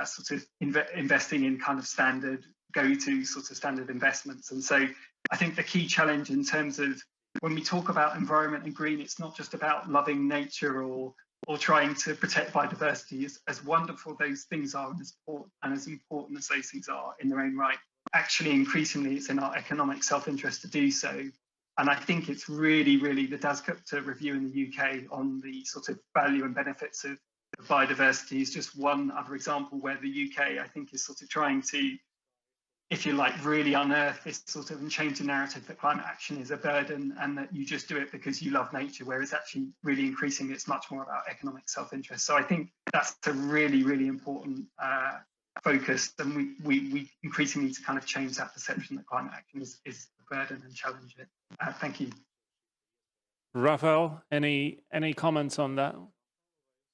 sort of investing in kind of standard go-to sort of standard investments. And so I think the key challenge in terms of when we talk about environment and green, it's not just about loving nature or trying to protect biodiversity. As wonderful those things are and as important as those things are in their own right, actually increasingly it's in our economic self-interest to do so. And I think it's really, really the DASCOPTA review in the UK on the sort of value and benefits of biodiversity is just one other example where the UK, I think, is sort of trying to, if you like, really unearth this sort of and change the narrative that climate action is a burden and that you just do it because you love nature, whereas actually really increasingly it's much more about economic self-interest. So I think that's a really, really important focus, and we increasingly need to kind of change that perception that climate action is a burden and challenge it. Thank you. Rafael, any comments on that?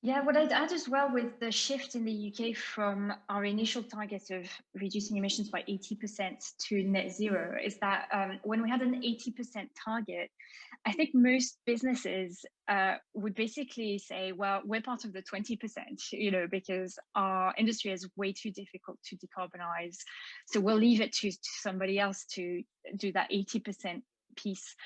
Yeah, what I'd add as well with the shift in the UK from our initial target of reducing emissions by 80% to net zero is that when we had an 80% target, I think most businesses would basically say, well, we're part of the 20%, you know, because our industry is way too difficult to decarbonize. So we'll leave it to somebody else to do that 80% piece.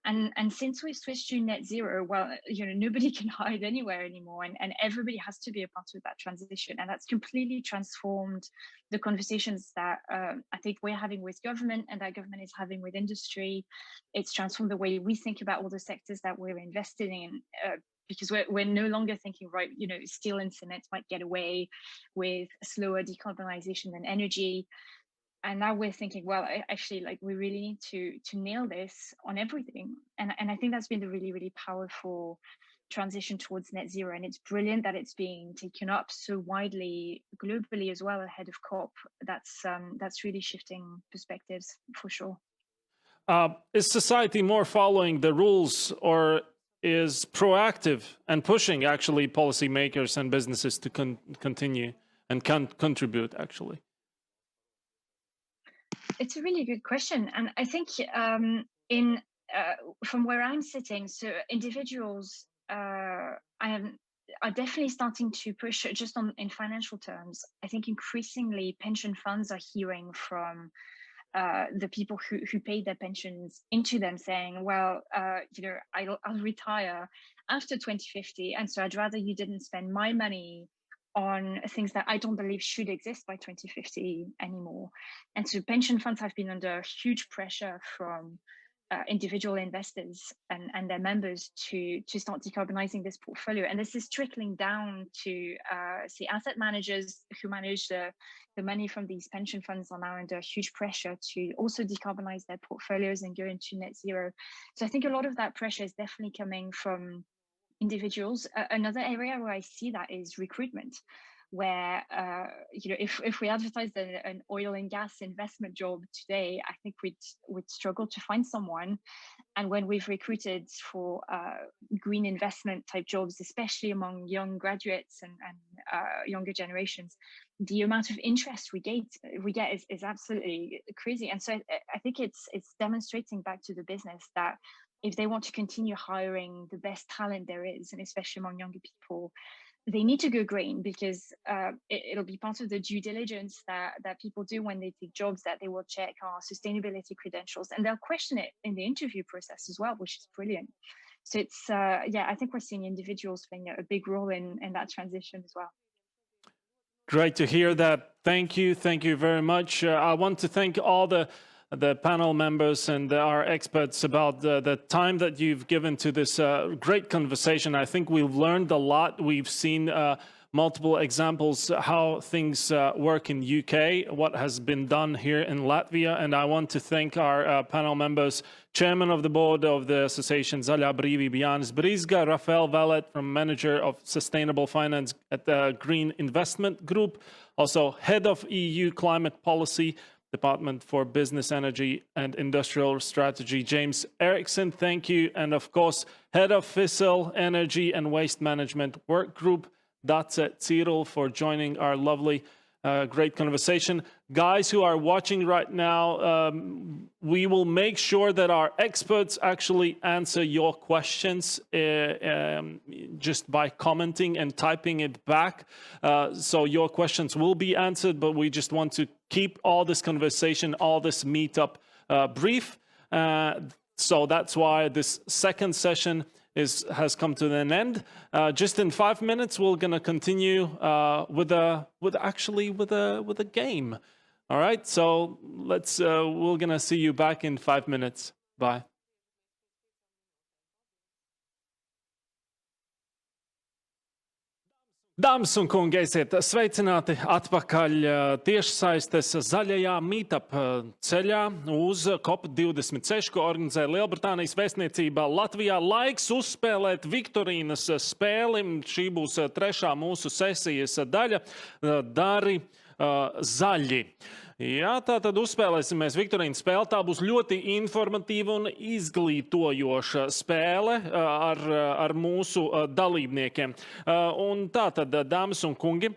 And since we've switched to net zero, well, you know, nobody can hide anywhere anymore, and everybody has to be a part of that transition. And that's completely transformed the conversations that I think we're having with government and that government is having with industry. It's transformed the way we think about all the sectors that we're investing in, because we're no longer thinking, right, you know, steel and cement might get away with slower decarbonization than energy. And now we're thinking, well, actually, like, we really need to nail this on everything. And I think that's been the really, really powerful transition towards net zero. And it's brilliant that it's being taken up so widely globally as well ahead of COP. That's really shifting perspectives for sure. Is society more following the rules, or is proactive and pushing actually policymakers and businesses to continue and contribute actually? It's a really good question. And I think from where I'm sitting, so individuals are definitely starting to push just in financial terms. I think increasingly pension funds are hearing from the people who pay their pensions into them saying, well, you know, I'll retire after 2050. And so I'd rather you didn't spend my money on things that I don't believe should exist by 2050 anymore. And so pension funds have been under huge pressure from individual investors and their members to start decarbonizing this portfolio. And this is trickling down to, say, asset managers who manage the money from these pension funds are now under huge pressure to also decarbonize their portfolios and go into net zero. So I think a lot of that pressure is definitely coming from individuals. Another area where I see that is recruitment, where you know, if we advertised an oil and gas investment job today, I think we'd struggle to find someone. And when we've recruited for green investment type jobs, especially among young graduates and younger generations, the amount of interest we get is absolutely crazy. And so I think it's demonstrating back to the business that if they want to continue hiring the best talent there is, and especially among younger people, they need to go green, because it'll be part of the due diligence that people do when they take jobs, that they will check our sustainability credentials, and they'll question it in the interview process as well, which is brilliant. So it's, yeah, I think we're seeing individuals playing a big role in that transition as well. Great to hear that. Thank you very much. I want to thank all the panel members and our experts about the time that you've given to this great conversation. I think we've learned a lot. We've seen multiple examples how things work in UK, what has been done here in Latvia. And I want to thank our panel members, Chairman of the Board of the Association Zaļā Brīvība Jānis Brīsga, Rafael Valet, from Manager of Sustainable Finance at the Green Investment Group, also Head of EU Climate Policy, Department for Business, Energy and Industrial Strategy, James Erickson, thank you. And of course, Head of Fissile Energy and Waste Management Work Group, Dace Cyril, for joining our lovely great conversation. Guys who are watching right now, we will make sure that our experts actually answer your questions just by commenting and typing it back. So your questions will be answered, but we just want to keep all this conversation, all this meetup brief. So that's why this second session has come to an end. Just in 5 minutes, we're going to continue with a game. All right, so we're going to see you back in 5 minutes. Bye. Dāmas un kungi, esiet sveicināti atpakaļ tiešsaistes zaļajā meetup ceļā uz COP26, ko organizē Lielbritānijas vēstniecība Latvijā. Laiks uzspēlēt Viktorīnas spēli. Šī būs trešā mūsu sesijas daļa. Dari zaļi. Jā, tātad uzspēlēsimies Viktorīnas spēli. Tā būs ļoti informatīva un izglītojoša spēle ar mūsu dalībniekiem. Un tātad, dāmas un kungi,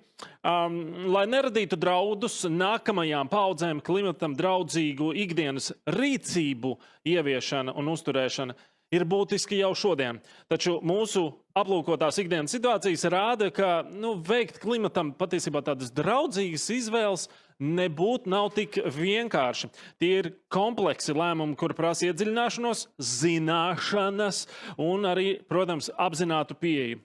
lai neradītu draudus nākamajām paudzēm, klimatam draudzīgu ikdienas rīcību ieviešana un uzturēšana ir būtiski jau šodien. Taču mūsu aplūkotās ikdienas situācijas rāda, ka veikt klimatam patiesībā tādas draudzīgas izvēles nebūtu nav tik vienkārši. Tie ir kompleksi lēmumi, kur prasa iedziļināšanos, zināšanas un arī, protams, apzinātu pieeju.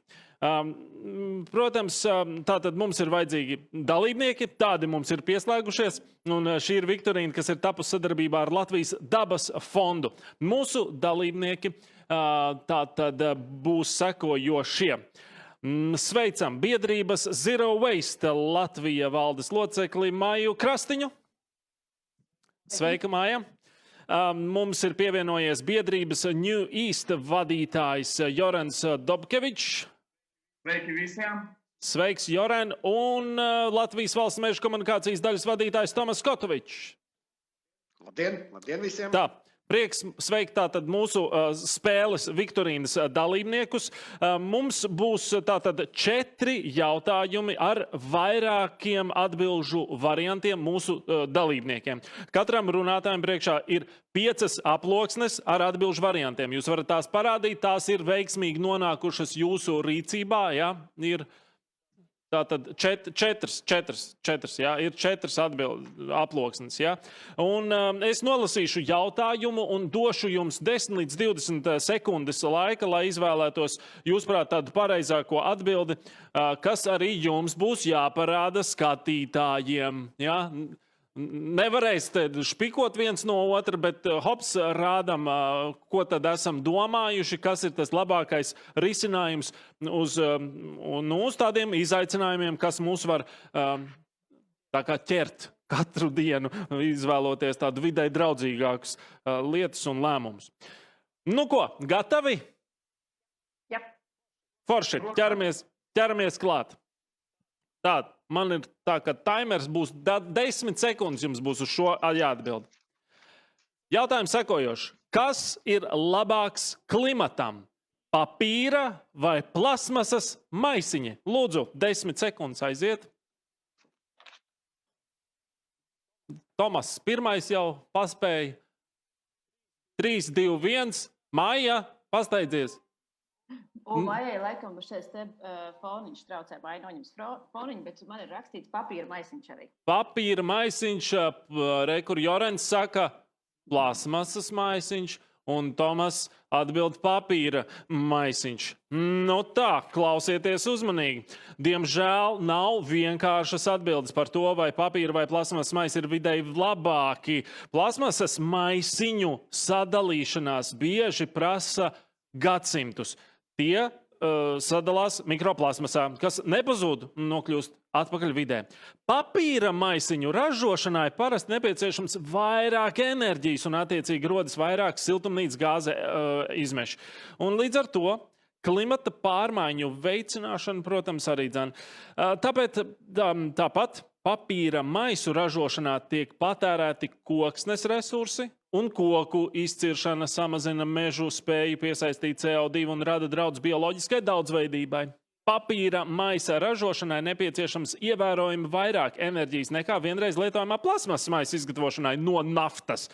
Protams, tātad mums ir vajadzīgi dalībnieki, tādi mums ir pieslēgušies, un šī ir Viktorīna, kas ir tapusi sadarbībā ar Latvijas dabas fondu. Mūsu dalībnieki tātad būs sekojošie. Sveicam biedrības Zero Waste Latvija valdes locekli Māju Krastiņu. Sveika, Māja. Mums ir pievienojies biedrības New East vadītājs Jorans Dobkevičs. Sveiki visiem! Sveiks, Joren, un Latvijas valsts meža komunikācijas daļas vadītājs Tomas Kotovičs. Labdien! Labdien visiem! Tā, prieks sveikt tātad mūsu spēles Viktorīnas dalībniekus. Mums būs tātad 4 jautājumi ar vairākiem atbilžu variantiem mūsu dalībniekiem. Katram runātājiem priekšā ir 5 aploksnes ar atbilžu variantiem. Jūs varat tās parādīt, tās ir veiksmīgi nonākušas jūsu rīcībā, ja? Ir tātad 4, jā, ir 4 aploksnes, jā. Un es nolasīšu jautājumu un došu jums 10 līdz 20 sekundes laika, lai izvēlētos jūsuprāt tādu pareizāko atbildi, kas arī jums būs jāparāda skatītājiem, jā. Nevarēs te špikot viens no otra, bet hops rādam, ko tad esam domājuši, kas ir tas labākais risinājums uz tādiem izaicinājumiem, kas mūs var tā kā ķert katru dienu, izvēloties tādu videi draudzīgākus lietas un lēmumus. Nu ko, gatavi? Jā. Forši, ķeramies klāt. Tā, man ir tā, ka timers būs 10 sekundes jums būs uz šo jāatbild. Jautājums sekojošs. Kas ir labāks klimatam? Papīra vai plasmasas maisiņi? Lūdzu, 10 sekundes aiziet. Tomas pirmais jau paspēja. 3, 2, 1. Maija, pasteidzies. Un Maijai laikam šeit foniņš traucē, Maija noņems foniņu, bet man ir rakstīts papīra maisiņš arī. Papīra maisiņš, kur Jorens saka plasmasas maisiņš, un Tomas atbild papīra maisiņš. Nu tā, klausieties uzmanīgi. Diemžēl nav vienkāršas atbildes par to, vai papīra vai plasmasas maisi ir vidēji labāki. Plasmasas maisiņu sadalīšanās bieži prasa gadsimtus. Tie sadalās mikroplasmasā, kas nepazūd un nokļūst atpakaļ vidē. Papīra maisiņu ražošanai parasti nepieciešams vairāk enerģijas un attiecīgi rodas vairāk siltumnīcas gāze izmeši. Un līdz ar to klimata pārmaiņu veicināšana, protams, arī dzen. Tāpat papīra maisu ražošanā tiek patērēti koksnes resursi, un koku izciršana samazina mežu spēju piesaistīt CO2 un rada draudus bioloģiskai daudzveidībai. papīra maisa ražošanai nepieciešams ievērojami vairāk enerģijas nekā vienreiz lietojamā plasmasas maisa izgatavošanai no naftas.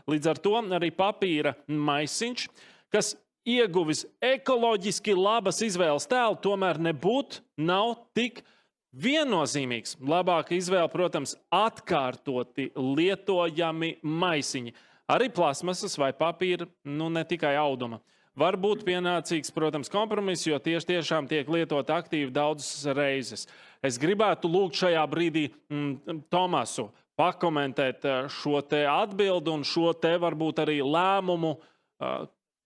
Līdz ar to arī papīra maisiņš, kas ieguvis ekoloģiski labas izvēles tēlu, tomēr nav tik viennozīmīgs. Labāka izvēle, protams, atkārtoti lietojami maisiņi. Arī plasmasas vai papīra, ne tikai auduma. Var būt pienācīgs, protams, kompromiss, jo tiešām tiek lietot aktīvi daudzas reizes. Es gribētu lūgt šajā brīdī Tomasu pakomentēt šo te atbildi un šo te varbūt arī lēmumu,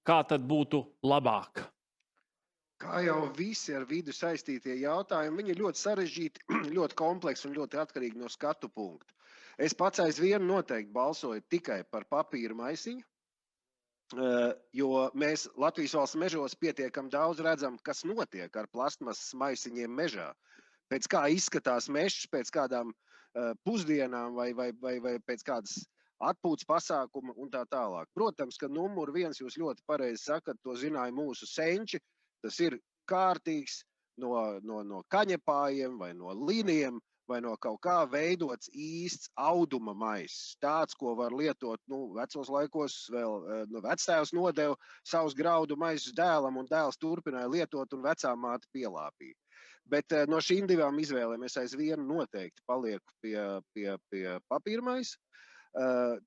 kā tad būtu labāk. Kā jau visi ar vidu saistītie jautājumi, viņi ir ļoti sarežģīti, ļoti kompleksi un ļoti atkarīgi no skatu punktu. Es pats aizvien noteikti balsoju tikai par papīra maisiņu, jo mēs Latvijas valsts mežos pietiekam daudz redzam, kas notiek ar plastmasas maisiņiem mežā. Pēc kā izskatās mežs, pēc kādām pusdienām vai pēc kādas atpūtas pasākuma un tā tālāk. Protams, ka numur 1, jūs ļoti pareizi sakat, to zināja mūsu senči, tas ir kārtīgs no kaņepājiem vai no līniem, vai no kaut kā veidots īsts auduma maiss. Tāds, ko var lietot, vecos laikos vēl vectēvs nodeva savus graudu maisus dēlam, un dēls turpināja lietot, un vecā māte pielāpīja. Bet no šīm divām izvēlēm es aizvien noteikti palieku pie papīra maisa.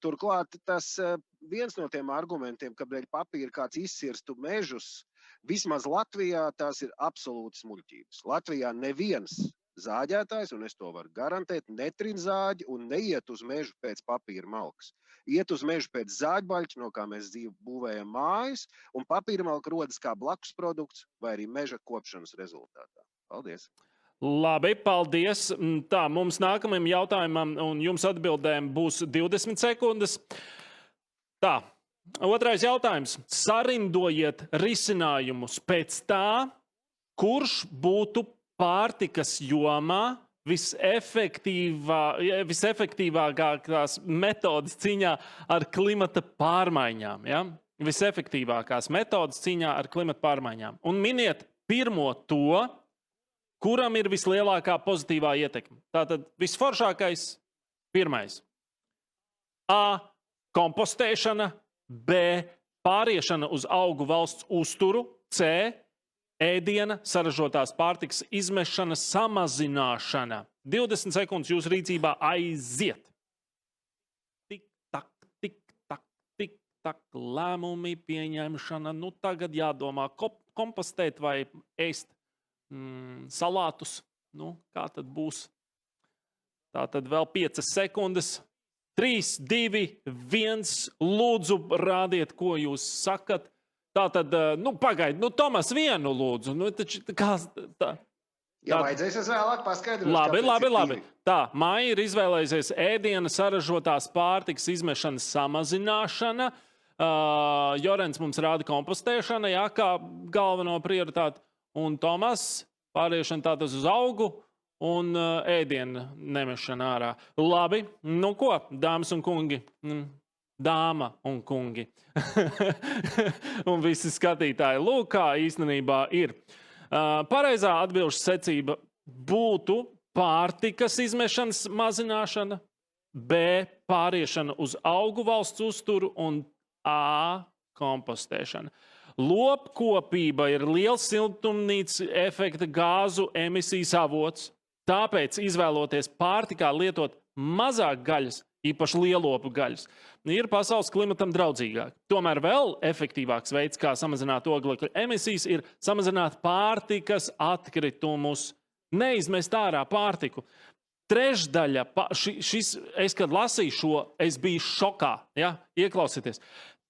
Turklāt tas viens no tiem argumentiem, kāpēc papīra kāds izsirstu mežus, vismaz Latvijā tās ir absolūtas muļķības. Latvijā neviens zāģētājs, un es to varu garantēt, netrin zāģi un neiet uz mežu pēc papīra malkas. Iet uz mežu pēc zāģbaļķa, no kā mēs būvējam mājas, un papīra malka rodas kā blakus produkts vai arī meža kopšanas rezultātā. Paldies! Labi, paldies. Tā, mums nākamajam jautājumam un jums atbildēm būs 20 sekundes. Tā, otrais jautājums. Sarindojiet risinājumus pēc tā, kurš būtu pārtikas jomā visefektīvākās metodas cīņā ar klimata pārmaiņām. Ja? Visefektīvākās metodas cīņā ar klimata pārmaiņām. Un miniet pirmo to, kuram ir vislielākā pozitīvā ietekme. Tātad visforšākais pirmais. A. Kompostēšana. B. Pāriešana uz augu valsts uzturu. C. Ēdiena, saražotās pārtikas izmešana, samazināšana. 20 sekundes jūsu rīcībā aiziet. Tik, tak, lēmumi pieņemšana. Tagad jādomā kompostēt vai ēst salātus. Kā tad būs? Tātad vēl 5 sekundes. 3, 2, 1. Lūdzu, rādiet, ko jūs sakat. Tātad, pagaid, Tomas, vienu lūdzu. Ja vajadzēs, es vēlāk paskaidrošu. Labi. Tā, Maija ir izvēlējusies ēdiena saražotās pārtikas izmešanas samazināšana. Jorens mums rāda kompostēšana, jā, kā galveno prioritāti. Un Tomas pāriešana tātad uz augu un ēdiena nemešana ārā. Labi, ko, dāmas un kungi? Dāma un kungi. Un visi skatītāji. Lūk, kā īstenībā ir. Pareizā atbilžu secība būtu pārtikas izmešanas mazināšana, B. Pāriešana uz augu valsts uzturu un A. Kompostēšana. Lopkopība ir liels siltumnīcas efekta gāzu emisijas avots, tāpēc izvēloties pārtikā lietot mazāk gaļas, īpaši lielopu gaļas, ir pasaules klimatam draudzīgāk. Tomēr vēl efektīvāks veids, kā samazināt oglekļa emisijas, ir samazināt pārtikas atkritumus, neizmest ārā pārtiku. Trešdaļa, es kad lasīju šo, es biju šokā, ja? Ieklausieties.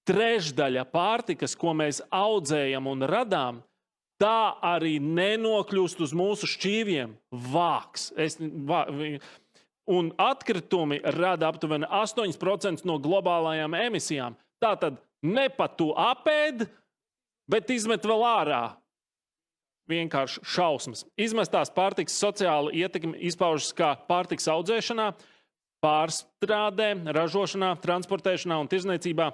Trešdaļa pārtikas, ko mēs audzējam un radām, tā arī nenokļūst uz mūsu šķīviem vāks. Un atkritumi rada aptuveni 8% no globālajām emisijām. Tātad ne pat to apēd, bet izmet vēl ārā. Vienkārši šausmas. Izmestās pārtikas sociāla ietekme izpaužas kā pārtikas audzēšanā, pārstrādē, ražošanā, transportēšanā un tirzniecībā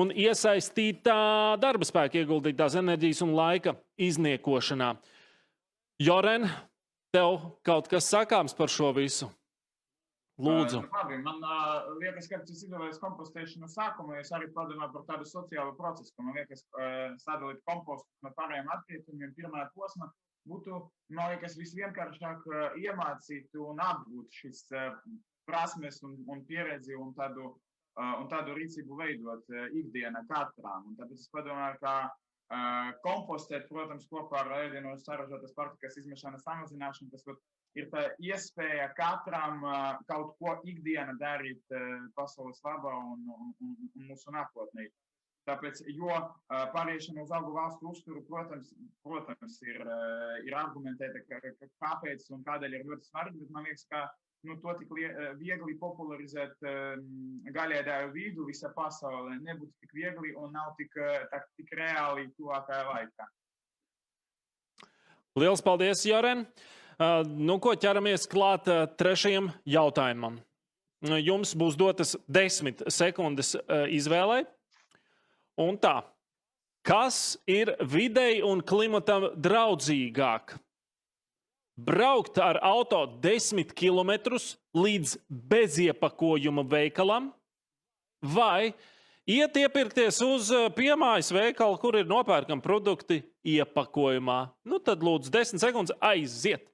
un iesaistītā darba spēka ieguldītās enerģijas un laika izniekošanā. Joren, tev kaut kas sakāms par šo visu? Lūdzu. Labi, man liekas, ka tas izvēlēs kompostēšanu sākumā, es arī padomāju par tādu sociālu procesu, ka man liekas, sadalīt kompostu no pārējiem atkritumiem pirmā posma būtu, man liekas, visvienkāršāk iemācīt un apgūt šis prasmes un pieredzi un tādu rīcību veidot ikdienā katram. Un tāpēc es padomāju, ka kompostēt, protams, kopā ar ēdienos saražotas pārtikas izmešanas samazināšanu, tas ir tā iespēja katram kaut ko ikdiena darīt pasaules labā un mūsu nākotnē. Tāpēc, jo pāriešana uz augu valstu uzturu, protams ir argumentēta, kāpēc un kādēļ ir ļoti svarīgi, bet man liekas, ka to tik viegli popularizēt gaļēdāju vidu visā pasaulē nebūtu tik viegli un nav tik reāli tuvākajā laikā. Liels paldies, Joren! Ko ķeramies klāt trešajam jautājumam. Jums būs dotas 10 sekundes izvēlei. Un tā, kas ir videi un klimatam draudzīgāk? Braukt ar auto 10 kilometrus līdz beziepakojuma veikalam vai iet iepirkties uz piemājas veikalu, kur ir nopērkami produkti iepakojumā? Tad lūdzu 10 sekundes aiziet.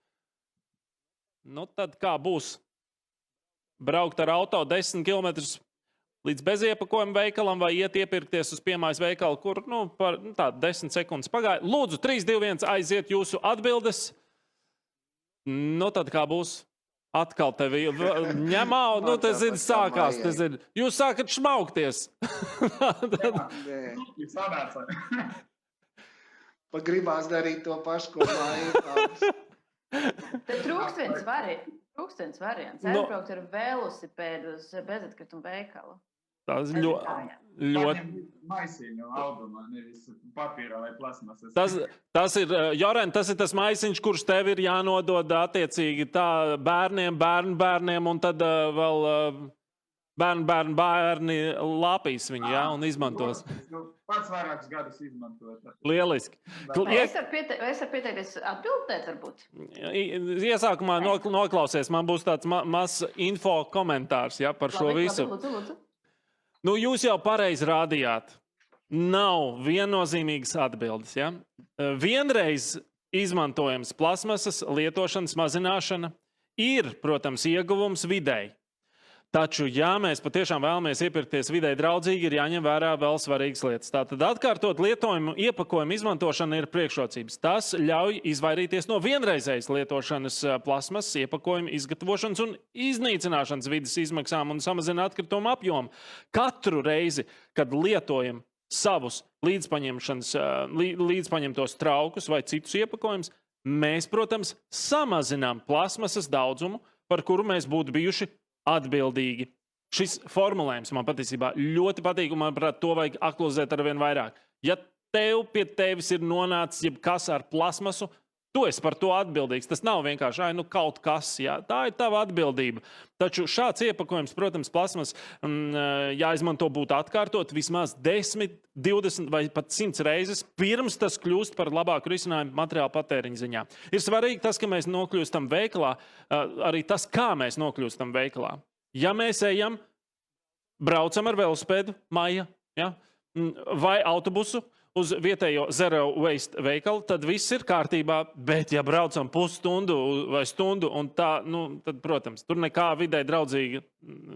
Tad kā būs? Braukt ar auto 10 kilometrus līdz beziepakojuma veikalam vai iet iepirkties uz piemājas veikalu, kur par 10 sekundes pagāja. Lūdzu 3, 2, 1 aiziet jūsu atbildes. Tad kā būs? Atkal tevi ņemā, tas ir sākās. Jūs sākat šmaukties. Gribās darīt to pašu, ko mājās. Te trūkst viens variants. Aizbraukt ar velosipēdu uz bezatkritumu veikalu. Tas ļoti... Maisiņu audumā, nevis papīrā vai plasmasas. Tas ir, Joren, tas ir tas maisiņš, kurš tev ir jānodod attiecīgi tā bērniem, un tad vēl bērni lāpīs viņu, un izmantos. Pats vairākus gadus izmantot. Lieliski. Es varu pieteikties atbildēt, varbūt? Iesākumā noklausies, man būs tāds mazs info komentārs par šo visu. Lūdzu. Jūs jau pareizi rādījāt. Nav viennozīmīgas atbildes. Ja? Vienreiz izmantojams plasmasas lietošanas mazināšana ir, protams, ieguvums videi. Taču, ja mēs patiešām vēlamies iepirkties videi draudzīgi, ir jāņem vērā vēl svarīgas lietas. Tātad atkārtot lietojumu iepakojumu izmantošana ir priekšrocības. Tas ļauj izvairīties no vienreizējas lietošanas plasmasas iepakojumu izgatavošanas un iznīcināšanas vides izmaksām un samazina atkritumu apjomu. Katru reizi, kad lietojam savus līdzpaņemtos traukus vai citus iepakojumus, mēs, protams, samazinām plasmasas daudzumu, par kuru mēs būtu bijuši atbildīgi. Šis formulējums man patiesībā ļoti patīk, un manuprāt, to vajag aktualizēt arvien vairāk. Ja pie tevis ir nonācis jebkas ar plasmasu, tu esi par to atbildīgs. Tas nav vienkārši kaut kas, jā. Tā ir tava atbildība. Taču šāds iepakojums, protams, plasmas jāizmanto būtu atkārtot vismaz 10, 20 vai pat 100 reizes, pirms tas kļūst par labāku risinājumu materiālu patēriņa ziņā. Ir svarīgi tas, ka mēs nokļūstam veikalā, arī tas, kā mēs nokļūstam veikalā. Ja mēs braucam ar velosipēdu, maija, ja, vai autobusu uz vietējo zero waste veikalu, tad viss ir kārtībā, bet ja braucam pusstundu vai stundu, un tā, tad, protams, tur nekā vidē draudzīgi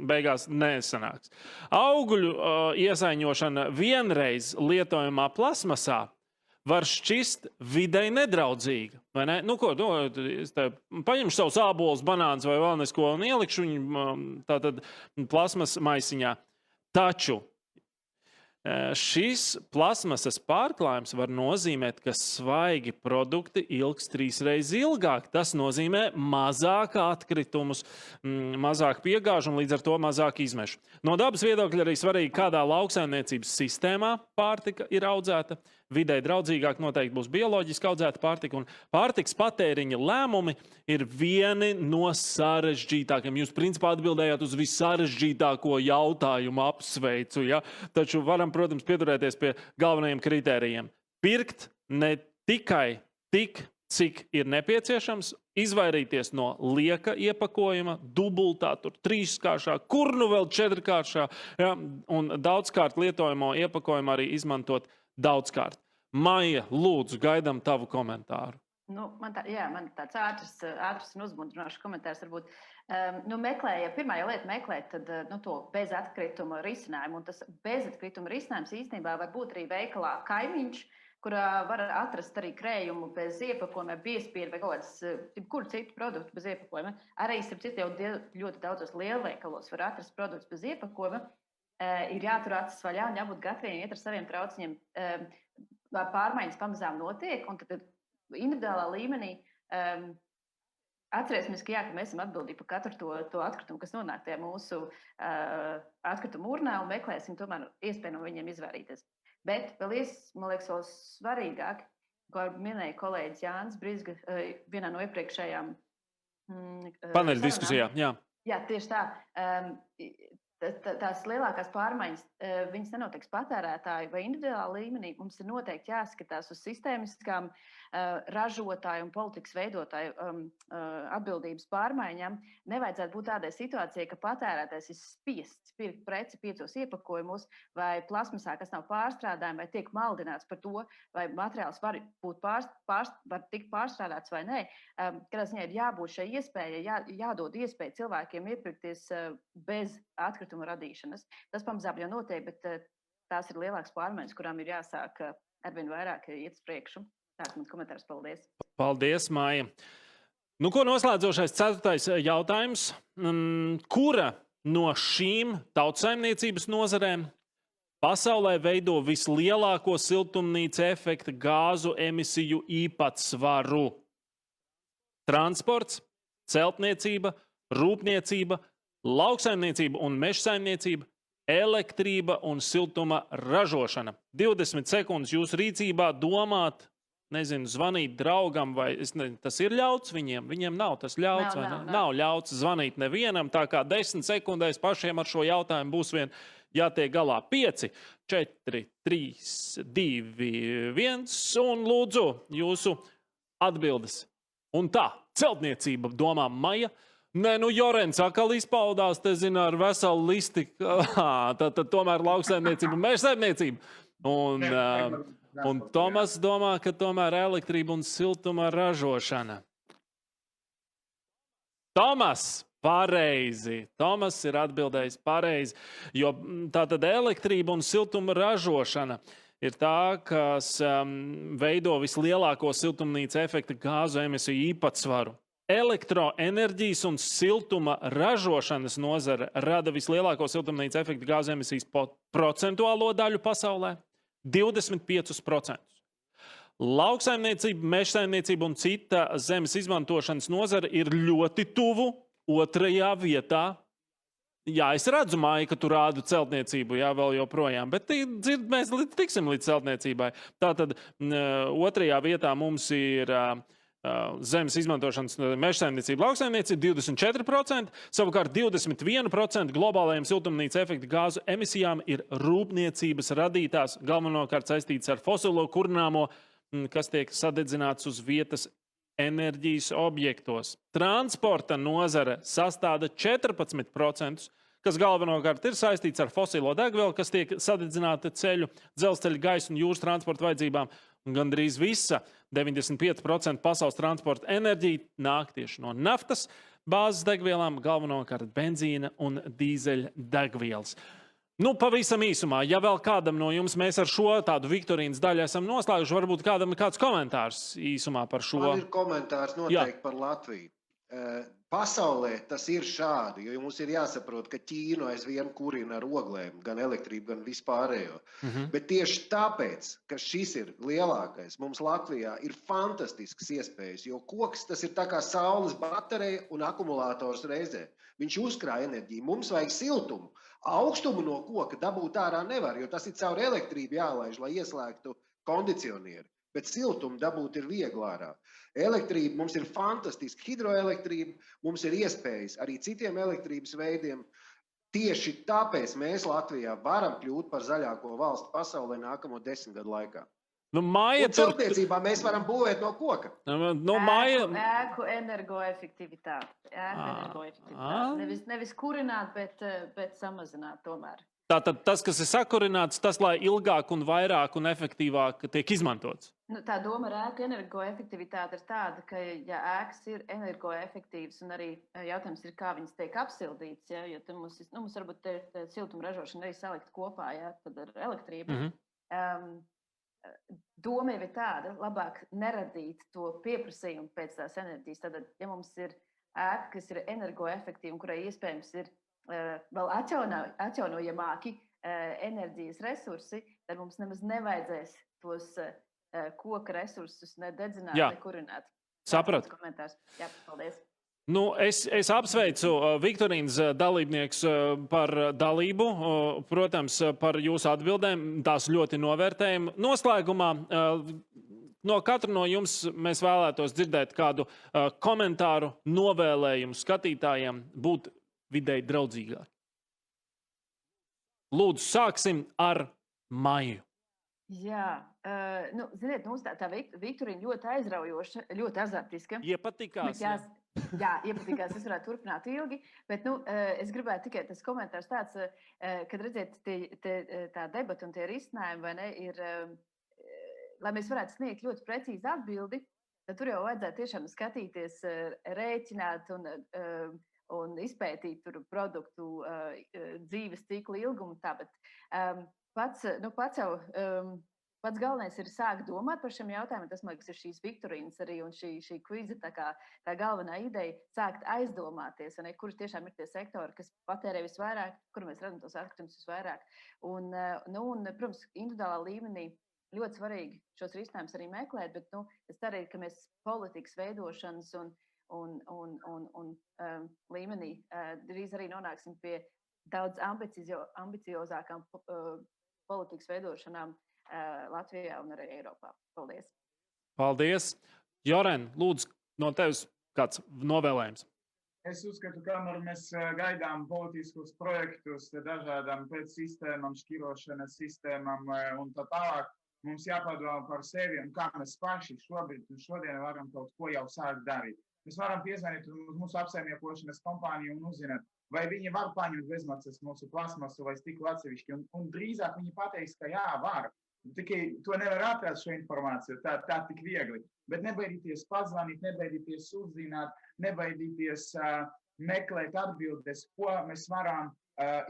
beigās nesanāks. Augļu iesaiņošana vienreiz lietojamā plasmasā var šķist videi nedraudzīga. Vai ne? Es paņemšu savus ābolus, banānus vai vēl nesko un ielikšu viņu tātad plasmas maisiņā. Taču šis plasmasas pārklājums var nozīmēt, ka svaigi produkti ilgs 3 reizes ilgāk. Tas nozīmē mazāk atkritumus, mazāk piegāžu un līdz ar to mazāk izmešu. No dabas viedokļa arī svarīgi, kādā lauksaimniecības sistēmā pārtika ir audzēta. Videi draudzīgāk noteikti būs bioloģiski audzēta pārtika, un pārtikas patēriņa lēmumi ir vieni no sarežģītākiem. Jūs principā atbildējāt uz vissarežģītāko jautājumu, apsveicu, ja? Taču varam, protams, pieturēties pie galvenajiem kritērijiem. Pirkt ne tikai tik, cik ir nepieciešams, izvairīties no lieka iepakojuma, dubultā, tur 3-kāršā, kur nu vēl 4-kāršā, ja, un daudzkārt lietojamo iepakojumu arī izmantot daudzkārt. Maija, lūdzu, gaidām tavu komentāru. Nu, man tāds ātrs un uzmundrinošs komentārs varbūt. Pirmā lieta meklēt tad, to bezatkrituma risinājumu. Un tas bezatkrituma risinājums īstenībā var būt arī veikalā kaimiņš, kurā var atrast arī krējumu bez iepakojuma, biezpīri vai kaut kāds kur citu produktu bez iepakojuma. Arī, starp citu, jau ļoti daudzos lielveikalos var atrast produktus bez iepakojuma. Ir jātur acis vaļā un jābūt gataviem iet ar saviem trauciņiem. Pārmaiņas pamazām notiek, un tad individuālā līmenī atcerēsimies, ka mēs esam atbildīgi par katru to atkritumu, kas nonāk tajā mūsu atkritumu urnā, un meklēsim tomēr iespēju no viņiem izvairīties. Bet man liekas, vēl svarīgāk, ko minēja kolēģis Jānis Brizga vienā no iepriekšējām paneļa diskusijā, jā. Jā, tieši tā. Tās lielākās pārmaiņas, viņas nenotiks patērētāju vai individuālā līmenī. Mums ir noteikti jāskatās uz sistēmiskām ražotāju un politikas veidotāju atbildības pārmaiņām. Nevajadzētu būt tādai situācijai, ka patērētājs ir spiests pirkt preci 5 iepakojumos vai plasmasā, kas nav pārstrādājumi, vai tiek maldināts par to, vai materiāls var tikt pārstrādāts vai nē. Kādā ziņā ir jābūt šai iespējai, jādod iespēju cilvēkiem iepirkties bez atkrituma radīšanas. Tas pamazām jau notiek, bet tās ir lielākas pārmaiņas, kurām ir jāsāk arvien vairāk iet uz priekšu. Tāds mans komentārs. Paldies. Paldies, Maija. Ko noslēdzošais 4. jautājums. Kura no šīm tautsaimniecības nozarēm pasaulē veido vislielāko siltumnīca efekta gāzu emisiju īpatsvaru? Transports, celtniecība, rūpniecība, lauksaimniecība un mežsaimniecība, elektrība un siltuma ražošana. 20 sekundes jūsu rīcībā domāt, zvanīt draugam, vai tas ir ļauts viņiem? Viņiem nav tas ļauts, vai ne? Nav ļauts zvanīt nevienam, tā kā 10 sekundēs pašiem ar šo jautājumu būs vien jātiek galā. 5, 4, 3, 2, 1, un lūdzu jūsu atbildes. Un tā, celtniecība domā Maija. Jorens atkal izpaudās, te zina, ar veselu listi. Tad tomēr lauksaimniecība, mežsaimniecība. Un Tomas domā, ka tomēr elektrība un siltuma ražošana. Tomas, pareizi. Tomas ir atbildējis pareizi, jo tātad elektrība un siltuma ražošana ir tā, kas veido vislielāko siltumnīca efekta gāzu emisiju īpatsvaru. Elektroenerģijas un siltuma ražošanas nozare rada vislielāko siltumnīca efekta gāzu emisijas procentuālo daļu pasaulē. 25%. Lauksaimniecība, mežsaimniecība un cita zemes izmantošanas nozara ir ļoti tuvu 2. vietā. Jā, es redzu, Maija, ka tu rādu celtniecību, jā, vēl joprojām, bet mēs tiksim līdz celtniecībai. Tātad 2. vietā mums ir zemes izmantošanas mežsaimniecība, lauksaimniecība 24%, savukārt 21% globālajiem siltumnīca efekta gāzu emisijām ir rūpniecības radītās, galvenokārt saistītas ar fosilo kurināmo, kas tiek sadedzināts uz vietas enerģijas objektos. Transporta nozare sastāda 14%, kas galvenokārt ir saistīts ar fosilo degvielu, kas tiek sadedzināta ceļu, dzelzceļa, gaisa un jūras transporta vajadzībām. Gandrīz visa 95% pasaules transporta enerģija nāk tieši no naftas bāzes degvielām, galvenokārt benzīna un dīzeļa degvielas. Pavisam īsumā, ja vēl kādam no jums mēs ar šo tādu viktorīnas daļu esam noslēguši, varbūt kādam ir kāds komentārs īsumā par šo. Man ir komentārs noteikti par Latviju. Pasaulē tas ir šādi, jo mums ir jāsaprot, ka Ķīnu aizvien kurina ar oglēm, gan elektrību, gan vispārējo. Bet tieši tāpēc, ka šis ir lielākais, mums Latvijā ir fantastisks iespējas, jo koks tas ir tā kā saules baterija un akumulators reizē. Viņš uzkrāja enerģiju, mums vajag siltumu. Augstumu no koka dabūt ārā nevar, jo tas ir caur elektrību jālaiž, lai ieslēgtu kondicionieri. Bet siltumu dabūt ir viegli ārā. Elektrība mums ir fantastiska, hidroelektrība, mums ir iespējas arī citiem elektrības veidiem. Tieši tāpēc mēs Latvijā varam kļūt par zaļāko valsti pasaulē nākamo 10 gadu laikā. Māja Un celtniecībā mēs varam būvēt no koka. Māja... Ēku energoefektivitāte. Nevis kurināt, bet samazināt tomēr. Tātad tas, kas ir sakurināts, tas, lai ilgāk un vairāk un efektīvāk tiek izmantots. Tā doma ar ēku energoefektivitāti ir tāda, ka, ja ēkas ir energoefektīvas, un arī jautājums ir, kā viņas tiek apsildītas, ja, jo mums varbūt siltuma ražošana arī salikt kopā, ja, tad ar elektrību. Doma ir tāda, labāk neradīt to pieprasījumu pēc tās enerģijas. Tad, ja mums ir ēka, kas ir energoefektīva un kurai iespējams ir vēl atjaunojamāki enerģijas resursi, tad mums nemaz nevajadzēs tos koka resursus ne dedzināt, ne kurināt. Saprat. Komentārs. Jā, paldies. Es apsveicu Viktorīnas dalībnieks par dalību, protams, par jūsu atbildēm, tās ļoti novērtējam. Noslēgumā no katra no jums mēs vēlētos dzirdēt kādu komentāru, novēlējumu skatītājiem būt vidēji draudzīgāk. Lūdzu, sāksim ar Maiju. Jā, ziniet, mums tā Viktorīna ļoti aizraujoša, ļoti azartiska. Iepatikās. Jā, iepatikās, es varētu turpināt ilgi, bet es gribētu tikai tas komentārs tāds, kad redziet, tā debata un tie risinājumi, vai ne, ir, lai mēs varētu sniegt ļoti precīzi atbildi, tad tur jau vajadzētu tiešām skatīties, rēķināt un izpētīt tur produktu dzīves ciklu ilgumu. Tāpat pats galvenais ir sākt domāt par šiem jautājumiem. Tas, man liekas, ir šīs Viktorīnas arī un šī kviza tā galvenā ideja sākt aizdomāties, kurš tiešām ir tie sektori, kas patērē visvairāk, kur mēs redzam tos atkritumus visvairāk. Un, protams, individuālā līmenī ļoti svarīgi šos risinājumus arī meklēt, bet es ceru, ka mēs politikas veidošanas un līmenī drīz arī nonāksim pie daudz ambiciozākām politikas veidošanām Latvijā un arī Eiropā. Paldies! Paldies! Joren, lūdzu, no tevis kāds novēlējums? Es uzskatu, ka mēs gaidām politiskus projektus dažādām pēcsistēmām, šķirošanas sistēmām un tā tālāk. Mums jāpadomā par sevi un kā mēs paši šobrīd un šodien varam kaut ko jau sākt darīt. Mēs varam piezvanīt uz mūsu apsaimniekošanas kompāniju un uzzināt, vai viņi var paņemt bezmaksas mūsu plasmasu vai stiklu atsevišķi. Un drīzāk viņi pateiks, ka jā, var. Tikai to nevar atrast šo informāciju, tā tik viegli. Bet nebaidīties pazvanīt, nebaidīties uzzināt, nebaidīties meklēt atbildes, ko mēs varam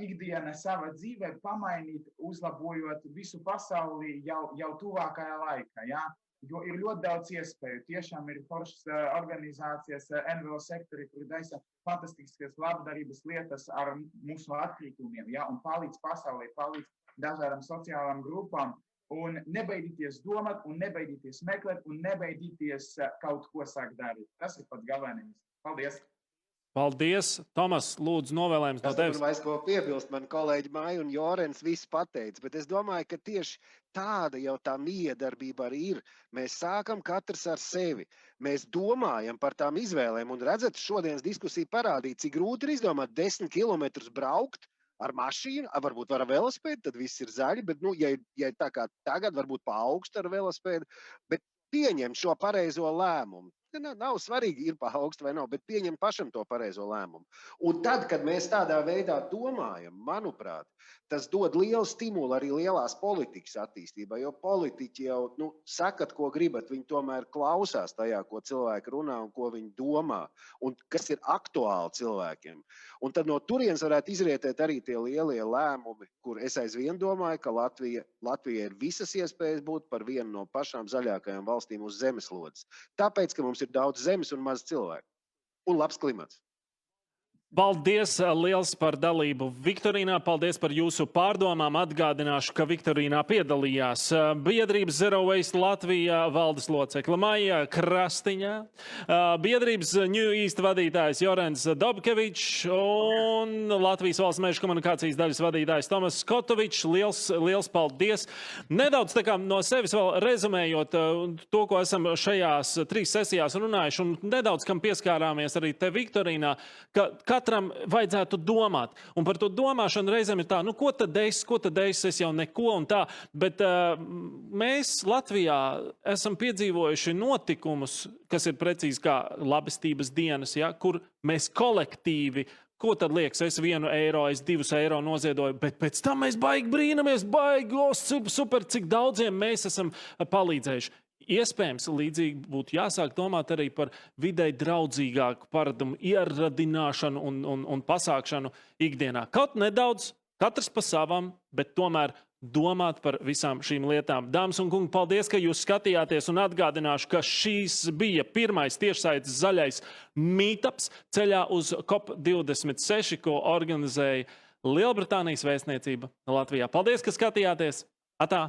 ikdiena savā dzīvē pamainīt, uzlabojot visu pasauli jau tuvākajā laikā. Ja? Jo ir ļoti daudz iespēju. Tiešām ir foršas organizācijas, NVO sektori, kur daisa fantastiskas labdarības lietas ar mūsu atkritumiem, ja? Un palīdz pasaulē, palīdz dažādām sociālām grupām. Un nebaidīties domāt, un nebaidīties meklēt, un nebaidīties kaut ko sākt darīt. Tas ir pats galvenais. Paldies! Paldies! Tomas, lūdzu, novēlējums no tevis. Es vairs ko piebilst, man kolēģi Maija un Jorens viss pateica, bet es domāju, ka tieši tāda jau tā miedarbība arī ir. Mēs sākam katrs ar sevi. Mēs domājam par tām izvēlēm, un redzat, šodienas diskusija parādīja, cik grūti ir izdomāt 10 kilometrus braukt ar mašīnu, varbūt ar velospēdu, tad viss ir zaļi, bet, ja tā kā tagad, varbūt pa augstu ar velospēdu, bet pieņem šo pareizo lēmumu. Nav svarīgi, ir pa augstu vai nav, bet pieņem pašam to pareizo lēmumu. Un tad, kad mēs tādā veidā domājam, manuprāt, tas dod lielu stimulu arī lielās politikas attīstībai, jo politiķi jau, sakat, ko gribat, viņi tomēr klausās tajā, ko cilvēki runā un ko viņi domā, un kas ir aktuāli cilvēkiem. Un tad no turienes varētu izrietēt arī tie lielie lēmumi, kur es aizvien domāju, ka Latvija ir visas iespējas būt par vienu no pašām zaļākajām valstīm uz zemeslodes. Tāpēc, ka mums ir daudz zemes un maz cilvēku. Un labs klimats. Paldies liels par dalību Viktorīnā. Paldies par jūsu pārdomām. Atgādināšu, ka Viktorīnā piedalījās biedrības Zero Waste Latvijā valdes locekle Maija Krastiņā, biedrības New East vadītājs Jorens Dobkevičs un Latvijas valsts meža komunikācijas daļas vadītājs Tomas Skotovičs. Liels paldies. Nedaudz tā kā no sevis vēl rezumējot to, ko esam šajās 3 sesijās runājuši un nedaudz kam pieskārāmies arī te Viktorīnā, ka katram vajadzētu domāt. Un par to domāšanu reizēm ir tā, nu ko tad es jau neko un tā. Bet mēs Latvijā esam piedzīvojuši notikumus, kas ir precīzi kā labestības dienas, ja, kur mēs kolektīvi, ko tad liekas, es 1 eiro, es 2 eiro noziedoju, bet pēc tam mēs baigi brīnamies, super, cik daudziem mēs esam palīdzējuši. Iespējams, līdzīgi būtu jāsāk domāt arī par videi draudzīgāku paradumu ieradināšanu un pasākšanu ikdienā. Kaut nedaudz, katrs pa savam, bet tomēr domāt par visām šīm lietām. Dāmas un kungi, paldies, ka jūs skatījāties un atgādināšu, ka šīs bija pirmais tiešsaites zaļais meetups ceļā uz COP26, ko organizēja Lielbritānijas vēstniecība Latvijā. Paldies, ka skatījāties! Atā!